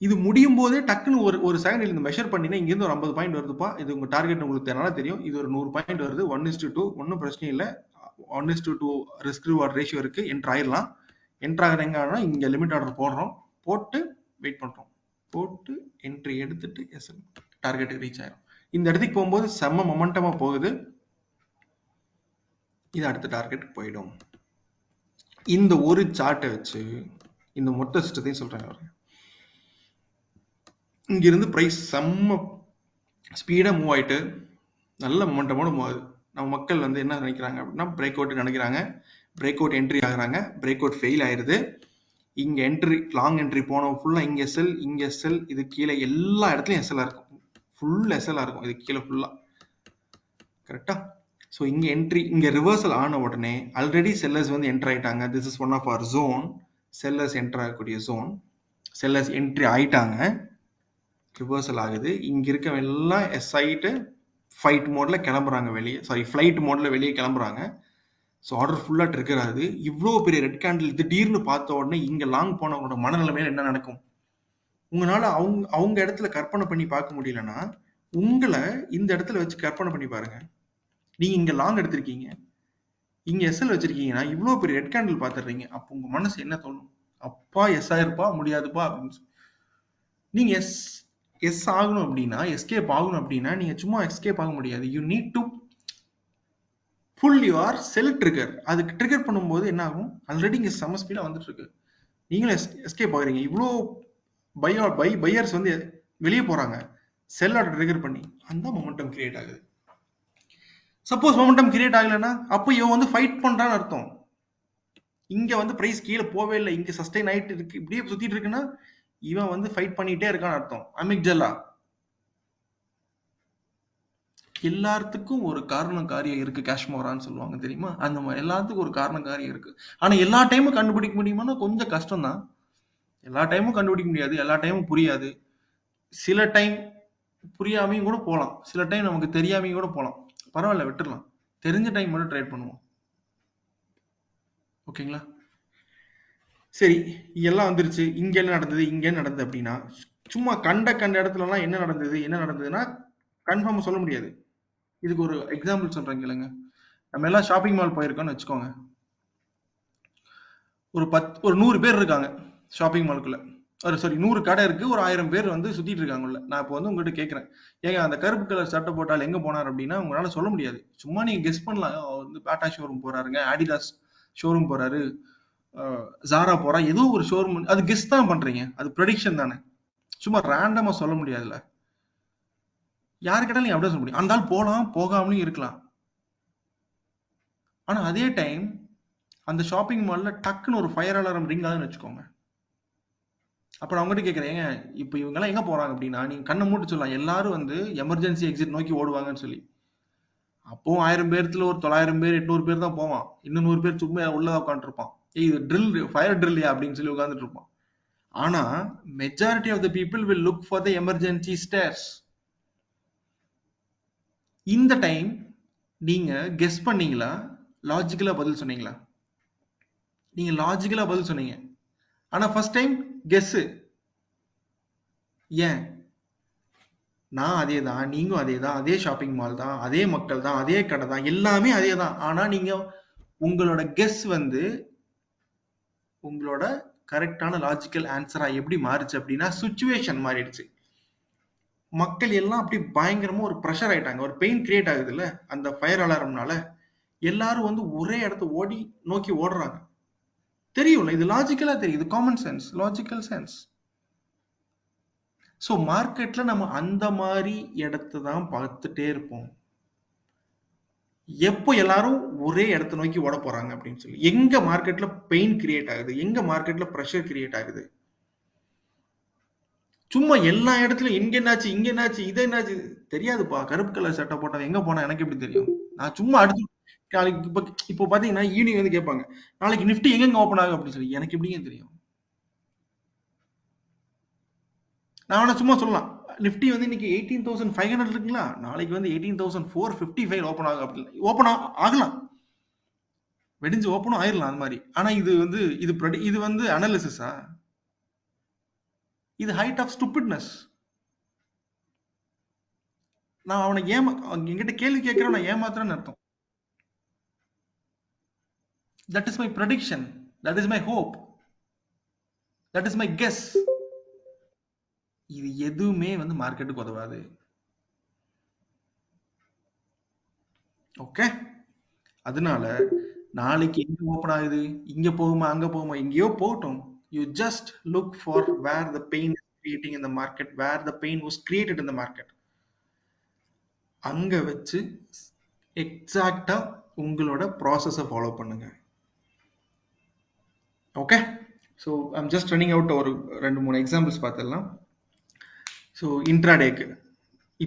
இது முடியும் போதே டக்குன்னு ஒரு செகண்ட் இந்த மெஷர் பண்ணினா இங்கிருந்து ஒரு 50 பாயிண்ட் வருதுப்பா, இது உங்க டார்கெட் உங்களுக்கு நல்லா தெரியும். இது ஒரு 100 பாயிண்ட் வருது, 1:2, ஒன்றும் பிரச்சனை இல்லை, 1:2 ரிஸ்க் ரிவார்ட் ரேஷியோ இருக்கு, என்ட்ரு ஆயிடலாம். என்ட்ரு ஆகிற எங்கன்னா இங்க லிமிட் ஆர்டர் போடுறோம், போட்டு வெயிட் பண்றோம், போட்டு என்ட்ரி எடுத்துட்டு எஸ் டார்கெட்டுக்கு ரீச் ஆயிரும். இந்த இடத்துக்கு போகும்போது செம்ம மொமெண்டமா போகுது, இது அடுத்த டார்கெட் போயிடும். இந்த ஒரு சார்ட்டை வச்சு இந்த மொத்த சிஸ்டத்தையும் சொல்றேன் பாருங்க. இங்கிருந்து பிரைஸ் செம்ம ஸ்பீடா மூவ் ஆயிட்டு நல்ல மொமெண்டமோட மூவ் ஆகுது. நம்ம மக்கள் வந்து என்ன நினைக்கிறாங்க அப்படின்னா பிரேக் அவுட் நினைக்கிறாங்க, பிரேக் அவுட் என்ட்ரி ஆகுறாங்க, பிரேக் அவுட் ஃபெயில் ஆயிருது. இங்க என்ட்ரி லாங் என்ட்ரி போனோம் ஃபுல்லா இங்க செல், இங்க செல், இது கீழே எல்லா இடத்துலயும் எஸ்எல்ஆ இருக்கும், ஃபுல் எஸ்எல்ஆ இருக்கும் இது கீழே ஃபுல்லா. கரெக்டா? ஸோ இங்க என்ட்ரி, இங்க ரிவர்சல் ஆன உடனே ஆல்ரெடி செல்லர்ஸ் வந்து என்டர் ஆயிட்டாங்க. This is one of our zone. Sellers enter ஆகக்கூடிய ஜோன். செல்லர்ஸ் என்ட்ரி ஆயிட்டாங்க, ரிவர்சல் ஆகுது. இங்க இருக்க எல்லாம் எஸ் ஆயிட்டு ஃபைட் மோட்ல கிளம்புறாங்க வெளியே, சாரி ஃபிளைட் மோட்ல வெளியே கிளம்புறாங்க. ஸோ ஆர்டர் ஃபுல்லா ட்ரிகர் ஆகுது. இவ்வளோ பெரிய ரெட் கேண்டில் திடீர்னு பார்த்த உடனே இங்க லாங் போனவங்களோட மனநிலைமையில என்ன நடக்கும்? உங்களால அவங்க இடத்துல கற்பனை பண்ணி பார்க்க முடியலன்னா உங்களை இந்த இடத்துல வச்சு கற்பனை பண்ணி பாருங்க. நீங்க இங்க லாங் எடுத்திருக்கீங்க, இங்க எஸ்எல் வச்சிருக்கீங்கன்னா இவ்வளவு பெரிய ரெட் கேண்டில் பாத்துறீங்க. அப்ப உங்க மனசு என்ன தோணும்? அப்பா எஸ் ஆயிருப்பா, முடியாதுப்பா அப்படின்னு சொல்லி. நீங்க எஸ் ஆகணும் அப்படின்னா, எஸ்கேப் ஆகணும் அப்படின்னா நீங்க சும்மா எஸ்கேப் ஆக முடியாது. You need to pull your sell trigger. அதுக்கு ட்ரிகர் பண்ணும்போது என்ன ஆகும்? ஆல்ரெடி இங்க செம ஸ்பீடா வந்துட்டு இருக்கு, நீங்களும் எஸ்கேப் ஆகுறீங்க. இவ்வளோ பையர்ஸ் வந்து வெளியே போறாங்க, செல்லோட ட்ரிகர் பண்ணி அந்த மொமெண்டம் கிரியேட் ஆகுது. சப்போஸ் மொமெண்டம் கிரியேட் ஆகலைன்னா அப்போ இவன் வந்து ஃபைட் பண்றான்னு அர்த்தம். இங்க வந்து பிரைஸ் கீழே போவே இல்லை, இங்க சஸ்டைன் ஆயிட்டு இருக்கு, இப்படியே சுத்திட்டு இருக்குன்னா இவன் வந்து ஃபைட் பண்ணிட்டே இருக்கான்னு அர்த்தம். அமிக்டலா. எல்லாத்துக்கும் ஒரு காரணம் காரியம் இருக்கு, காஷ்மோரான்னு சொல்லுவாங்க தெரியுமா? அந்த மாதிரி எல்லாத்துக்கும் ஒரு காரணம் காரியம் இருக்கு. ஆனா எல்லா டைமும் கண்டுபிடிக்க முடியுமான்னா கொஞ்சம் கஷ்டம் தான். எல்லா டைமும் கண்டுபிடிக்க முடியாது, எல்லா டைமும் புரியாது. சில டைம் புரியாமையும் கூட போகலாம், சில டைம் நமக்கு தெரியாமையும் கூட போகலாம். பரவாயில்ல, விட்டுடலாம். தெரிஞ்ச டைம் மட்டும் ட்ரேட் பண்ணுவோம். ஓகேங்களா? சரி, எல்லாம் வந்துருச்சு. இங்க என்ன நடந்தது, இங்க என்ன நடந்தது அப்படின்னா சும்மா கண்ட இடத்துல எல்லாம் என்ன நடந்ததுன்னா கன்ஃபார்மா சொல்ல முடியாது. இதுக்கு ஒரு எக்ஸாம்பிள் சொல்றேன் கேளுங்க. நம்ம எல்லாம் ஷாப்பிங் மால் போயிருக்கோம்னு வச்சுக்கோங்க. ஒரு 100 பேர் இருக்காங்க ஷாப்பிங் மாலுக்குள்ள. சாரி 100 கடை இருக்கு, ஒரு 1000 பேர் வந்து சுத்திட்டு இருக்காங்க உள்ள. நான் இப்போ வந்து உங்ககிட்ட கேட்கறேன், ஏங்க அந்த கருப்பு கலர் சட்டை போட்டால் எங்க போனார் அப்படின்னா உங்களால சொல்ல முடியாது. சும்மா நீங்க கெஸ் பண்ணலாம். அவர் வந்து பாட்டா ஷோரூம் போறாருங்க, ஆடிடாஸ் ஷோரூம் போறாரு, ஜாரா போறா, ஏதோ ஒரு ஷோரூம். அது கெஸ் தான் பண்றீங்க, அது ப்ரெடிக்ஷன் தானே. சும்மா ரேண்டமா சொல்ல முடியாதுல்ல. யாரு கேட்டாலும் நீங்க அப்படியே சொல்ல முடியும். அந்த ஆள் போலாம், போகாமலும் இருக்கலாம். ஆனா அதே டைம் அந்த ஷாப்பிங் மால்ல டக்குன்னு ஒரு ஃபயர் அலாரம் ரிங் ஆகுதுன்னு வச்சுக்கோங்க. அப்ப நான் உங்ககிட்ட கேட்கறேன், இப்ப இவங்க எல்லாம் எங்க போறாங்க அப்படின்னா நீங்க கண்ணை மூட்டு சொல்லலாம் எல்லாரும் வந்து எமர்ஜென்சி எக்ஸிட் நோக்கி ஓடுவாங்கன்னு சொல்லி. அப்போ 1000 பேர்த்துல ஒரு 900 பேர் 800 பேர் தான் போவான், இன்னும் 100 பேர் சும்மா உள்ள உட்காந்துட்டு இருப்பான். இது ட்ரில், ஃபயர் ட்ரில்லியா அப்படின்னு சொல்லி உட்காந்துட்டு இருப்பான். ஆனா majority of the people will look for the emergency stairs. இந்த டைம் நீங்க கெஸ் பண்ணீங்களா, லாஜிக்கலா பதில் சொன்னீங்களா? நீங்க லாஜிக்கலா பதில் சொன்னீங்க. ஆனா ஃபர்ஸ்ட் டைம் கெஸ். ஏன்? நான் அதே தான், நீங்களும் அதே தான், அதே ஷாப்பிங் மால் தான், அதே மக்கள் தான், அதே கடை தான், எல்லாமே அதே தான். ஆனா நீங்க உங்களோட கெஸ் வந்து உங்களோட கரெக்டான லாஜிக்கல் ஆன்சரா எப்படி மாறுச்சு அப்படின்னா சுச்சுவேஷன் மாறிடுச்சு. மக்கள் எல்லாம் அப்படி பயங்கரமா ஒரு ப்ரெஷர் ஆயிட்டாங்க, ஒரு பெயின் கிரியேட் ஆகுது இல்ல அந்த ஃபயர் அலாரம்னால. எல்லாரும் வந்து ஒரே இடத்த நோக்கி ஓடுறாங்க. தெரியும்ல, இது லாஜிக்கலா தெரியும், இது common sense, logical sense. So மார்க்கெட்ல நம்ம அந்த மாதிரி இடத்தை தான் பார்த்துட்டே இருப்போம். எப்போ எல்லாரும் ஒரே இடத்தை நோக்கி ஓட போறாங்க அப்படின்னு சொல்லி, எங்க மார்க்கெட்ல பெயின் கிரியேட் ஆகுது, எங்க மார்க்கெட்ல ப்ரெஷர் கிரியேட் ஆகுது. சும்மா எல்லா இடத்துலயும் இங்க என்னாச்சு, இங்க என்னாச்சு, இது என்னாச்சு தெரியாதுப்பா. கருப்பு கலர் சட்டை போட்டவன் எங்க போனா எனக்கு எப்படி தெரியும்? நான் சும்மா அடுத்து நாளைக்கு இப்போ பாத்தீங்கன்னா ஈவினிங் வந்து கேட்பாங்க, நாளைக்கு நிஃப்டி எங்க ஓப்பன் ஆகும் அப்படின்னு சொல்லி. எனக்கு எப்படிங்க தெரியும்? நான் வேணா சும்மா சொல்லலாம், நிஃப்டி வந்து இன்னைக்கு 18,500 இருக்குங்களா, நாளைக்கு வந்து 18,455 ஓப்பன் ஆகும் அப்படின்னு. ஓப்பன் ஆகலாம், வெடிஞ்சு ஓப்பனும் ஆயிரலாம் அந்த மாதிரி. ஆனா இது வந்து இது வந்து அனாலிசிஸா? இது ஹைட் ஆஃப் ஸ்டூபிட்னஸ். நான் அவனை என்கிட்ட கேள்வி கேட்கிறேன், நான் ஏமாத்துறேன்னு அர்த்தம். That is my prediction, that is my hope, that is my guess. இது எதுவுமே வந்து மார்க்கெட்டுக்கு உதவாது. ஓகே? அதனால நாளைக்கு எங்க ஓப்பன் ஆகுது, இங்க போகுமா அங்க போகுமா, எங்கேயோ போகட்டும், You just look for where the pain is creating in the market, where the pain was created in the market. அங்க வச்சு எக்ஸாக்டா உங்களோட ப்ராசஸை ஃபாலோ பண்ணுங்க. Okay, so I'm just running out ஒரு 2-3 எக்ஸாம்பிள்ஸ் பார்த்துடலாம். ஸோ இன்ட்ராடேக்கு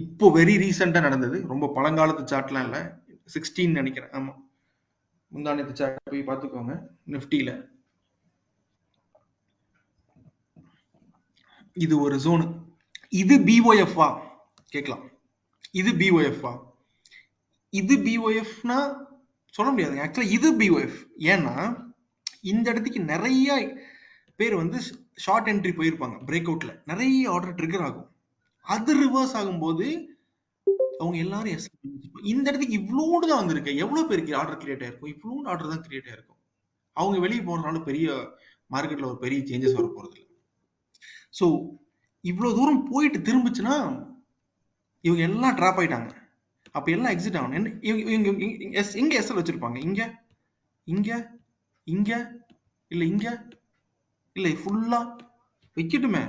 இப்போ வெரி ரீசெண்டாக நடந்தது, ரொம்ப பழங்காலத்து சார்ட்லாம் இல்லை, 16 நினைக்கிறேன், ஆமாம், முந்தானத்து சார்ட் போய் பார்த்துக்கோங்க. நிஃப்டியில் இது ஒரு ஜோனு. இது பிஓஎஃப்ஆ கேட்கலாம். இது பிஓஎஃப்ஆ? இது பிஓஎஃப்னா சொல்ல முடியாதுங்க. ஆக்சுவலா இது பிஓஎஃப். ஏன்னா இந்த இடத்துக்கு நிறைய பேர் வந்து ஷார்ட் என்ட்ரி போயிருப்பாங்க, பிரேக் அவுட்ல நிறைய ஆர்டர் ட்ரிகர் ஆகும். அது ரிவர்ஸ் ஆகும்போது அவங்க எல்லாரும் எஸ். இந்த இடத்துக்கு இவ்வளோடு தான் வந்திருக்கு. எவ்வளவு பேருக்கு ஆர்டர் கிரியேட் ஆயிருக்கும்? இவ்வளோடு ஆர்டர் தான் கிரியேட் ஆயிருக்கும். அவங்க வெளியே போறதுனால பெரிய மார்க்கெட்ல ஒரு பெரிய சேஞ்சஸ் வர போறது இல்லை. ஸோ இவ்வளவு தூரம் போயிட்டு திரும்பிச்சுன்னா இவங்க எல்லாம் ட்ராப் ஆயிட்டாங்க. அப்ப எல்லாம் எக்ஸிட் ஆகணும். எங்க எஸ்எல் வச்சிருப்பாங்க? இங்க, இங்க, இங்க, இல்ல இங்க, இல்ல ஃபுல்லா வைக்கட்டுமே.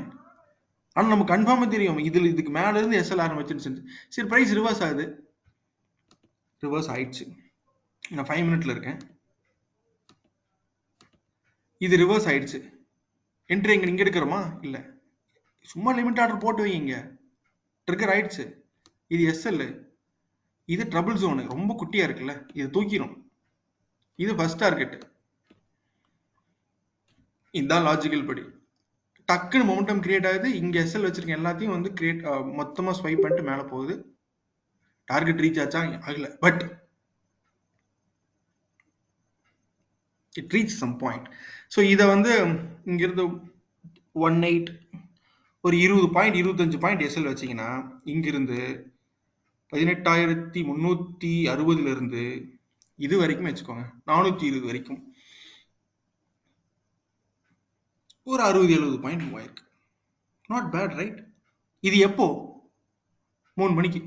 ஆனா நமக்கு கன்ஃபார்மா தெரியும் இதுக்கு மேல இருந்து எஸ்எல் ஆரம்பிச்சிருச்சு. சரி, பிரைஸ் ரிவர்ஸ் ஆகுது. ரிவர்ஸ் ஆயிடுச்சு. நான் 5 மினிட்ல இருக்கேன். இது ரிவர்ஸ் ஆயிடுச்சு. என்ட்ரி இங்க எடுக்கிறோமா? இல்ல, சும்மா லிமிட் ஆர்டர் போட்டு வைங்க. ட்ரிகர் ஆயிடுச்சு. இது எஸ்எல், இது ட்ரபிள் ஜோனு, ரொம்ப குட்டியா இருக்குல்ல, இது தூக்கிடும். இது ஃபர்ஸ்ட் டார்கெட். இதுதான் லாஜிக்கல் படி. டக்குன்னு மொமெண்டம் கிரியேட் ஆகுது. இங்க எஸ்எல் வச்சிருக்க எல்லாத்தையும் வந்து கிரியேட் மொத்தமா ஸ்வைப் பண்ணிட்டு மேல போகுது. டார்கெட் ரீச் ஆச்சா? ஆகல, but it reach some point. So இதை வந்து இங்கிருந்து 18 ஒரு 20 பாயிண்ட் 25 பாயிண்ட் எஸ்எல் வச்சிங்கன்னா இங்கிருந்து 18,360 இருந்து இது வரைக்கும் வச்சுக்கோங்க, 420 வரைக்கும் ஒரு 60-70 பாயிண்ட் மூவ் ஆயிருக்கு. Not bad, right? இது எப்போ? 3 மணிக்கு.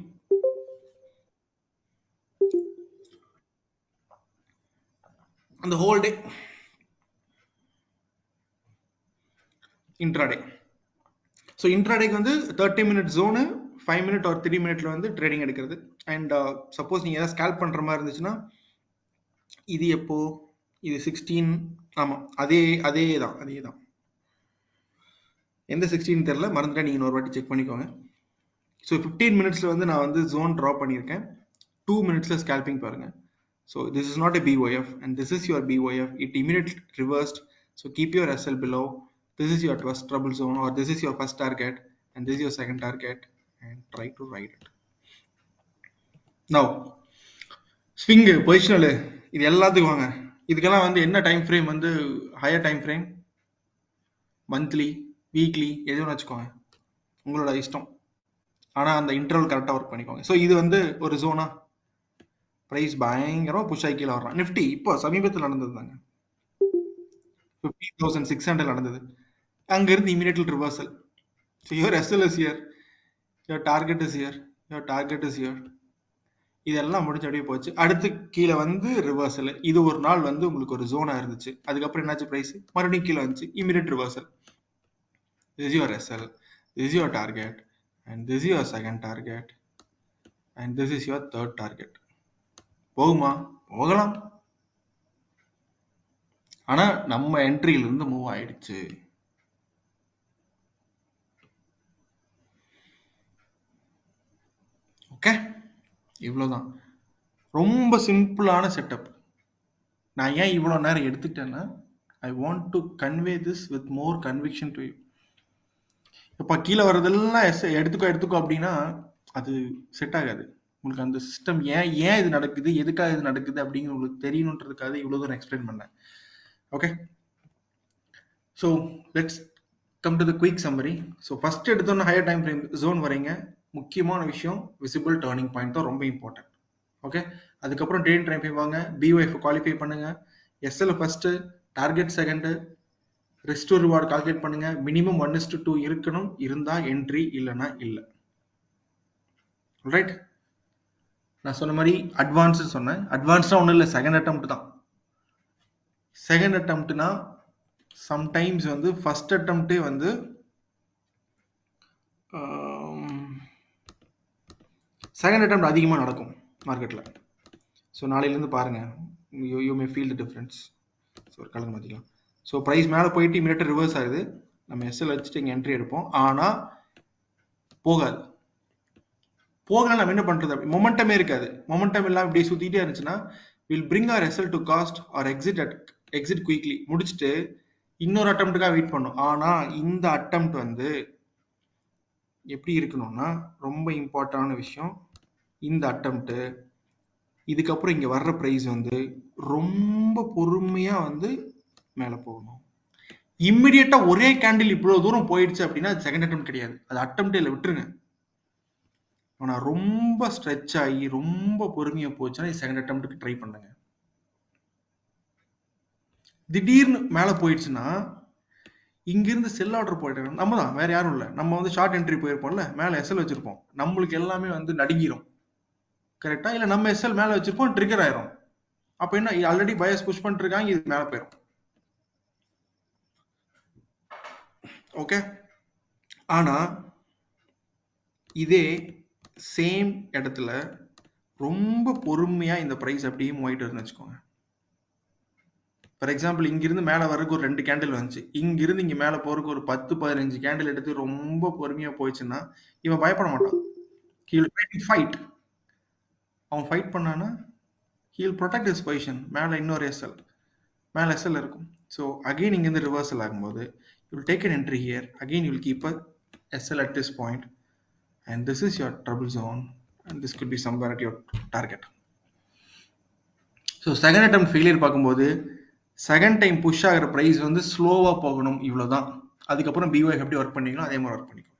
அந்த ஹோல் டே இன்ட்ராடே. ஸோ இன்ட்ராடேக்கு வந்து 30 மினிட் ஜோனு, 5 மினிட் ஒரு 3 மினிட்ல வந்து ட்ரேடிங் எடுக்கிறது. அண்ட் சப்போஸ் நீங்க ஏதாவது ஸ்கேல்ப் பண்ற மாதிரி இருந்துச்சுன்னா இது எப்போ? இது 16, ஆமா, அதே தான். எந்த 16 தெரியல, மறந்துட்டா நீங்க ஒரு வாட்டி செக் பண்ணிக்கோங்க. ஸோ 15 மினிட்ஸ்ல வந்து நான் வந்து ஜோன் ட்ரா பண்ணியிருக்கேன். 2 மினிட்ஸ்ல ஸ்கேல்பிங் பாருங்க. So this is not a BOF and this is your BOF. It immediately reversed. So keep your SL below. This is your first trouble zone, or this is your first target, and this is your second target, and try to ride it. Now swing, positional, இது எல்லாத்துக்கும் வாங்க. இதுக்கெல்லாம் வந்து என்ன time frame? வந்து higher time frame, monthly, weekly, எதுவும் வச்சுக்கோங்க, உங்களோட இஷ்டம். ஆனா அந்த இன்டர்வல் கரெக்டா ஒர்க் பண்ணிக்கோங்க. ஸோ இது வந்து ஒரு ஜோனா, பிரைஸ் பயங்கரமா புஷ் ஆகி கீழே வர்றான். நிஃப்டி இப்போ சமீபத்தில் நடந்தது தாங்க, 50,600 நடந்தது. அங்கிருந்து immediately reversal. So your SL is here, your target is here, your target is here. இதெல்லாம் முடிஞ்ச அப்படியே போச்சு. அடுத்து கீழே வந்து ரிவர்சல். இது ஒரு நாள் வந்து உங்களுக்கு ஒரு ஜோனா இருந்துச்சு. அதுக்கப்புறம் என்னாச்சு? பிரைஸ் மறுபடியும் கீழே வந்துச்சு, immediate reversal. This is your SL, this is your target, and this is your second target, and this is your third target. போகுமா? போகலாம். ஆனா நம்ம என்ட்ரியில இருந்து மூவ் ஆயிடுச்சு. ஓகே, இவ்வளவுதான். ரொம்ப சிம்பிளான செட்டப். நான் ஏன் இவ்வளவு நேரம் எடுத்துக்கிட்டேன்னா, I want to convey this with more conviction to you. இப்ப கீழே வர்றதெல்லாம் எடுத்துக்கோ அப்படின்னா அது செட் ஆகாது. உங்களுக்கு அந்த சிஸ்டம் ஏன் இது நடக்குது, எதுக்காக இது நடக்குது அப்படிங்கிற உங்களுக்கு தெரியணுன்றதுக்காக இவ்வளவு தூரம் எக்ஸ்பிளைன் பண்ணேன். Okay, so let's come to the quick summary. So first எடுத்தோன்னா ஹையர் டைம் ஃப்ரேம் ஜோன் வரீங்க. முக்கியமான விஷயம் விசிபிள் டர்னிங் பாயிண்ட் தான் ரொம்ப இம்பார்ட்டன்ட். ஓகே, அதுக்கப்புறம் ட்ரெயின் டைம் ஃப்ரேம் வாங்க, BOF குவாலிஃபை பண்ணுங்க, SL first, target second, risk to reward calculate பண்ணுங்க. மினிமம் 1:2 இருக்கணும், இருந்தா என்ட்ரி, இல்லைன்னா இல்லை. ரைட், நான் சொன்ன மாதிரி அட்வான்ஸ் சொன்னேன். அட்வான்ஸ்னா ஒன்றும் இல்லை, செகண்ட் அட்டெம்ப்ட் தான். செகண்ட் அட்டெம்ப்ட்னா சம்டைம்ஸ் வந்து ஃபர்ஸ்ட் அட்டம்ப்டே வந்து செகண்ட் அட்டம்ப்ட் அதிகமாக நடக்கும் மார்க்கெட்டில். ஸோ நாளையிலேருந்து பாருங்கள், you may feel the difference. So ஒரு கலந்து மாற்றிக்கலாம். ஸோ ப்ரைஸ் மேலே போயிட்டு இமீடியட்டாக ரிவர்ஸ் ஆகுது, நம்ம எஸ்எல் வச்சுட்டு இங்கே என்ட்ரி எடுப்போம். ஆனால் போகாது. போகலாம், நம்ம என்ன பண்ணுறது? அப்படி மொமெண்டமே இருக்காது. மொமெண்டம் இல்லாமல் இப்படி சுற்றிட்டே இருந்துச்சுன்னா will bring your SL to cost or exit quickly முடிச்சுட்டு இன்னொரு அட்டம்ப்ட்டுக்காக வெயிட் பண்ணும். ஆனால் இந்த அட்டம்ப்ட் வந்து எப்படி இருக்கணும்னா, ரொம்ப இம்பார்ட்டன்டான விஷயம், இந்த அட்டம்ப்ட் இதுக்கப்புறம் இங்கே வர்ற ப்ரைஸ் வந்து ரொம்ப பொறுமையாக வந்து மேலே போகணும். இம்மிடியட்டாக ஒரே கேண்டில் இவ்வளோ தூரம் போயிடுச்சு அப்படின்னா அது செகண்ட் அட்டம்ப்ட் கிடையாது, அது அட்டம்ப்டே இல்லை, விட்டுருங்க. ஆனால் ரொம்ப ஸ்ட்ரெச் ஆகி ரொம்ப பொறுமையாக போச்சுன்னா செகண்ட் அட்டம்ப்ட்டுக்கு ட்ரை பண்ணுங்க. திடீர்னு மேலே போயிடுச்சுன்னா இங்கிருந்து செல் ஆர்டர் போயிட்டு நம்ம தான், வேற யாரும் இல்லை. நம்ம வந்து ஷார்ட் என்ட்ரி போயிருப்போம்ல, மேலே எஸ்எல் வச்சிருப்போம், நம்மளுக்கு எல்லாமே வந்து நடுங்கிரும். கரெக்டா? இல்லை நம்ம எஸ்எல் மேலே வச்சிருப்போம், ட்ரிகர் ஆயிரும். அப்போ என்ன, ஆல்ரெடி பயஸ் புஷ் பண்ணிட்டு இருக்காங்க, இது மேலே போயிடும். ஓகே. ஆனா இதே சேம் இடத்துல ரொம்ப பொறுமையா இந்த பிரைஸ் அப்படியே மூவ் ஆயிட்டு இருக்குன்னு வச்சுக்கோங்க. ஃபார் எக்ஸாம்பிள் இங்கிருந்து மேலே வரக்கு ஒரு 2 கேண்டில் வந்துச்சு, இங்கிருந்து இங்கே மேலே போறதுக்கு ஒரு 10-15 கேண்டில் எடுத்து ரொம்ப பொறுமையா போயிடுச்சுன்னா இவன் பயப்பட மாட்டான். ஃபைட். அவன் ஃபைட் பண்ணானா ஹீல் ப்ரொடெக்ட் ஹிஸ் பொசிஷன். மேலே இன்னொரு எஸ்எல், மேலே எஸ்எல் இருக்கும். ஸோ அகெயின் இங்கேருந்து ரிவர்சல் ஆகும்போது you will take an entry here, again you will keep a SL at this point and this is your trouble zone and this could be somewhere at your target. So second attempt failure பார்க்கும்போது second time push ஆகிற price வந்து ஸ்லோவாக போகணும், இவ்வளோதான். அதுக்கப்புறம் BY எப்படி work பண்ணிக்கணும் அதே மாதிரி ஒர்க் பண்ணிக்கணும்.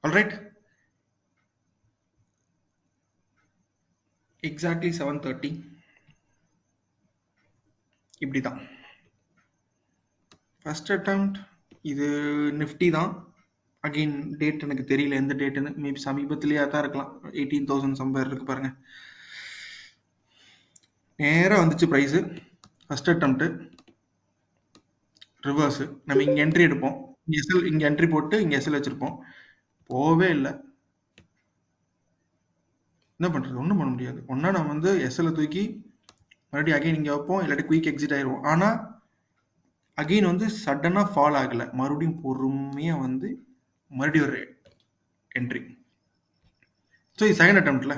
ஆல்ரைட், எக்ஸாக்ட்லி 7:30 இப்படி தான் ஃபர்ஸ்ட் அட்டெம்ப்ட். இது நிஃப்டி தான். அகெயின் டேட் எனக்கு தெரியல எந்த டேட்டுன்னு, மேபி சமீபத்திலேயே தான் இருக்கலாம். 18,000 சம்பர் இருக்கு பாருங்க. நேராக வந்துச்சு ப்ரைஸு, ஃபர்ஸ்ட் அட்டெம்ப்ட் ரிவர்ஸு. நம்ம இங்கே என்ட்ரி எடுப்போம், எஸ்எல் இங்கே என்ட்ரி போட்டு இங்கே எஸ்எல் வச்சுருப்போம், போகவே இல்லை. என்ன பண்ணுறது? ஒன்றும் பண்ண முடியாது. ஒன்றா நம்ம வந்து எஸ்எல்லை தூக்கி மறுபடியும் அகெயின் இங்கே வைப்போம், இல்லாட்டி குயிக் எக்ஸிட் ஆயிடுவோம். ஆனால் அகெயின் வந்து சடனாக ஃபால் ஆகலை, மறுபடியும் பொறுமையாக வந்து மறுபடியும் ஒரு என்ட்ரி. ஸோ இது செகண்ட் அட்டெம்ப்ட்ல.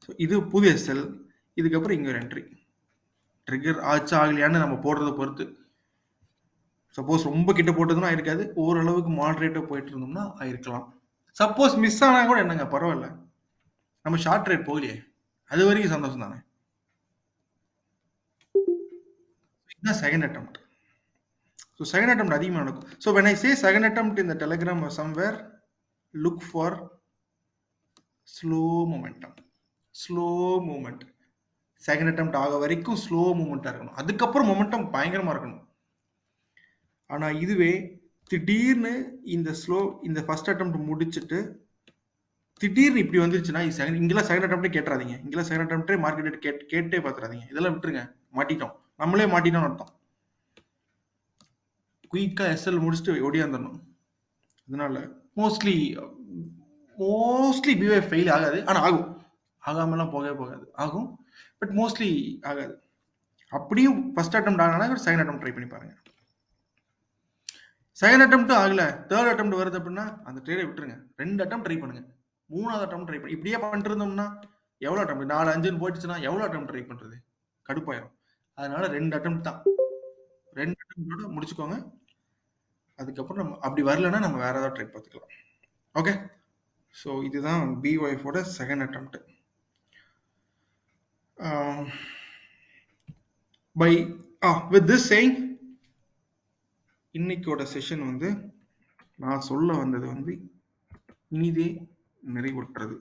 ஸோ இது புது எஸ்எல், இதுக்கப்புறம் இங்கே ஒரு என்ட்ரி. ட்ரிகர் ஆச்சா ஆகலையான்னு நம்ம போடுறத பொறுத்து. சப்போஸ் ரொம்ப கிட்ட போட்டதுன்னா ஆயிருக்காது, ஓரளவுக்கு மாடரேட்டாக போயிட்டு இருந்தோம்னா ஆயிருக்கலாம். சப்போஸ் மிஸ் ஆனால் கூட என்னங்க பரவாயில்ல, நம்ம ஷார்ட் ரேட் போகலையே, அது வரைக்கும் சந்தோஷம் தானே. இதுதான் second attempt. So second attempt அதிகமாக நடக்கும். So when I say second attempt in the telegram or somewhere, look for slow momentum. Slow moment. Second attempt ஆக வரைக்கும் ஸ்லோ மூமெண்ட்டாக இருக்கணும், அதுக்கப்புறம் மொமெண்டம் பயங்கரமாக இருக்கணும். ஆனால் இதுவே திடீர்னு இந்த ஃபர்ஸ்ட் அட்டெம்ப்ட் முடிச்சுட்டு திடீர்னு இப்படி வந்துருச்சுன்னா இங்கெல்லாம் செகண்ட் அட்டெம்ப்டே கேட்டுறாதீங்க. இங்கெல்லாம் செகண்ட் அட்டெம்ப்டே மார்க்கெட் கேட்டே பார்த்துறாதீங்க. இதெல்லாம் விட்டுருங்க, மாட்டிட்டோம், நம்மளே மாட்டிட்டோம்னு அர்த்தம். குயிக்காக எஸ்எல் முடிச்சுட்டு ஓடியாந்துடணும். அதனால மோஸ்ட்லி பிஒய் ஃபெயில் ஆகாது. ஆனால் ஆகும், ஆகாமலாம் போகவே போகாது, ஆகும், பட் மோஸ்ட்லி ஆகாது. அப்படியும் ஃபர்ஸ்ட் அட்டெம்ப்ட் ஆகலைன்னா செகண்ட் அட்டெம்ப்ட் ட்ரை பண்ணி பாருங்க. செகண்ட் அட்டெம்ப்ட் ஆகல, தேர்ட் அட்டெம்ப்ட் வருது அப்படின்னா அந்த ட்ரேடை விட்டுருங்க, 2 அட்டெம்ப்ட் ட்ரை பண்ணுங்க, 3வது அட்டெம்ப்ட் ட்ரை பண்ணி இப்படியே பண்ணிட்டு இருந்தோம்னா எவ்வளோ அட்டெம்ப்ட், 4-5 போயிடுச்சுன்னா எவ்வளோ அட்டெம்ப்ட் ட்ரை பண்றது, கடுப்பாயிரும். அதனால 2 அட்டெம்ப்ட் தான், 2 அட்டெம்ப்டோட முடிச்சுக்கோங்க. அதுக்கப்புறம் நம்ம அப்படி வரலன்னா நம்ம வேற ஏதாவது ட்ரை பார்த்துக்கலாம். ஓகே, ஸோ இதுதான் பிஒய்ஃபோட second attempt. With this saying, இன்னைக்கோட செஷன் வந்து நான் சொல்ல வந்தது வந்து இனிதே நிறைவுற்றது.